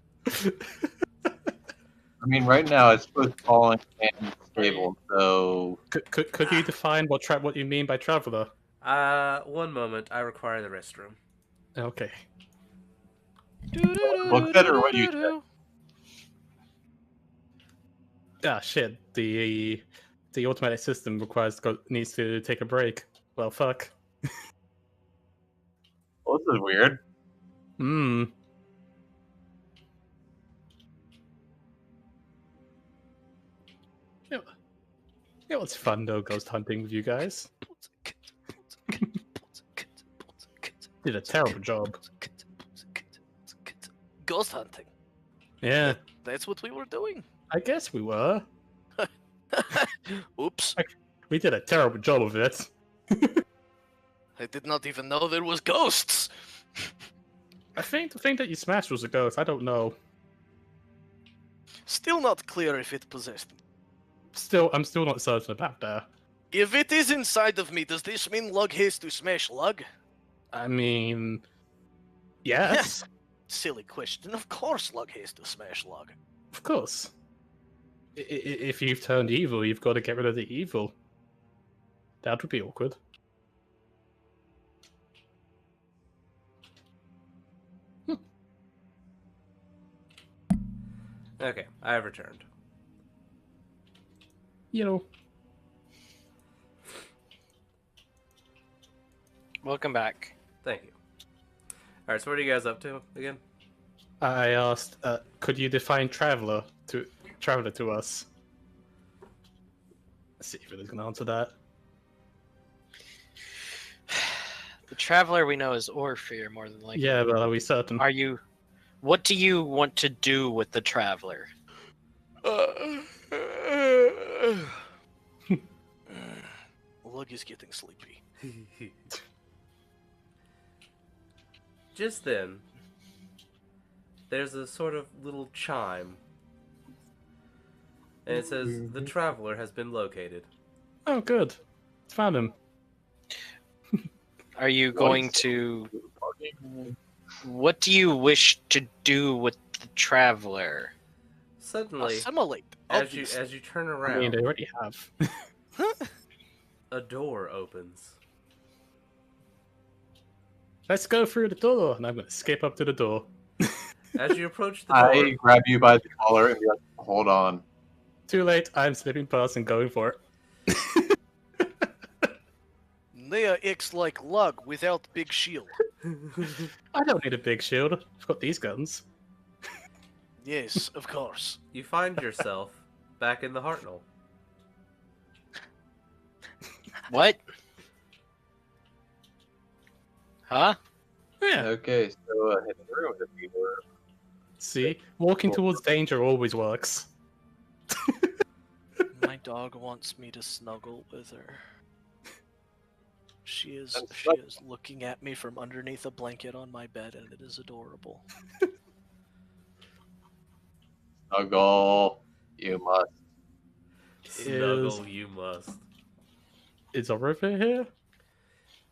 I mean, right now it's both falling and stable, so Could you define what you mean by traveler? One moment, I require the restroom. Okay. look better what you said. Ah, shit. The automatic system needs to take a break. Well, fuck. Well, this is weird. Hmm. It was fun though, ghost hunting with you guys. Did a terrible job. Ghost hunting. Yeah, That's what we were doing. I guess we were. Oops. We did a terrible job of it. I did not even know there was ghosts. I think the thing that you smashed was a ghost. I don't know. Still not clear if it possessed me. I'm still not certain about that. If it is inside of me, does this mean Lug has to smash Lug? I mean, yes, Silly question. Of course Lug has to smash Lug. of course. If you've turned evil, you've got to get rid of the evil. That would be awkward. Okay, I have returned. You know, Welcome back. Thank you. Alright, so what are you guys up to again? I asked, could you define traveler to us? Let's see if it is going to answer that. The traveler we know is Orpheus, more than likely. Yeah, but are we certain? Are you? What do you want to do with the traveler? Lug is getting sleepy. Just then, there's a sort of little chime. And it says, the traveler has been located. Oh, good. Found him. Are you going to? What do you wish to do with the traveler? Suddenly, Assimilate. as you turn I around, mean, they already have. a door opens. let's go through the door. And I'm going to skip up to the door. As you approach the door, I grab you by the collar and be like, hold on. Too late. I'm slipping past and going for it. Leia X like lug without big shield. I don't need a big shield. I've got these guns. Yes, of course. you find yourself back in the Hartnell. What? Huh? Yeah. Okay, so hit the room if you were. See, walking towards danger always works. My dog wants me to snuggle with her. She is looking at me from underneath a blanket on my bed, and it is adorable. Snuggle. You must. Snuggle, you must. Is Oliver here?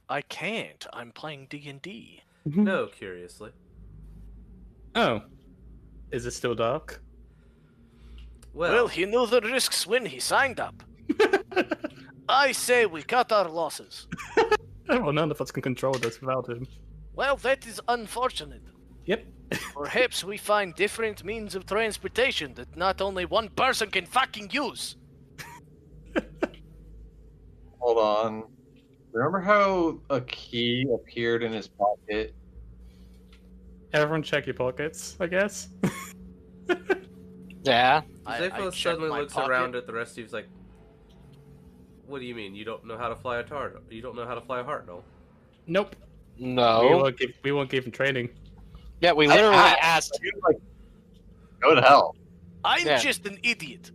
I can't. I'm playing D&D. No, curiously. Oh. Is it still dark? Well, he knew the risks when he signed up. I say we cut our losses. Well, none of us can control this without him. Well, that is unfortunate. Yep. Perhaps we find different means of transportation that not only one person can fucking use. Hold on. Remember how a key appeared in his pocket? Everyone check your pockets, I guess. Yeah. Zepho checked suddenly my looks pocket. around at the rest of you. He's like, "What do you mean? You don't know how to fly a Tard? You don't know how to fly a Hartnell?" Nope. No. We won't give him training. Yeah, we literally asked. He was like, go to hell. I'm Yeah. just an idiot.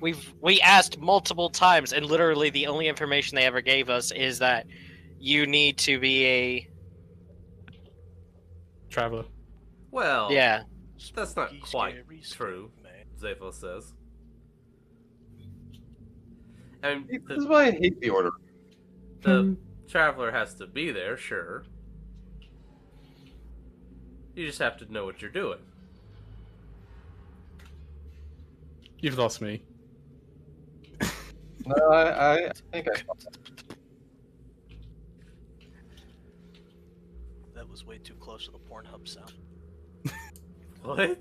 We asked multiple times, and literally the only information they ever gave us is that you need to be a Traveler. Well, yeah. that's not Spooky, quite scary, true. man. Zepho says. And This is why I hate the order. the traveler has to be there, sure. You just have to know what you're doing. You've lost me. No, I think I saw that. That was way too close to the Pornhub sound. What?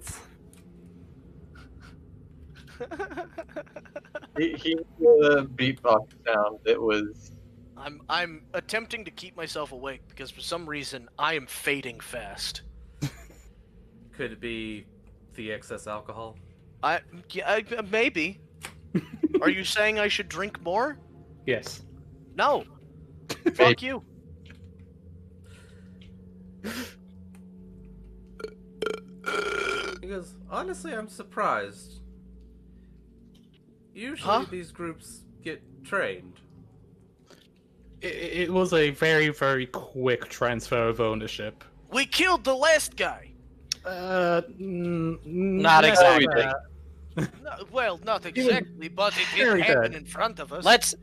He did a beatbox sound that was. I'm attempting to keep myself awake because for some reason I am fading fast. Could it be the excess alcohol? Maybe. Are you saying I should drink more? Yes. No. Fuck you. Because honestly, I'm surprised. Usually Huh? these groups get trained. It was a very, very quick transfer of ownership. We killed the last guy. Not exactly. No, well, not exactly, but it did very happen dead. in front of us. Let's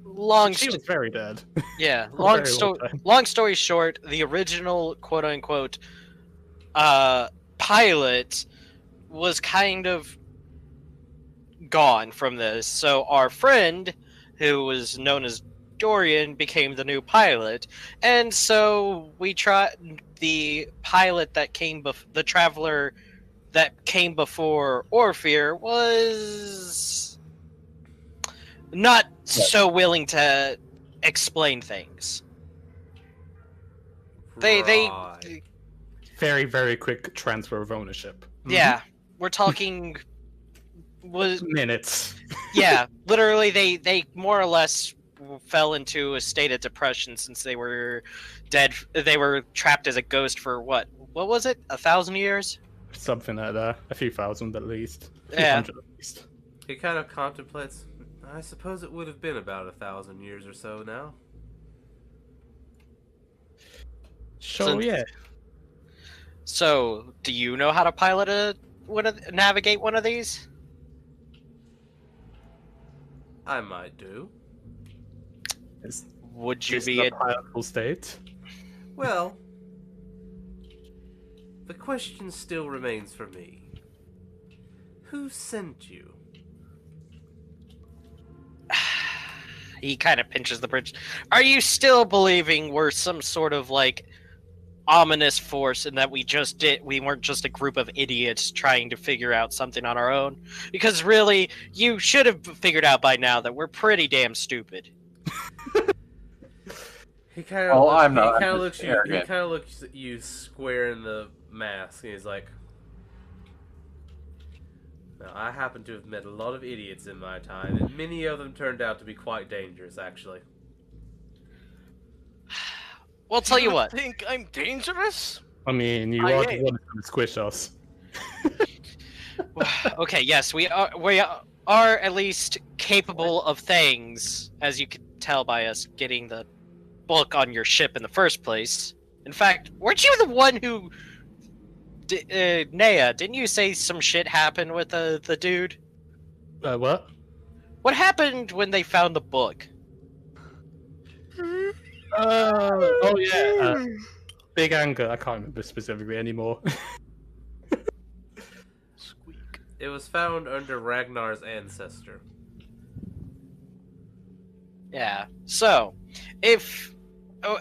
long She was very dead. yeah, For a very long time. long story short, the original quote unquote pilot was kind of gone from this. So our friend, who was known as Dorian, became the new pilot, and so we tried the pilot that came the traveler that came before Orpheer was not so willing to explain things. They Right. Very, very quick transfer of ownership. yeah, we're talking was Minutes. yeah, literally they more or less fell into a state of depression since they were dead. They were trapped as a ghost for what was it, 1,000 years? Something like that. A few thousand at least. A few Yeah. hundred at least. He kind of contemplates. I suppose it would have been about 1,000 years or so now. So yeah. So, do you know how to pilot navigate one of these? I might do. Is Would you this be the a pilotable state? Well, the question still remains for me. Who sent you? he kind of pinches the bridge. Are you still believing we're some sort of like ominous force and that we weren't just a group of idiots trying to figure out something on our own? Because really, you should have figured out by now that we're pretty damn stupid. He kind of I'm not. He kind I'm of just looks you. He arrogant. kind of looks at you square in the mask, and he's like, "Now, I happen to have met a lot of idiots in my time, and many of them turned out to be quite dangerous, actually." Well, tell you what. Think I'm dangerous? I mean, you are the one who's gonna squish us. Okay, yes, we are at least capable of things, as you can tell by us getting the book on your ship in the first place. In fact, weren't you the one who... Nea, didn't you say some shit happened with the dude? What? What happened when they found the book? Oh yeah. Big anger. I can't remember specifically anymore. Squeak. It was found under Ragnar's ancestor. Yeah, so,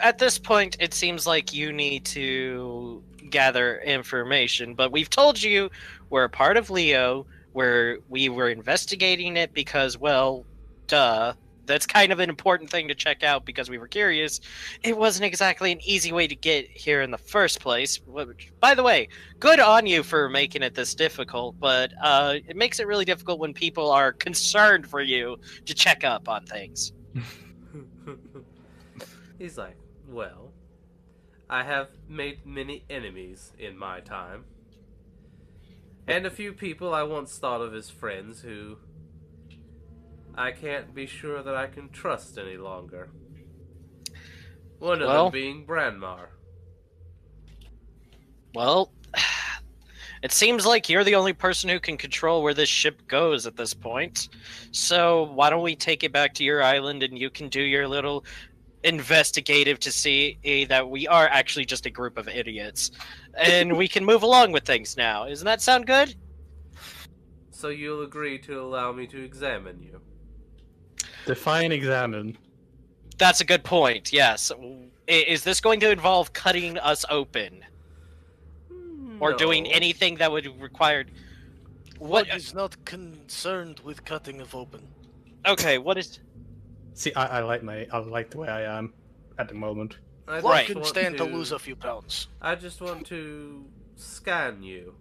at this point, it seems like you need to gather information, but we've told you we're a part of L.E.O, where we were investigating it because, well, duh. That's kind of an important thing to check out because we were curious. It wasn't exactly an easy way to get here in the first place. Which, by the way, good on you for making it this difficult, but it makes it really difficult when people are concerned for you to check up on things. He's like, "Well, I have made many enemies in my time. And a few people I once thought of as friends who I can't be sure that I can trust any longer. One of them being Branmar." Well, it seems like you're the only person who can control where this ship goes at this point. So why don't we take it back to your island and you can do your little investigative to see that we are actually just a group of idiots. And we can move along with things now. Doesn't that sound good? So you'll agree to allow me to examine you? Define examine. That's a good point, yes. Is this going to involve cutting us open? Or doing No. anything that would require... What is not concerned with cutting of open? Okay, what is... See, I like the way I am at the moment. I One just can want stand to lose a few pounds. I just want to scan you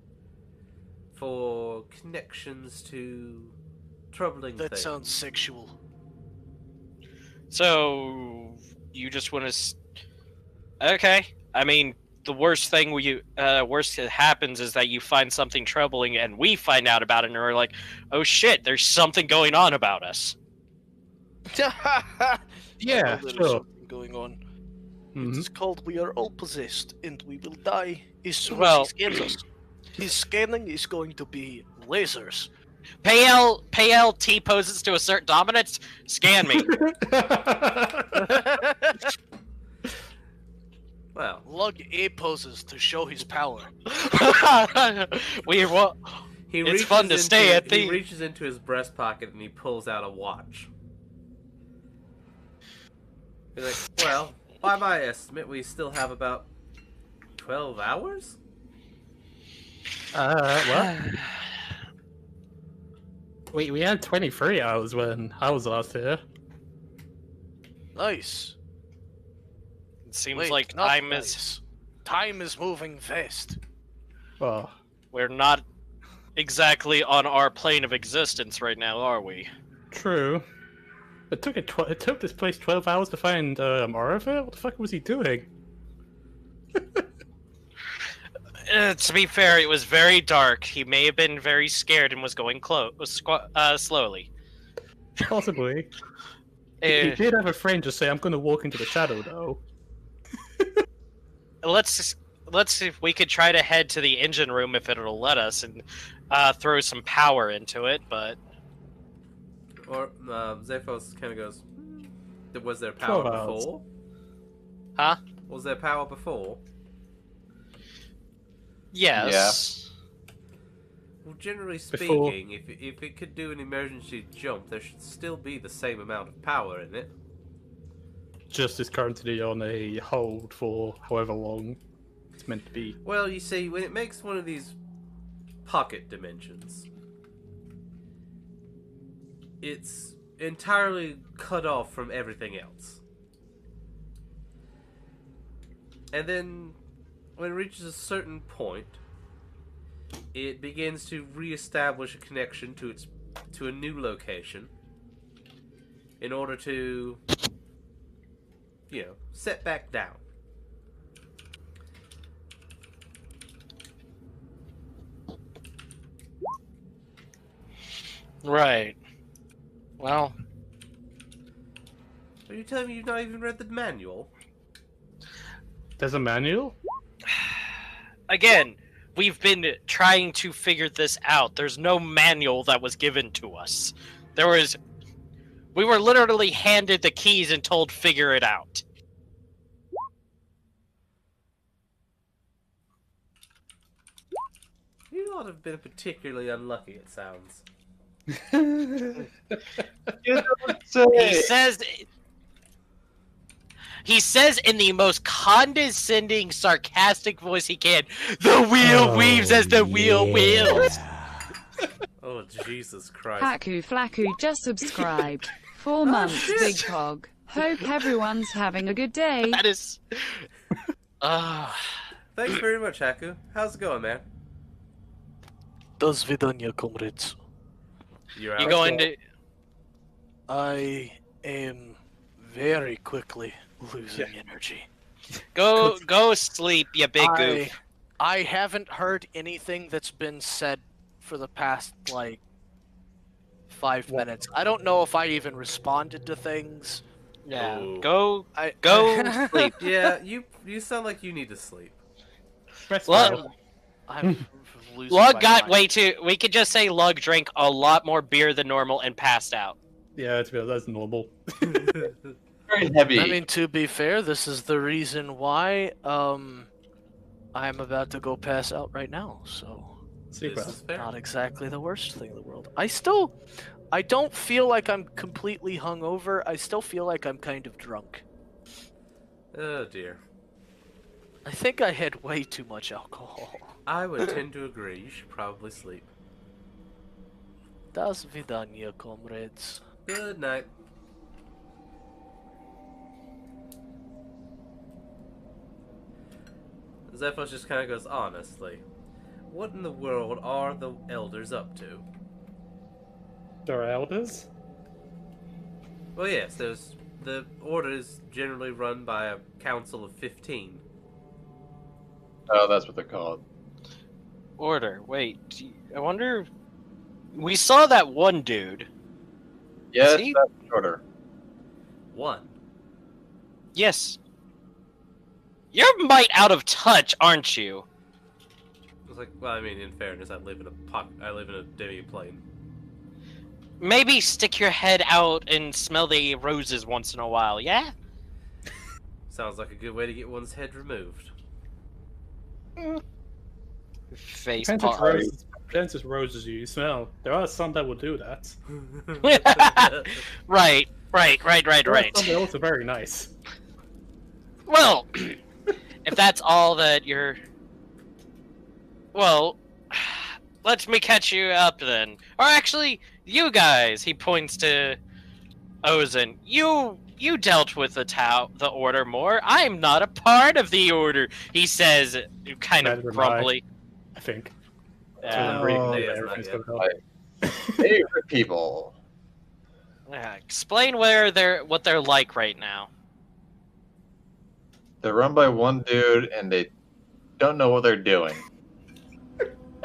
for connections to troubling That things. sounds sexual. So, you just want to... Okay, I mean, the worst thing worst that happens is that you find something troubling and we find out about it and we're like, oh shit, there's something going on about us. Yeah, There's sure. something going on. Mhm. It's called We Are All Possessed, and we will die as soon Well- as he scans us. His scanning is going to be lasers. Pale T poses to assert dominance. Scan me. Well, Lug A poses to show his power. It's fun to stay at He the- reaches into his breast pocket and he pulls out a watch. He's like, "Well, by my estimate, we still have about 12 hours?" What? We had 23 hours when I was last here. Nice. It seems Wait, like not time is... nice. Time is moving fast. Well, We're not exactly on our plane of existence right now, are we? true. It took this place 12 hours to find Oliver? What the fuck was he doing? To be fair, it was very dark. He may have been very scared and was going slowly. Possibly. He did have a friend just say, "I'm going to walk into the shadow," though. Let's see if we could try to head to the engine room if it'll let us and throw some power into it, but... Or Zephos kind of goes, "Was there 12 power hours. before? Huh? Was there power before?" Yes. Well, generally Before- speaking, if it could do an emergency jump, there should still be the same amount of power in it. Just is currently on a hold for however long it's meant to be. Well, you see, when it makes one of these pocket dimensions, it's entirely cut off from everything else. And then, when it reaches a certain point, it begins to re-establish a connection to a new location in order to, set back down. Right. Well, Are you telling me you've not even read the manual? There's a manual? again, we've been trying to figure this out. There's no manual that was given to us. We were literally handed the keys and told, figure it out. You ought to have been particularly unlucky, it sounds. He says in the most condescending, sarcastic voice he can, the wheel weaves as the wheel wheels. Oh, Jesus Christ. Haku Flaku just subscribed. 4 months, shit. Big Hog. Hope everyone's having a good day. That is... Thanks very much, Haku. How's it going, man? До свидания, comrades. You're out. You going to... I am very quickly losing energy. Go sleep, you big goof. I haven't heard anything that's been said for the past, 5 minutes. I don't know if I even responded to things. Yeah. Ooh. Go sleep. Yeah, you sound like you need to sleep. I'm losing Lug my got mind. way too... We could just say Lug drank a lot more beer than normal and passed out. Yeah, that's normal. Very heavy. I mean, to be fair, this is the reason why I'm about to go pass out right now, so Sleep This well. is fair. not exactly the worst thing in the world. I don't feel like I'm completely hungover. I still feel like I'm kind of drunk. Oh, dear. I think I had way too much alcohol. I would tend to agree. You should probably sleep. До свидания, comrades. Good night. Zephos just kind of goes, honestly, what in the world are the elders up to? There are elders? Well, yes, the order is generally run by a council of 15. Oh, that's what they're called. Order. Wait. I wonder... We saw that one dude. Yes, See? that's shorter. One. Yes. You're might out of touch, aren't you? I was like, well, I mean, in fairness, I live in a demi-plane. Maybe stick your head out and smell the roses once in a while, yeah? Sounds like a good way to get one's head removed. Face Depends which palm. roses you smell. There are some that will do that. Right. There are some that are also very nice. Well, if that's all that you're... Well, let me catch you up then. Or actually, you guys, he points to Ozen. You dealt with the order more. I'm not a part of the order, he says, kind of Neither am grumbly. I think. Yeah. Favorite people. Yeah, explain what they're like right now. They're run by one dude, and they don't know what they're doing.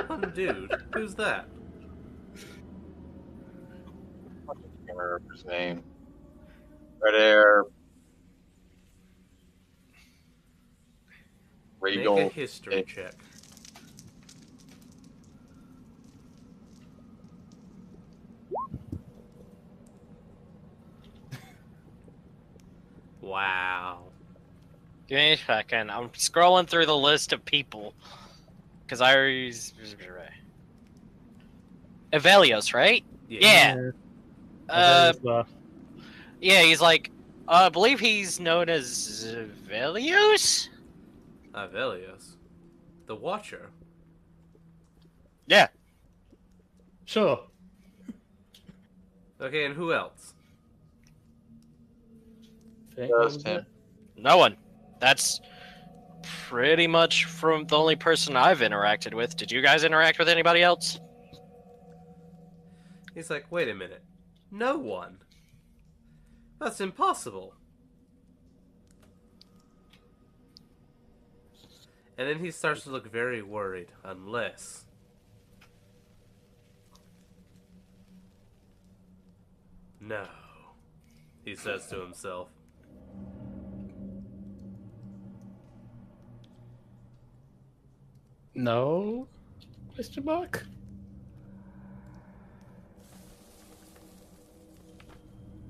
One dude. Who's that? I can't remember his name. Right there. Regal. Make a history check. Wow. Give me a second. I'm scrolling through the list of people. Because I always... Evelios, right? Yeah. Yeah, he's like, I believe he's known as Evelios? Avelios. The Watcher. Yeah. Sure. Okay, and who else? Just him. No one. That's pretty much from the only person I've interacted with. Did you guys interact with anybody else? He's like, wait a minute. No one? That's impossible. And then he starts to look very worried, unless... No, he says to himself. No? Question mark?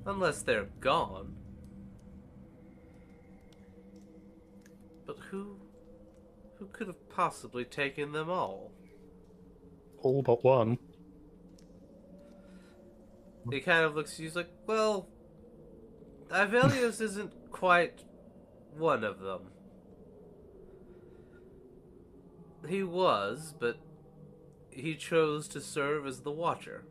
Unless they're gone. But who could have possibly taken them all? All but one. He kind of looks at you, he's like, well, Ivelios isn't quite one of them. He was, but he chose to serve as the Watcher.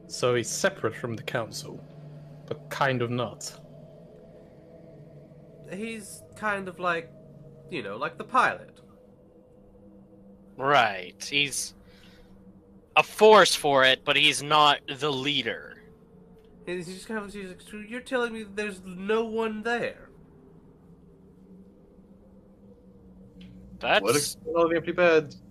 So he's separate from the council, but kind of not. He's kind of like, you know, like the pilot. Right. He's a force for it, but he's not the leader. He's just kind of, he's like, so you're telling me there's no one there? That's... What explain all the empty beds?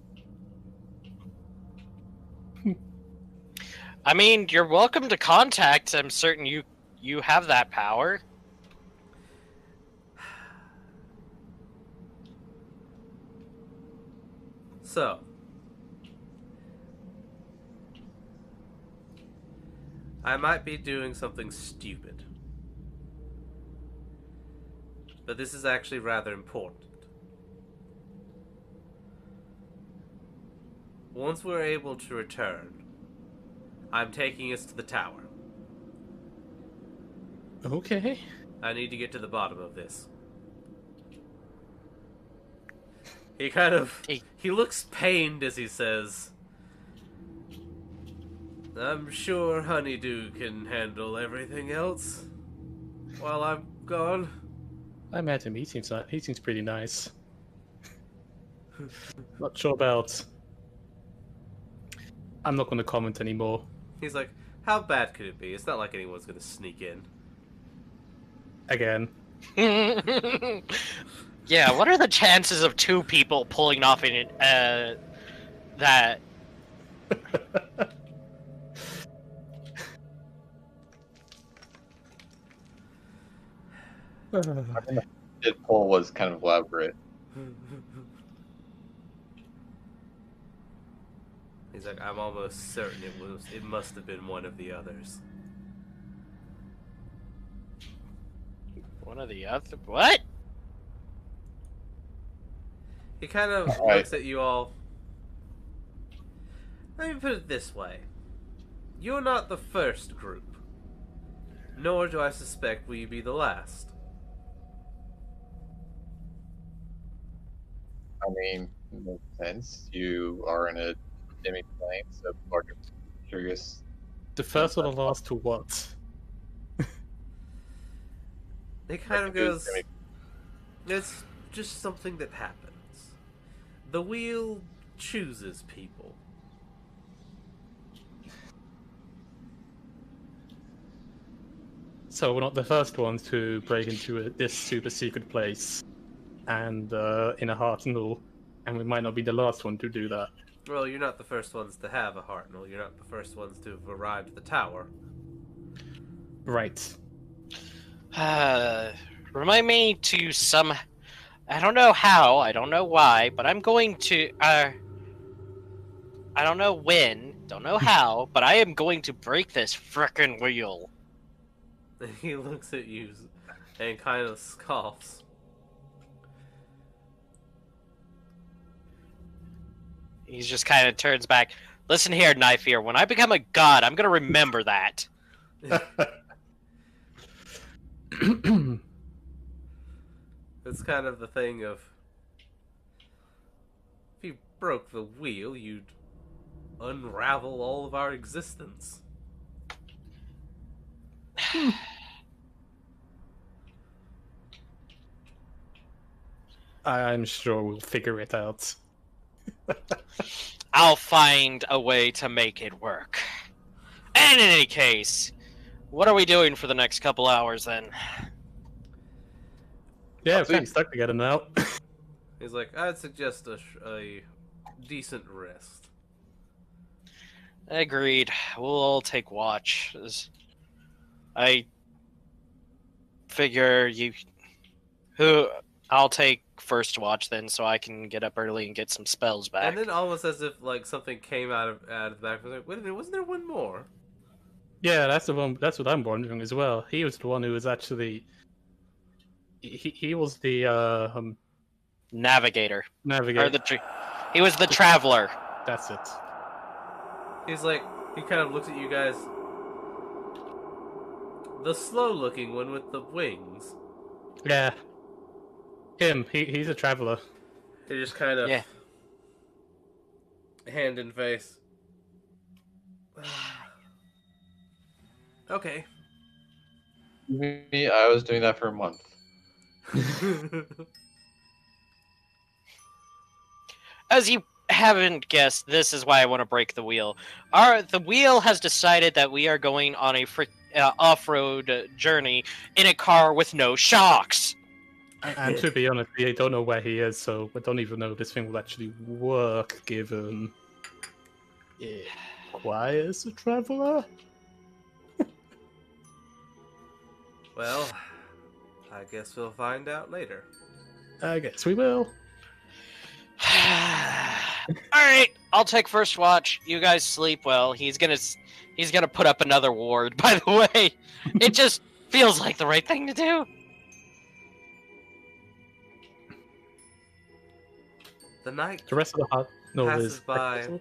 I mean, you're welcome to contact. I'm certain you have that power. So, I might be doing something stupid, but this is actually rather important. Once we're able to return, I'm taking us to the tower. Okay. I need to get to the bottom of this. He kind of... He looks pained as he says, I'm sure Honeydew can handle everything else while I'm gone. I met him. He seems pretty nice. Not sure about... I'm not going to comment anymore. He's like, how bad could it be? It's not like anyone's going to sneak in. Again. Yeah, what are the chances of two people pulling off in that? Poll was kind of elaborate. He's like, I'm almost certain it must have been one of the others. One of the other? What? He kind of looks at you all. Let me put it this way. You're not the first group. Nor do I suspect will you be the last. I mean, it makes sense. You are in a demi-plane, so people are curious. The first or the last to what? He kind of goes, it's just something that happens. The wheel chooses people. So we're not the first ones to break into this super secret place and in a Hartnell, and we might not be the last one to do that. Well, you're not the first ones to have a Hartnell. You're not the first ones to have arrived at the tower. Right. Remind me to some... I don't know how, I don't know why, but I'm going to... I don't know when, don't know how, but I am going to break this frickin' wheel. He looks at you and kind of scoffs. He just kind of turns back. Listen here, Knife Ear. When I become a god, I'm gonna remember that. It's kind of the thing of, if you broke the wheel, you'd unravel all of our existence. I'm sure we'll figure it out. I'll find a way to make it work. And in any case, what are we doing for the next couple hours then? Yeah, we're kind of stuck together now. He's like, I'd suggest a decent rest. Agreed. We'll all take watch. I figure I'll take first watch then, so I can get up early and get some spells back. And then almost as if like something came out of the back. I was like, wait a minute, wasn't there one more? Yeah, that's the one. That's what I'm wondering as well. He was the one who was actually. He was the navigator. Navigator. Or he was the traveler. That's it. He's like, he kind of looks at you guys. The slow-looking one with the wings. Yeah. Him. He's a traveler. He just kind of hand in face. Okay. Me, I was doing that for a month. As you haven't guessed, this is why I want to break the wheel. The wheel has decided that we are going on a off-road journey in a car with no shocks. And to be honest, we don't know where he is, so we don't even know if this thing will actually work, given it requires a traveler. Well, I guess we'll find out later. I guess we will. Alright, I'll take first watch. You guys sleep well. He's gonna put up another ward, by the way. It just feels like the right thing to do. The night The rest of the hut passes by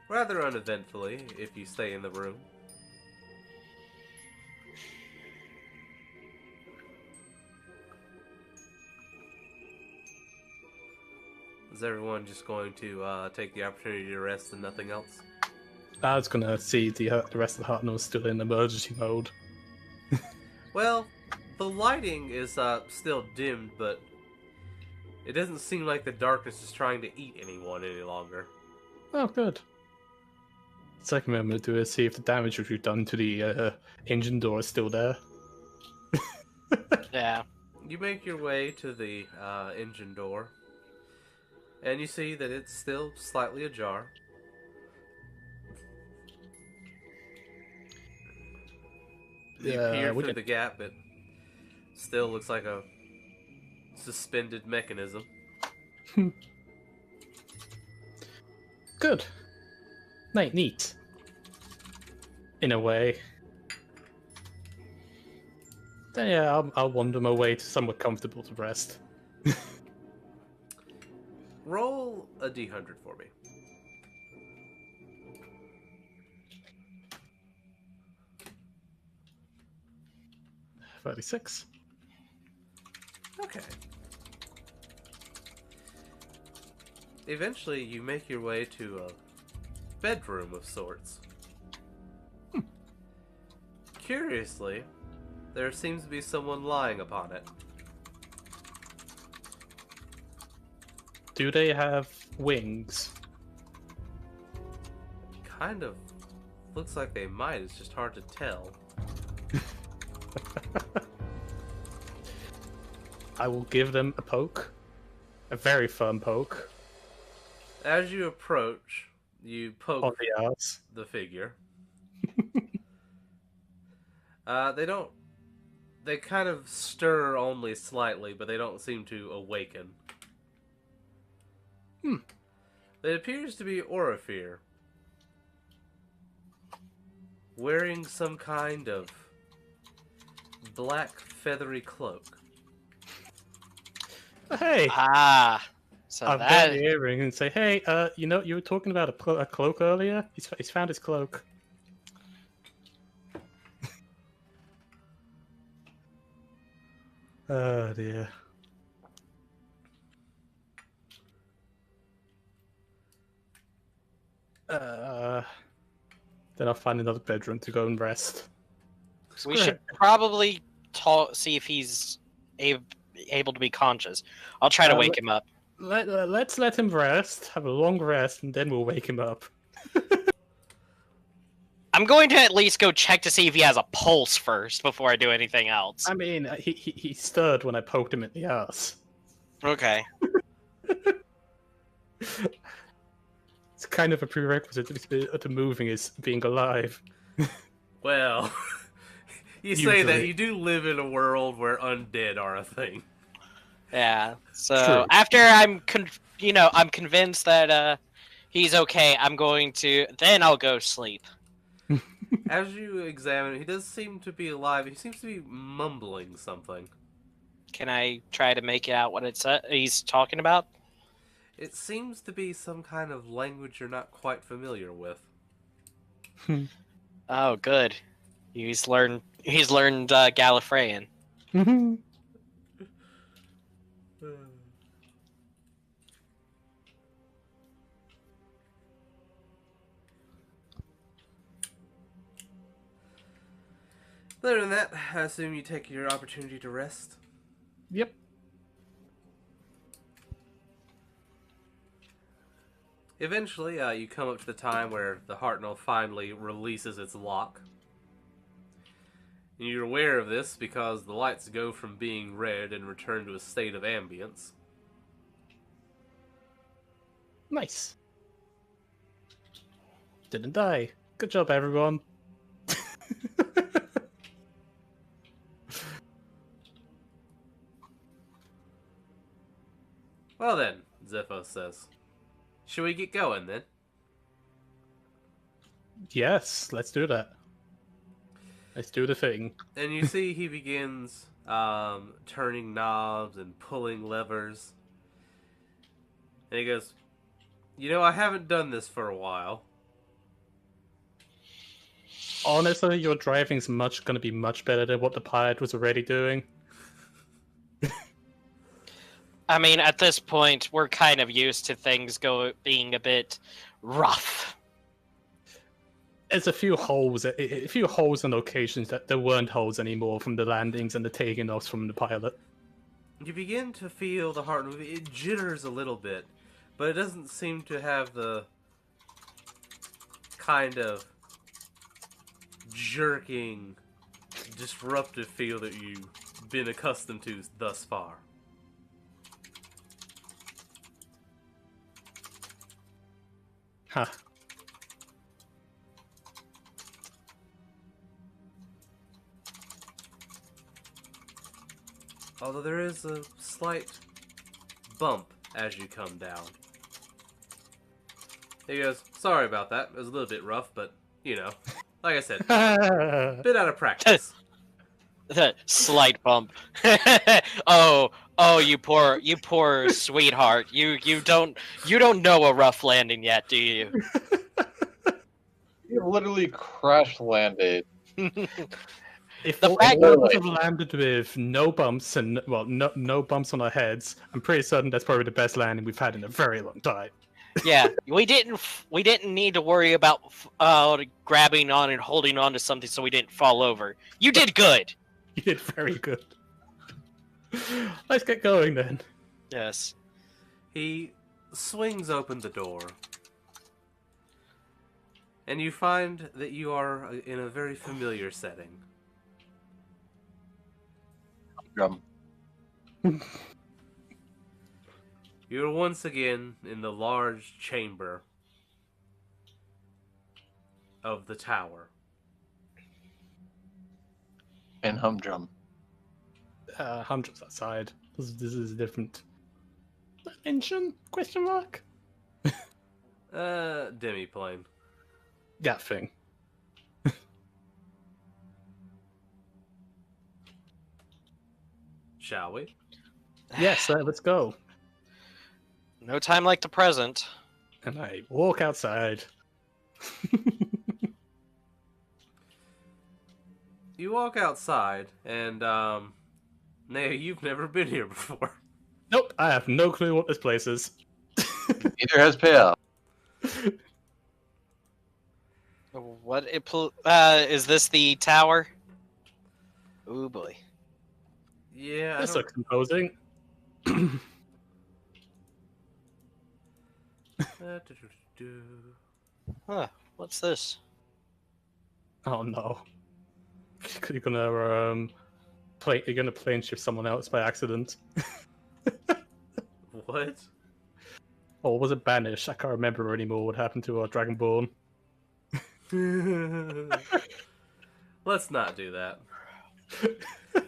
rather uneventfully if you stay in the room. Is everyone just going to take the opportunity to rest and nothing else? I was gonna see the rest of the Hartnell still in emergency mode. Well, the lighting is still dimmed, but it doesn't seem like the darkness is trying to eat anyone any longer. Oh, good. Second thing I'm gonna do is see if the damage which we've done to the engine door is still there. Yeah. You make your way to the engine door, and you see that it's still slightly ajar. You peer through the gap, it still looks like a suspended mechanism. Good. Neat. In a way. Then yeah, I'll wander my way to somewhere comfortable to rest. Roll a d100 for me. $36. Okay. Eventually, you make your way to a bedroom of sorts. Curiously, there seems to be someone lying upon it. Do they have wings? Kind of looks like they might, it's just hard to tell. I will give them a poke. A very firm poke. As you approach, you poke On the ass. the figure. They kind of stir only slightly, but they don't seem to awaken. It appears to be Orifir, wearing some kind of black feathery cloak. Hey! So I'll that get the earring and say, hey, you were talking about a cloak earlier? He's found his cloak. Oh, dear. Then I'll find another bedroom to go and rest. we should probably see if he's able to be conscious. I'll try to wake him up. Let's let him rest, have a long rest, and then we'll wake him up. I'm going to at least go check to see if he has a pulse first before I do anything else. I mean, he stirred when I poked him in the ass. Okay. It's kind of a prerequisite to moving is being alive. Well, you say that you do live in a world where undead are a thing. Yeah. So True. after I'm convinced that he's okay, I'm going to. Then I'll go sleep. As you examine, he does seem to be alive. He seems to be mumbling something. Can I try to make out what he's talking about? It seems to be some kind of language you're not quite familiar with. Oh, good. He's learned Gallifreyan. Other than that, I assume you take your opportunity to rest. Yep. Eventually, you come up to the time where the Hartnell finally releases its lock. And you're aware of this because the lights go from being red and return to a state of ambience. Nice. Didn't die. Good job, everyone. Well then, Zepho says. Should we get going then? Yes, let's do that. Let's do the thing. And you see he begins turning knobs and pulling levers. And he goes, I haven't done this for a while. Honestly, your driving's going to be much better than what the pilot was already doing. I mean, at this point, we're kind of used to things being a bit rough. There's a few holes on occasions that there weren't holes anymore from the landings and the taking offs from the pilot. You begin to feel the heart move. It jitters a little bit, but it doesn't seem to have the kind of jerking, disruptive feel that you've been accustomed to thus far. Huh. Although there is a slight bump as you come down. He goes, sorry about that. It was a little bit rough, but, like I said, bit out of practice. Slight bump. Oh, you poor sweetheart. You don't know a rough landing yet, do you? You literally crash landed. If The all fact- of us have landed with no bumps and no bumps on our heads, I'm pretty certain that's probably the best landing we've had in a very long time. Yeah, we didn't need to worry about grabbing on and holding on to something so we didn't fall over. You did good. You did very good. Let's get going then. Yes. He swings open the door. And you find that you are in a very familiar setting. Drum. You're once again in the large chamber of the tower. And humdrum. Humdrum's outside. This is a different dimension? Question mark? Demiplane. That thing. Shall we? Yes, let's go. No time like the present. And I walk outside. You walk outside, and Naya, you've never been here before. Nope, I have no clue what this place is. Neither has Pale. What is this the tower? Oh boy. Yeah, This looks imposing. Huh? What's this? Oh no. You're gonna plane shift someone else by accident. What? Or was it banish? I can't remember anymore what happened to our Dragonborn. Let's not do that.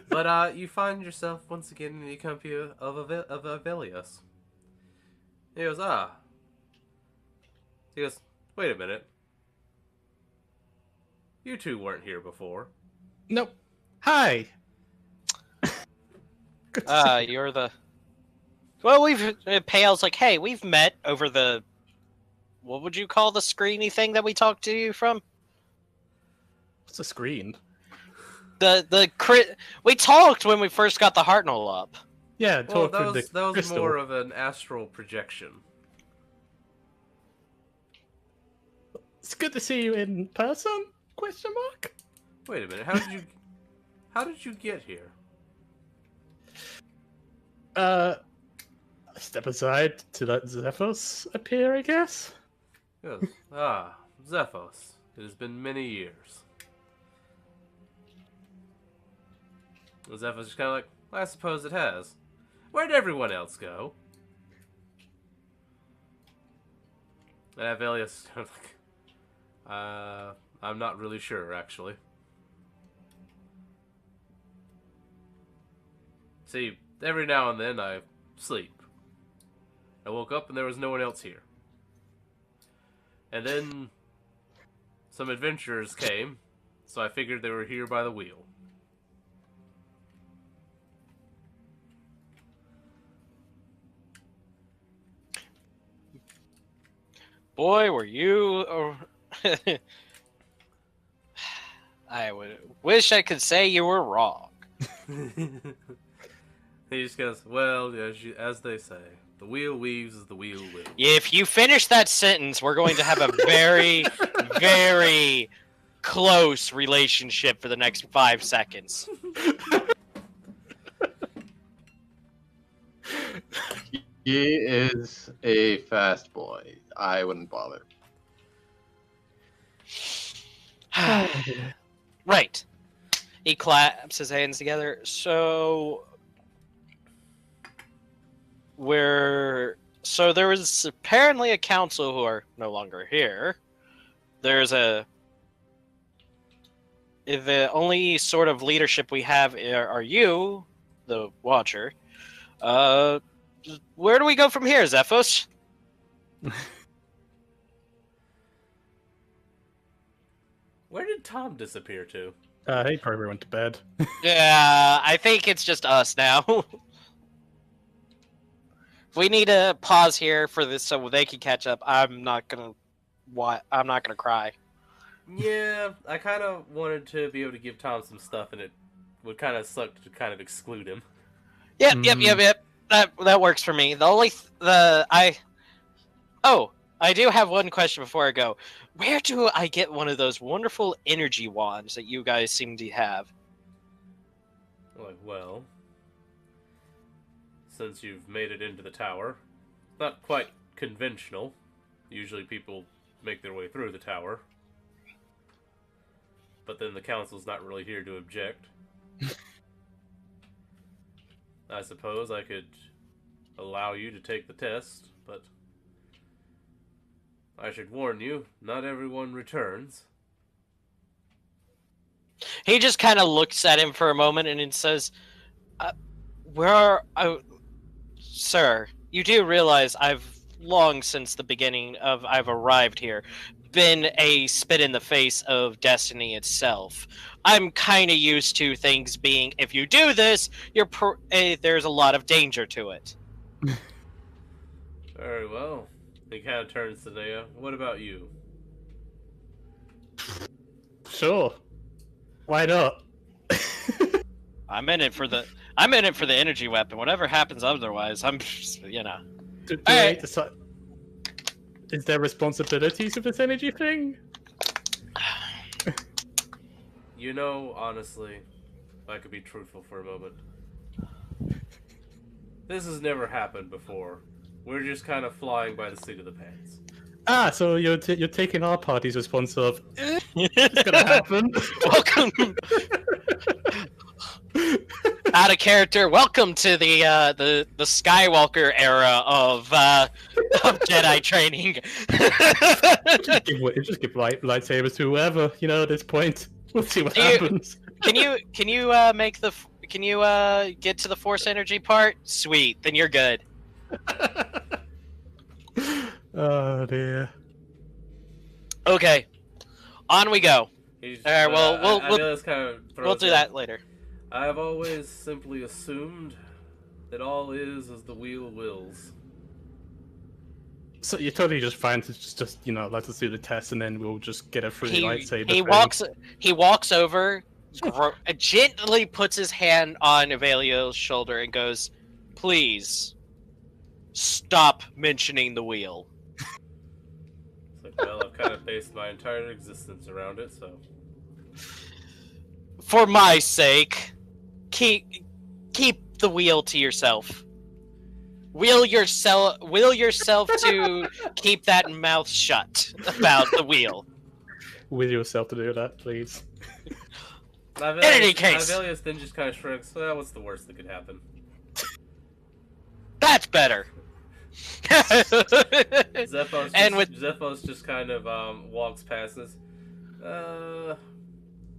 But you find yourself once again in the company of Avelios. He goes, He goes, wait a minute. You two weren't here before. Nope. Hi. Good to see you. You're the. Well, Pale's like, hey, we've met over the. What would you call the screeny thing that we talked to you from? What's a screen? We talked when we first got the Hartnell up. Yeah, Well, talk that with the was crystal. more of an astral projection. It's good to see you in person? Question mark? Wait a minute, how did you get here? Step aside to let Zephos appear, I guess. He goes, Zephos. It has been many years. And Zephos is kind of like, I suppose it has. Where'd everyone else go? And Avelius is like, I'm not really sure, actually. See, every now and then I sleep. I woke up and there was no one else here. And then some adventurers came, so I figured they were here by the wheel. Boy, were you... I would wish I could say you were wrong. He just goes, well, as they say, the wheel weaves as the wheel will. If you finish that sentence, we're going to have a very, very close relationship for the next 5 seconds. He is a fast boy. I wouldn't bother. Right. He claps his hands together. So there was apparently a council who are no longer here. There's the only sort of leadership we have are you, the Watcher. Where do we go from here, Zephos? Where did Tom disappear to? He probably went to bed. Yeah, I think it's just us now. We need to pause here for this so they can catch up. I'm not gonna cry. Yeah, I kind of wanted to be able to give Tom some stuff, and it would kind of suck to kind of exclude him. Yep. That works for me. I do have one question before I go. Where do I get one of those wonderful energy wands that you guys seem to have? Like, well, since you've made it into the tower, not quite conventional. Usually people make their way through the tower. But then the council's not really here to object. I suppose I could allow you to take the test, but I should warn you, not everyone returns. He just kind of looks at him for a moment and then says, Sir, you do realize I've long since the beginning of I've arrived here been a spit in the face of destiny itself. I'm kind of used to things being, if you do this, there's a lot of danger to it. Very well. He kind of turns to Nea. What about you? Sure. Why not? I'm in it for the energy weapon. Whatever happens otherwise, I'm Alright. Is there responsibilities with this energy thing? You know, honestly, if I could be truthful for a moment, this has never happened before. We're just kind of flying by the seat of the pants. Ah, so you're taking our party's response of it's gonna happen. Welcome. Out of character. Welcome to the Skywalker era of Jedi training. just give lightsabers to whoever, at this point. We'll see what happens. Can you get to the Force energy part? Sweet, then you're good. Oh dear. Okay, on we go. We'll do that later. I have always simply assumed that all is as the wheel wills. So you're totally just fine to just let us do the test and then we'll just get a free lightsaber. He walks over, gently puts his hand on Avelio's shoulder and goes, "Please, stop mentioning the wheel." It's like, well, I've kind of based my entire existence around it, so... For my sake, keep the wheel to yourself. Will yourself to keep that mouth shut about the wheel. Will yourself to do that, please. In any case, Avelius then just kind of shrugs. Well, what's the worst that could happen? That's better. Zephos just kind of walks past us. A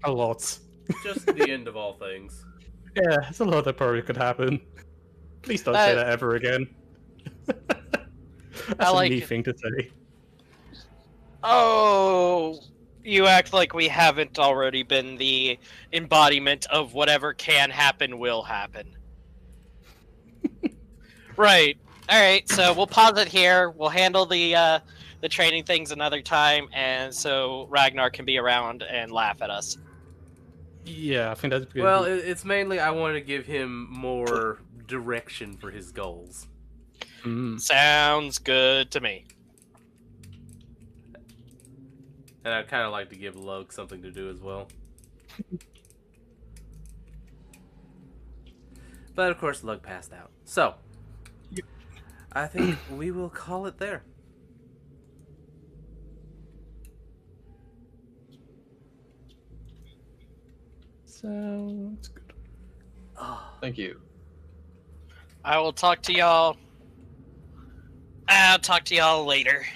lot. Just the end of all things. Yeah, it's a lot that probably could happen. Please don't say that ever again. That's a neat thing to say. Oh, you act like we haven't already been the embodiment of whatever can happen will happen. Right. All right. So we'll pause it here. We'll handle the training things another time, and so Ragnar can be around and laugh at us. Yeah, I think that's good. Well, it's mainly I want to give him more direction for his goals. Sounds good to me. And I'd kind of like to give Lug something to do as well. But of course, Lug passed out. So, I think we will call it there. Sounds good. Thank you. I will talk to y'all. I'll talk to y'all later.